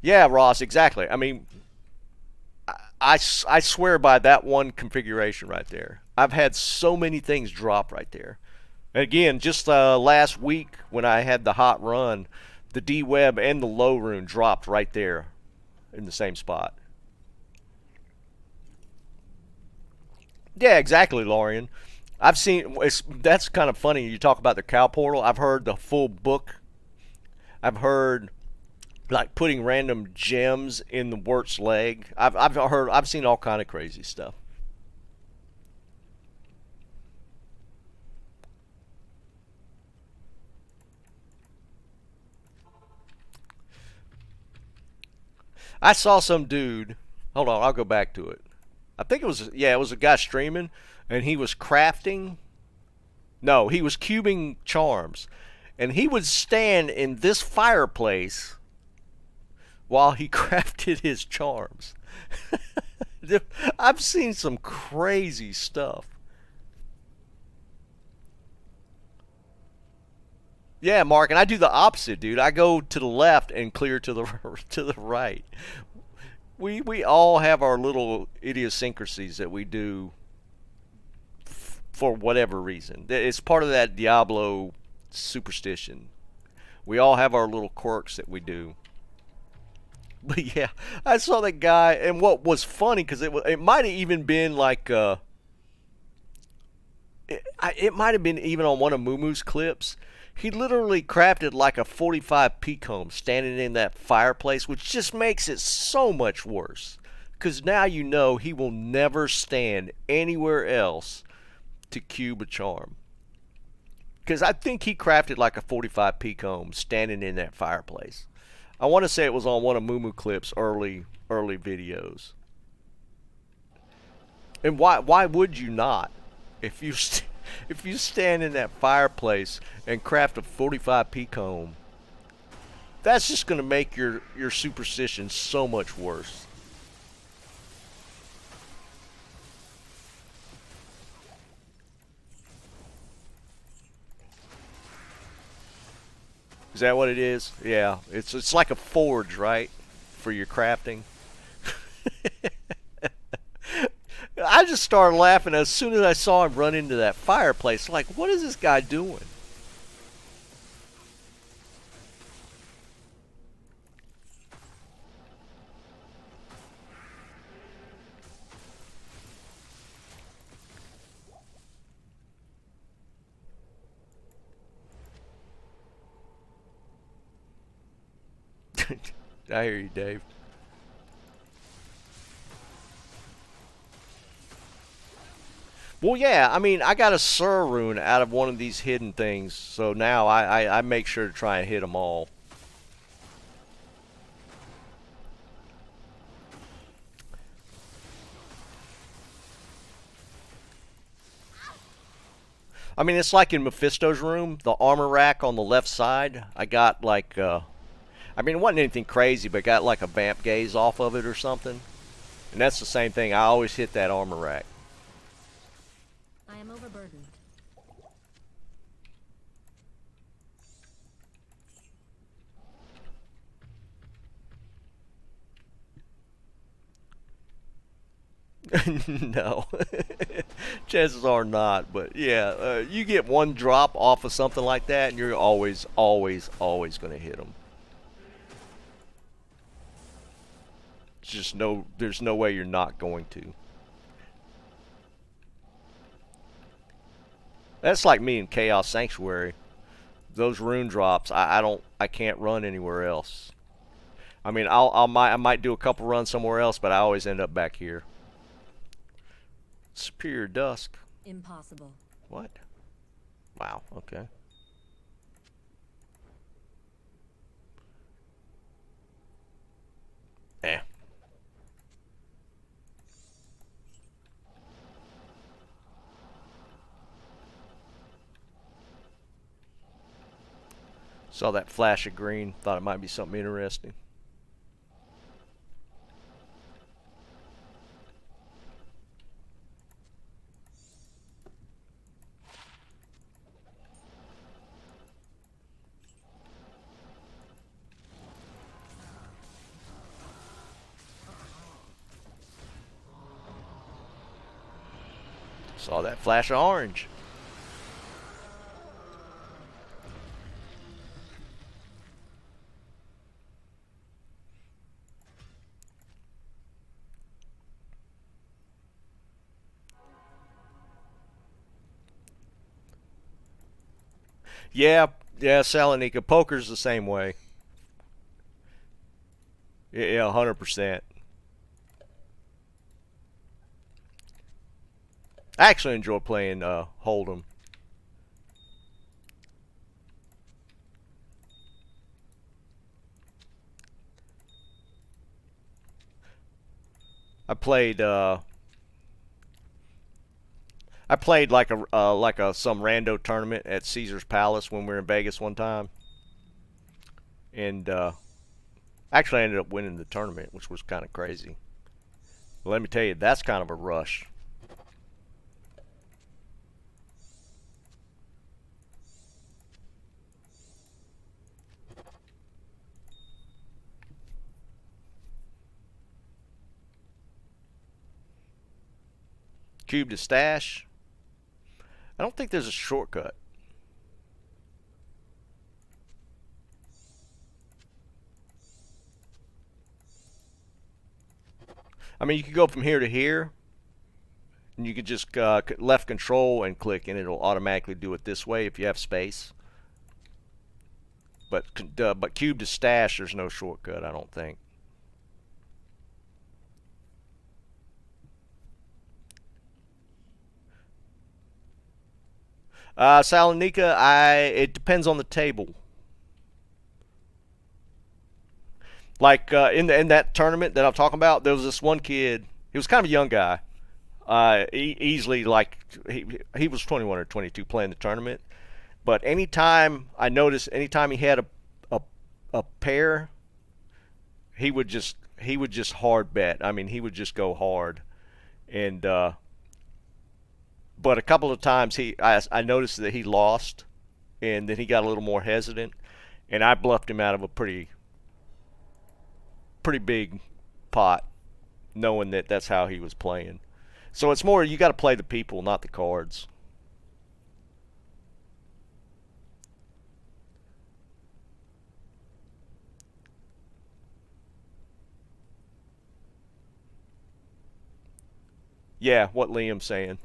Yeah, Ross, exactly. I mean, I swear by that one configuration right there. I've had so many things drop right there. And again, just last week when I had the hot run, the D-Web and the low rune dropped right there in the same spot. Yeah, exactly, Lorian. I've seen, that's kind of funny. You talk about the cow portal. I've heard the full book. I've heard like putting random gems in the Wirt's leg. I've seen all kind of crazy stuff. I saw some dude. Hold on, I'll go back to it. I think it was, yeah, it was a guy streaming, and he was crafting. No, he was cubing charms, and he would stand in this fireplace while he crafted his charms. I've seen some crazy stuff. Yeah, Mark, and I do the opposite, dude. I go to the left and clear to the to the right. We all have our little idiosyncrasies that we do for whatever reason. It's part of that Diablo superstition. We all have our little quirks that we do. But yeah, I saw that guy, and what was funny, because it might have even been like it might have been even on one of Moomoo's clips. He literally crafted like a 45 pecomb standing in that fireplace, which just makes it so much worse. Because now you know he will never stand anywhere else to cube a charm. Because I think he crafted like a 45 pecomb standing in that fireplace. I want to say it was on one of Moo Clip's early videos. And why would you not? If you if you stand in that fireplace and craft a 45 pecomb, that's just going to make your superstition so much worse. Is that what it is? Yeah, it's like a forge, right, for your crafting. I just started laughing as soon as I saw him run into that fireplace. Like, what is this guy doing? I hear you, Dave. Well, yeah, I mean, I got a Sur rune out of one of these hidden things, so now I make sure to try and hit them all. I mean, it's like in Mephisto's room, the armor rack on the left side. I got like, I mean, it wasn't anything crazy, but got like a vamp gaze off of it or something. And that's the same thing. I always hit that armor rack. I am overburdened. No. Chances are not, but yeah, you get one drop off of something like that, and you're always going to hit them. It's just there's no way you're not going to. That's like me in Chaos Sanctuary. Those rune drops, I can't run anywhere else. I mean, I might do a couple runs somewhere else, but I always end up back here. Superior Dusk. Impossible. What? Wow, okay. Eh. Saw that flash of green, thought it might be something interesting. Saw that flash of orange. Yeah, Salonika. Poker's the same way. Yeah, 100%. I actually enjoy playing Hold'em. I played like a some rando tournament at Caesar's Palace when we were in Vegas one time, and actually I ended up winning the tournament, which was kind of crazy. But let me tell you, that's kind of a rush. Cube to stash. I don't think there's a shortcut. I mean, you could go from here to here, and you could just left control and click, and it'll automatically do it this way if you have space. But cube to stash, there's no shortcut, I don't think. Salonika, it depends on the table. Like in that tournament that I'm talking about, there was this one kid. He was kind of a young guy. Easily like he was 21 or 22 playing the tournament. But anytime I noticed, anytime he had a pair, he would just hard bet. I mean, he would just go hard, and but a couple of times I noticed that he lost, and then he got a little more hesitant, and I bluffed him out of a pretty big pot, knowing that that's how he was playing. So it's more you got to play the people, not the cards. Yeah, what Liam's saying.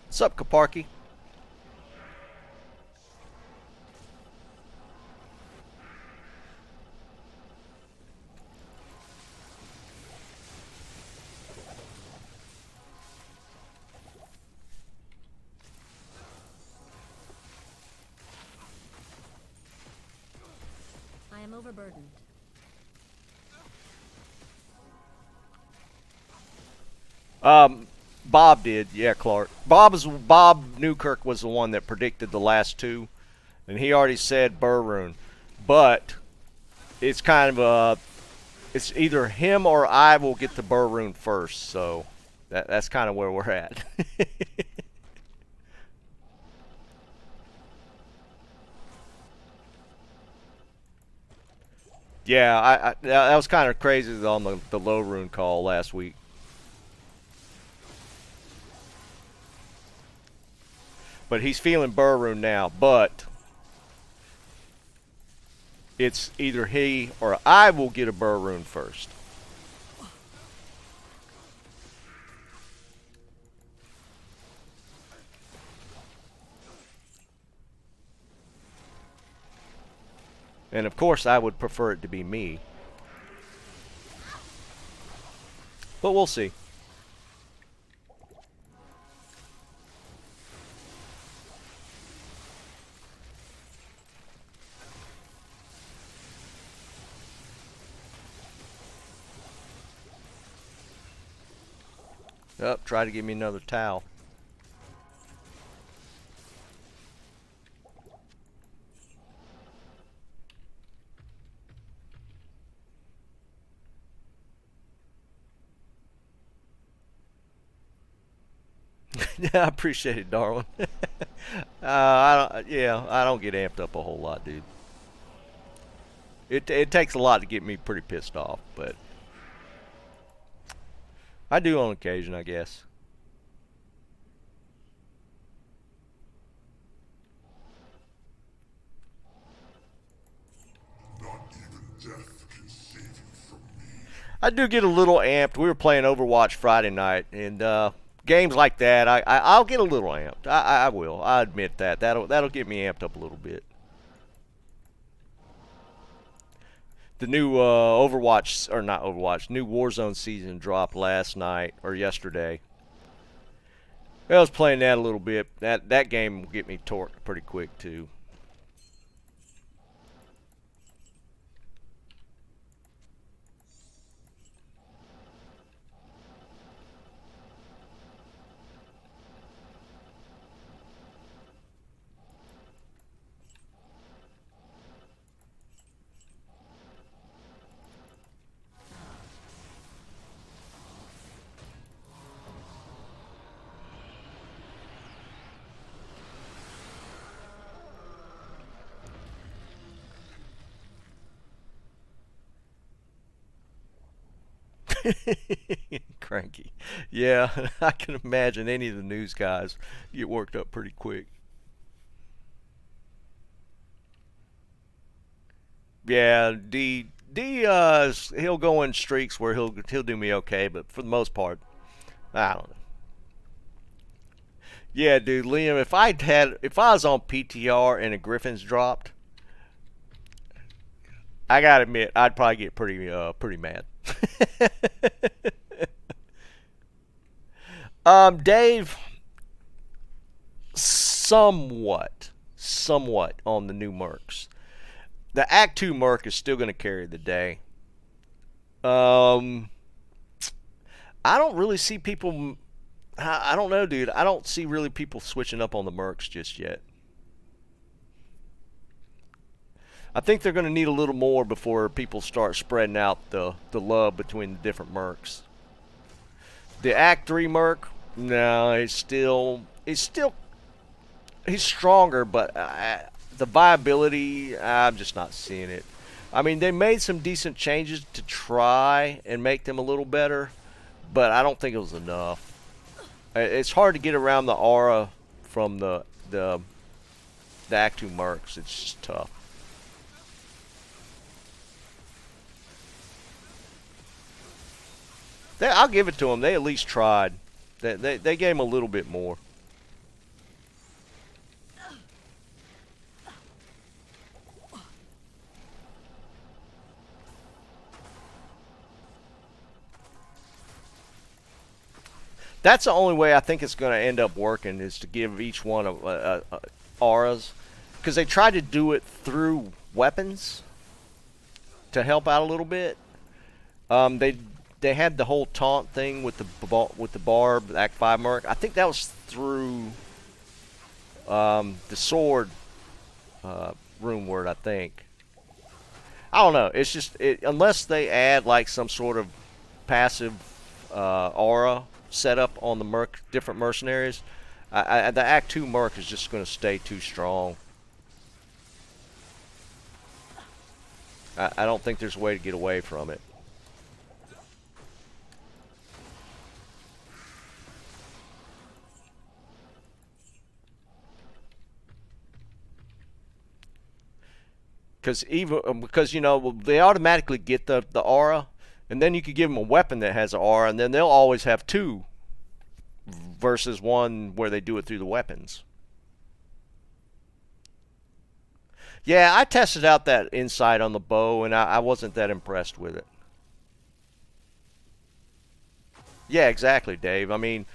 What's up, Kaparki? I am overburdened. Bob did, yeah, Clark. Bob Newkirk was the one that predicted the last two, and he already said Burr rune, but it's kind of it's either him or I will get the Burr rune first, so that's kind of where we're at. Yeah, that was kind of crazy on the low rune call last week. But he's feeling Burr rune now, but it's either he or I will get a Burr rune first. And of course I would prefer it to be me. But we'll see. Up, try to give me another towel. Yeah, I appreciate it, Darwin. I don't get amped up a whole lot, dude. It takes a lot to get me pretty pissed off, but I do on occasion, I guess. Not even death can save you from me. I do get a little amped. We were playing Overwatch Friday night, and games like that, I'll get a little amped. I will. I admit that. That'll get me amped up a little bit. The new Overwatch, or not Overwatch, new Warzone season dropped last night or yesterday. I was playing that a little bit. That game will get me torqued pretty quick too. Cranky. Yeah, I can imagine any of the news guys get worked up pretty quick. Yeah, he'll go in streaks where he'll do me okay, but for the most part, I don't know. Yeah, dude, Liam, if I was on PTR and a Griffin's dropped, I gotta admit, I'd probably get pretty mad. Dave, somewhat on the new mercs. The Act 2 merc is still going to carry the day. I don't really see people. I don't know, dude. I don't see really people switching up on the mercs just yet. I think they're going to need a little more before people start spreading out the love between the different mercs. The Act 3 merc, no, he's stronger, but the viability, I'm just not seeing it. I mean, they made some decent changes to try and make them a little better, but I don't think it was enough. It's hard to get around the aura from the Act 2 mercs. It's just tough. I'll give it to them. They at least tried. They gave him a little bit more. That's the only way I think it's going to end up working, is to give each one auras, because they tried to do it through weapons to help out a little bit. They had the whole taunt thing with the barb, the Act 5 merc. I think that was through the sword rune word, I think. I don't know. It's just unless they add like some sort of passive aura setup on the different mercenaries, the Act 2 merc is just going to stay too strong. I don't think there's a way to get away from it. Because you know, they automatically get the aura, and then you could give them a weapon that has an aura, and then they'll always have two versus one where they do it through the weapons. Yeah, I tested out that insight on the bow, and I wasn't that impressed with it. Yeah, exactly, Dave. I mean,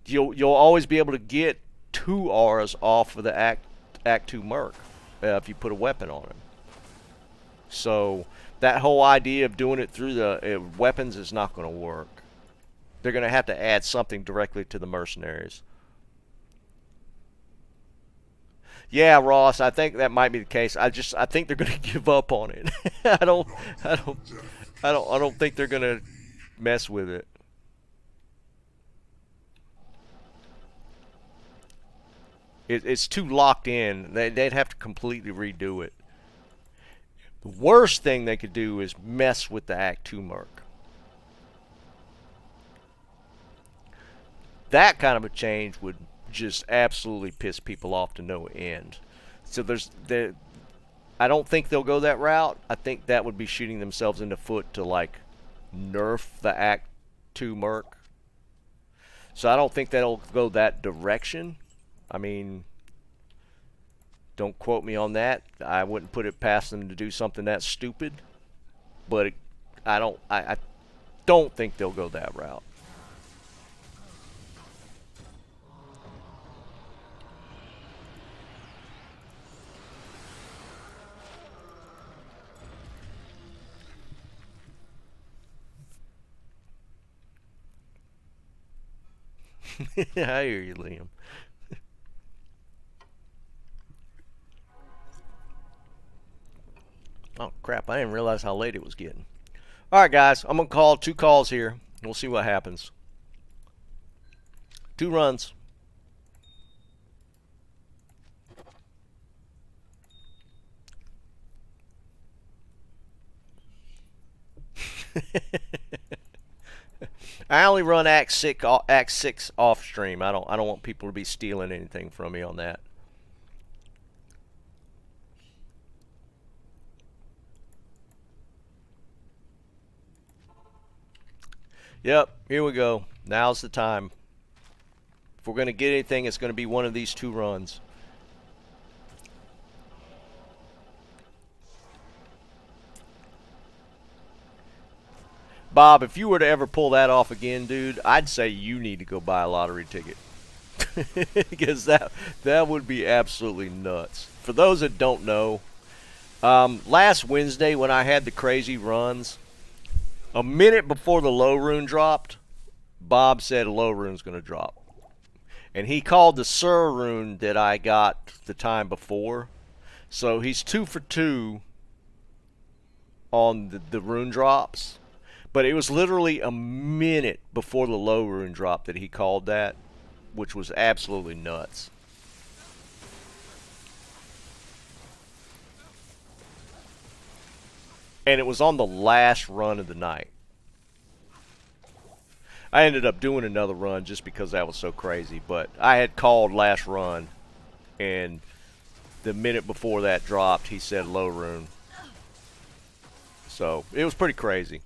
you'll always be able to get two auras off of the Act 2 merc if you put a weapon on him. So that whole idea of doing it through the weapons is not going to work. They're going to have to add something directly to the mercenaries. Yeah, Ross, I think that might be the case. I think they're going to give up on it. I don't think they're going to mess with it. It's too locked in. They'd have to completely redo it. The worst thing they could do is mess with the Act 2 merc. That kind of a change would just absolutely piss people off to no end. So I don't think they'll go that route. I think that would be shooting themselves in the foot to like nerf the Act 2 merc. So I don't think that'll go that direction. I mean, Don't quote me on that. I wouldn't put it past them to do something that stupid. But I don't think they'll go that route. I hear you, Liam. Oh, crap. I didn't realize how late it was getting. Alright, guys. I'm going to call 2 calls here. We'll see what happens. 2 runs. I only run Act 6 off stream. I don't want people to be stealing anything from me on that. Yep, here we go. Now's the time. If we're going to get anything, it's going to be one of these 2 runs. Bob, if you were to ever pull that off again, dude, I'd say you need to go buy a lottery ticket. Because that would be absolutely nuts. For those that don't know, last Wednesday when I had the crazy runs, a minute before the low rune dropped, Bob said a low rune's going to drop. And he called the Sur rune that I got the time before. So he's 2 for 2 on the rune drops. But it was literally a minute before the low rune drop that he called that, which was absolutely nuts. And it was on the last run of the night. I ended up doing another run just because that was so crazy. But I had called last run, and the minute before that dropped, he said low rune. So it was pretty crazy.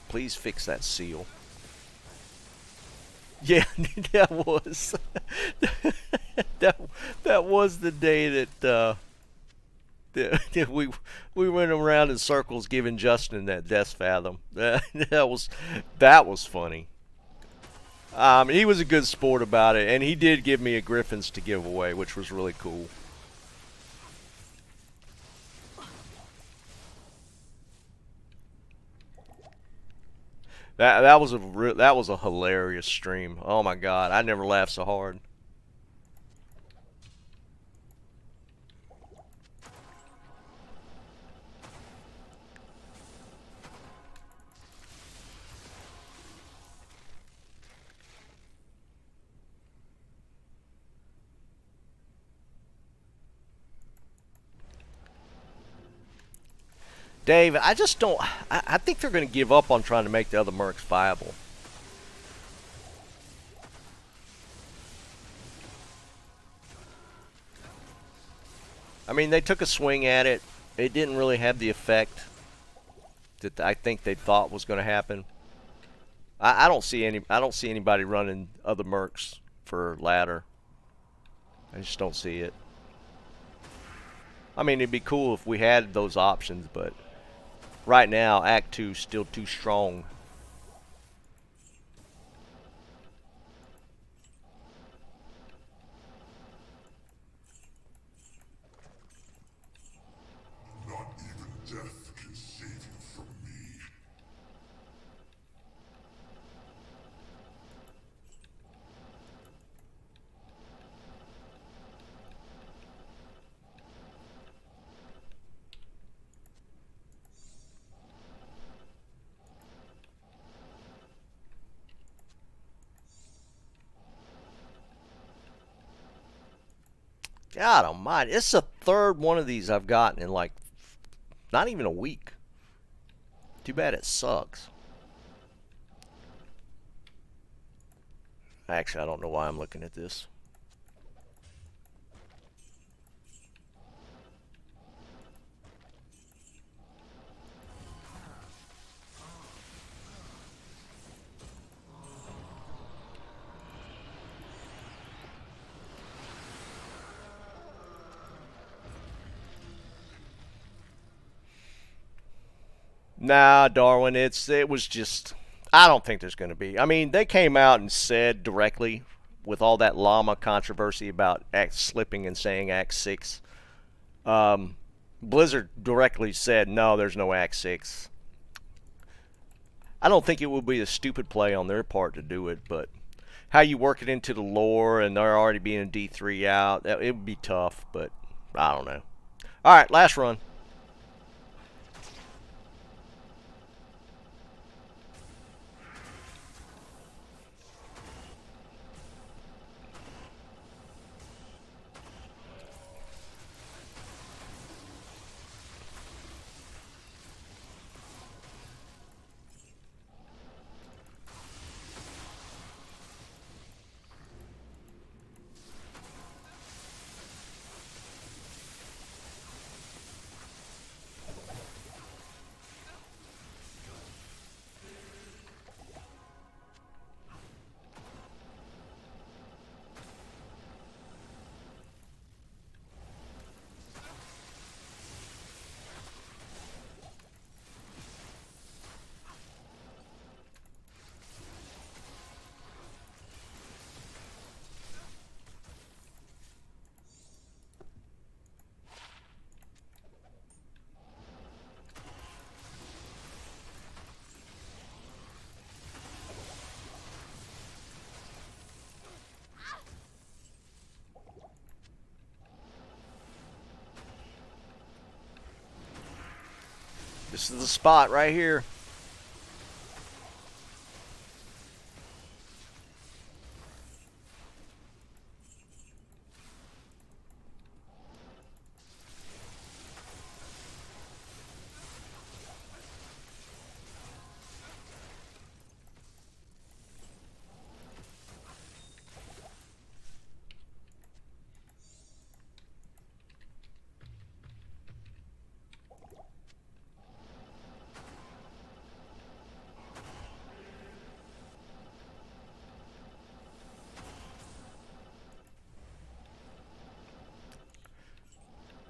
Please fix that seal. Yeah, that was that was the day that we went around in circles giving Justin that Death Fathom. That was funny. He was a good sport about it, and he did give me a Griffins to give away, which was really cool. That was a hilarious stream. Oh my god, I never laughed so hard. Dave, I just don't... I think they're going to give up on trying to make the other mercs viable. I mean, they took a swing at it. It didn't really have the effect that I think they thought was going to happen. I don't see anybody running other mercs for ladder. I just don't see it. I mean, it'd be cool if we had those options, but right now, Act 2 is still too strong. Not even death can save you from me. God almighty. It's the 3rd one of these I've gotten in like not even a week. Too bad it sucks. Actually, I don't know why I'm looking at this. Nah, Darwin, it was just, I don't think there's going to be. I mean, they came out and said directly with all that llama controversy about Act slipping and saying Act 6. Blizzard directly said, no, there's no Act 6. I don't think it would be a stupid play on their part to do it, but how you work it into the lore and there already being a D3 out, it would be tough, but I don't know. Alright, last run. This is the spot right here.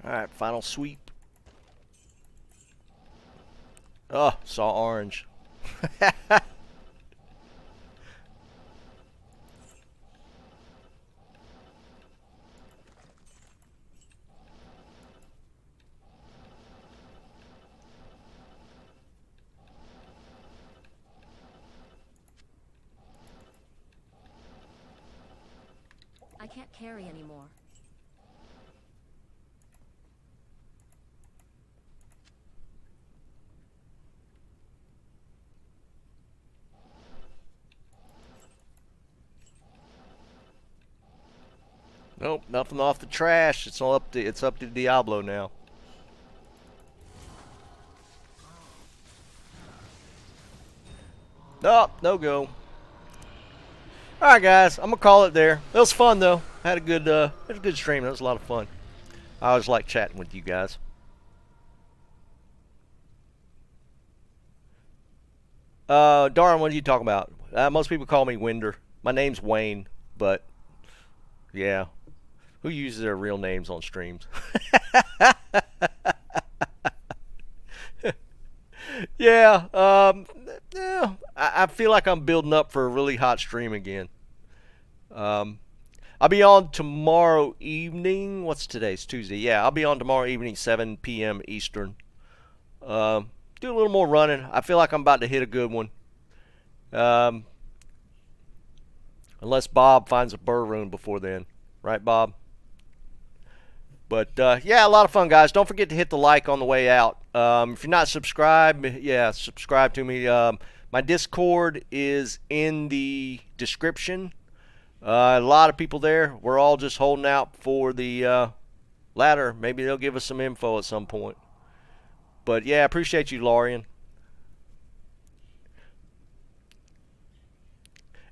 Alright, final sweep. Oh, saw orange. I can't carry anymore. Nope, nothing off the trash. It's up to Diablo now. Nope, no go. Alright guys, I'm gonna call it there. It was fun though. Had a good stream. That was a lot of fun. I always like chatting with you guys. Darn, what are you talking about? Most people call me Winder. My name's Wayne, but yeah. Who uses their real names on streams? Yeah, yeah, I feel like I'm building up for a really hot stream again. I'll be on tomorrow evening. What's today's Tuesday? Yeah, I'll be on tomorrow evening, 7 p.m. Eastern. Do a little more running. I feel like I'm about to hit a good one. Unless Bob finds a burr rune before then. Right, Bob? But, yeah, a lot of fun, guys. Don't forget to hit the like on the way out. If you're not subscribed, yeah, subscribe to me. My Discord is in the description. A lot of people there. We're all just holding out for the ladder. Maybe they'll give us some info at some point. But, yeah, I appreciate you, Lorian.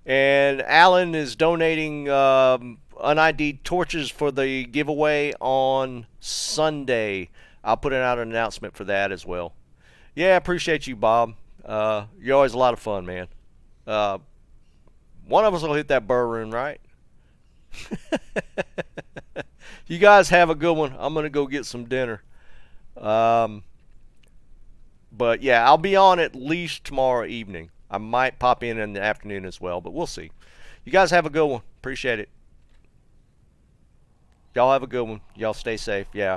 And Alan is donating unID'd torches for the giveaway on Sunday. I'll put out an announcement for that as well. Yeah, appreciate you, Bob. You're always a lot of fun, man. One of us will hit that burr rune, right? You guys have a good one. I'm going to go get some dinner. But But yeah, I'll be on at least tomorrow evening. I might pop in the afternoon as well, but we'll see. You guys have a good one. Appreciate it. Y'all have a good one. Y'all stay safe. Yeah.